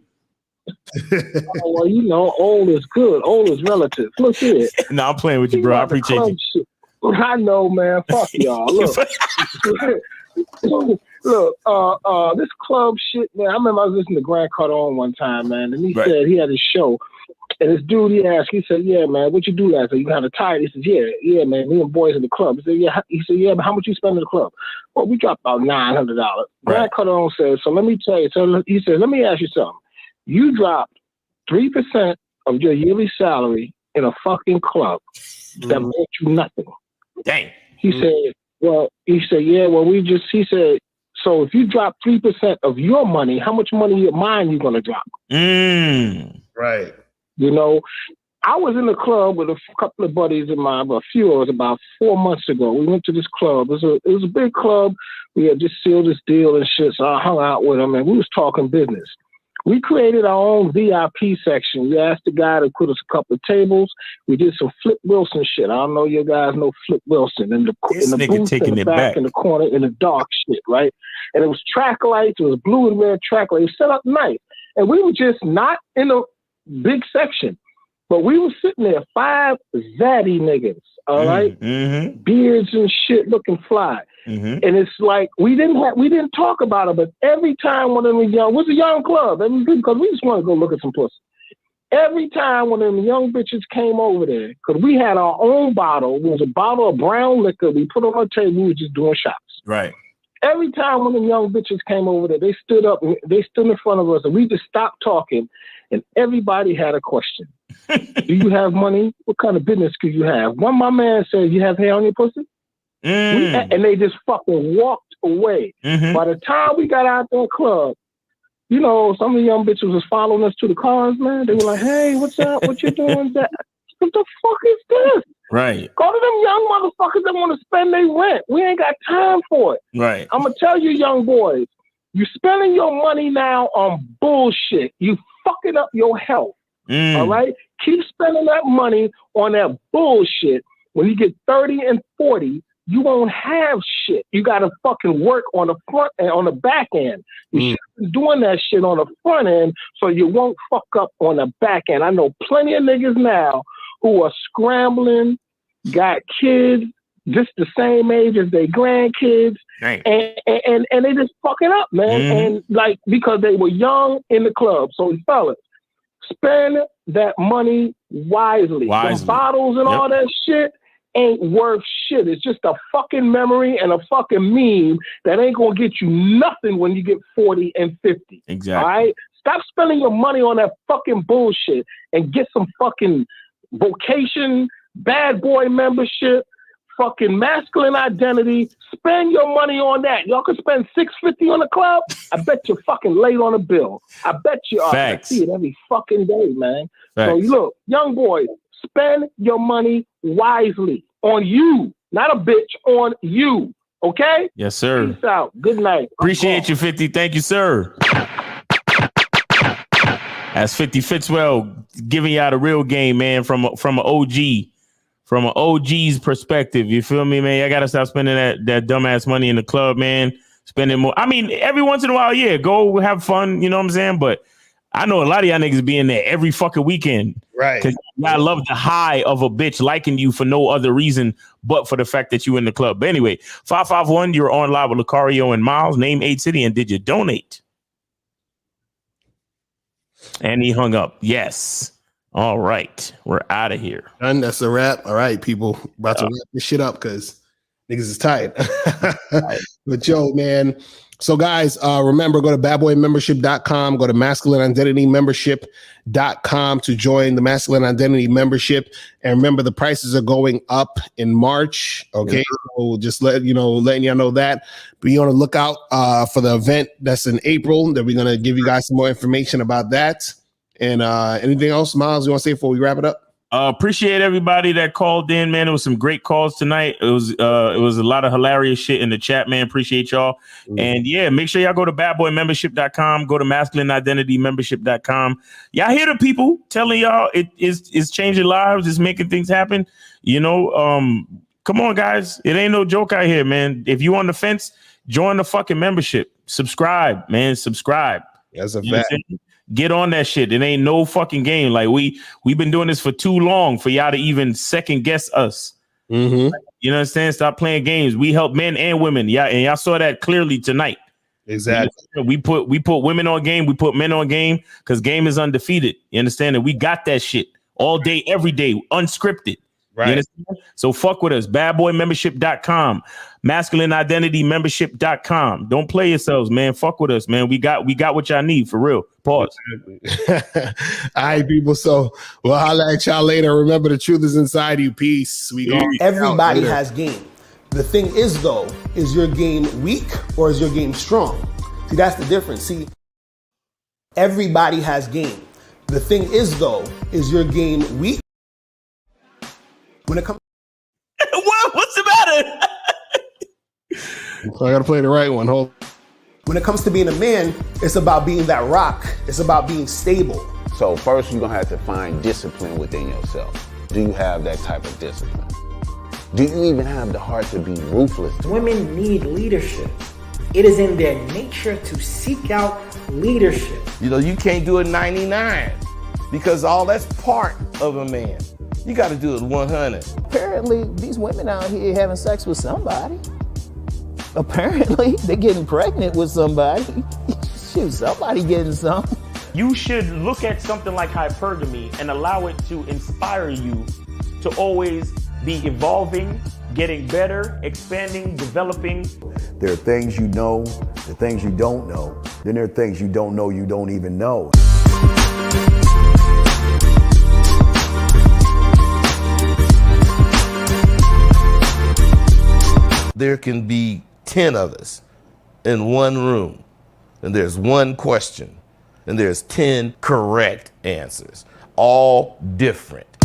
Oh, well, old is good. Old is relative. Look here. No, I'm playing with you, bro. I appreciate you. Shit. I know, man. Fuck y'all. Look. Look, this club shit, man. I remember I was listening to Grant Cardone one time, man, and he said he had a show. And this dude, he said, yeah, man, what you do last night? You kind of tired? He says, yeah, man, me and boys in the club. He said, yeah, but how much you spend in the club? Well, we dropped about $900. Grant Cardone said, so let me tell you. So he said, let me ask you something. You dropped 3% of your yearly salary in a fucking club that brought you nothing. Dang. He said, he said, so if you drop 3% of your money, how much money of mine you going to drop? Right. I was in the club with a couple of buddies of mine, a few of us, about 4 months ago. We went to this club. It was a big club. We had just sealed this deal and shit, so I hung out with them, and we was talking business. We created our own VIP section. We asked the guy to put us a couple of tables. We did some Flip Wilson shit. I don't know you guys know Flip Wilson. In the booth, in the back, in the corner, in the dark shit, right? And it was track lights. It was blue and red track lights. It was set up nice. And we were just not in a big section. But we were sitting there, 5 zaddy niggas, all right? Beards and shit looking fly. And it's like, we didn't talk about it, but every time one of them young, it was a young club, because we just want to go look at some pussy. Every time one of them young bitches came over there, because we had our own bottle, it was a bottle of brown liquor we put on our table, we were just doing shots. Right. Every time one of them young bitches came over there, they stood up, they stood in front of us, and we just stopped talking, and everybody had a question. Do you have money? What kind of business could you have? One of my man said, you have hair on your pussy? And they just fucking walked away. By the time we got out that club, some of the young bitches was following us to the cars, man. They were like, hey, what's up? What you doing? What the fuck is this? Right. Go to them young motherfuckers that want to spend their rent. We ain't got time for it. Right. I'm going to tell you, young boys, you spending your money now on bullshit. You fucking up your health. All right? Keep spending that money on that bullshit. When you get 30 and 40, you won't have shit. You got to fucking work on the front and on the back end. You should be doing that shit on the front end so you won't fuck up on the back end. I know plenty of niggas now who are scrambling, got kids just the same age as their grandkids, and they just fucking up, man. And like, because they were young in the club. So fellas, spend that money wisely. Some bottles and all that shit ain't worth shit. It's just a fucking memory and a fucking meme that ain't gonna get you nothing when you get 40 and 50. Exactly. All right? Stop spending your money on that fucking bullshit and get some fucking vocation, bad boy membership, fucking masculine identity. Spend your money on that. Y'all can spend $650 on the club. I bet you're fucking late on a bill. I bet you are. I see it every fucking day, man. So look, young boys, spend your money wisely on you, not a bitch, on you. Okay? Yes, sir. Peace out. Good night. Appreciate you, 50. Thank you, sir. That's 50 Fitzwell giving y'all the real game, man, from an OG's perspective. You feel me, man? I gotta stop spending that dumbass money in the club, man. Spending more. I mean, every once in a while, yeah, go have fun. You know what I'm saying? But I know a lot of y'all niggas be in there every fucking weekend, right? Because y'all love the high of a bitch liking you for no other reason but for the fact that you in the club. But anyway, 551, you're on live with Lucario and Miles. Name 8 City, and did you donate? And he hung up. Yes. All right. We're out of here. Done. That's a wrap. All right, people. About to wrap this shit up because niggas is tired. But yo, man. So guys, remember, go to badboymembership.com, go to masculineidentitymembership.com to join the Masculine Identity Membership. And remember, the prices are going up in March. Okay. So just letting y'all know that. Be on the lookout for the event that's in April, that we're going to give you guys some more information about that. And anything else, Miles, you want to say before we wrap it up? Appreciate everybody that called in, man. It was some great calls tonight. It was a lot of hilarious shit in the chat, man. Appreciate y'all. And yeah, make sure y'all go to badboymembership.com, go to masculineidentitymembership.com. Y'all hear the people telling y'all it's changing lives, it's making things happen. You know, come on, guys. It ain't no joke out here, man. If you on the fence, join the fucking membership. Subscribe, man. Subscribe. That's a fact. Get on that shit. It ain't no fucking game. Like we've been doing this for too long for y'all to even second guess us. Mm-hmm. You know what I'm saying? Stop playing games. We help men and women. Yeah, and y'all saw that clearly tonight. Exactly. We put women on game. We put men on game because game is undefeated. You understand? And we got that shit all day, every day, unscripted. Right. You understand? So fuck with us. Badboymembership.com, masculineidentitymembership.com. Don't play yourselves, man. Fuck with us, man. We got what y'all need for real. Pause. All right, people. So we'll holler at y'all later. Remember, the truth is inside you. Peace. Everybody has game. The thing is, though, is your game weak or is your game strong? See, that's the difference. See, everybody has game. The thing is, though, is your game weak? When it comes, what's the matter? I gotta play the right one. Hold. When it comes to being a man, it's about being that rock. It's about being stable. So first, you're gonna have to find discipline within yourself. Do you have that type of discipline? Do you even have the heart to be ruthless? Women need leadership. It is in their nature to seek out leadership. You know, you can't do it 99 because all that's part of a man. You got to do it 100. Apparently, these women out here having sex with somebody. Apparently, they're getting pregnant with somebody. Shoot, somebody getting some. You should look at something like hypergamy and allow it to inspire you to always be evolving, getting better, expanding, developing. There are things you know, there are things you don't know. Then there are things you don't know you don't even know. There can be 10 of us in one room, and there's one question, and there's 10 correct answers, all different.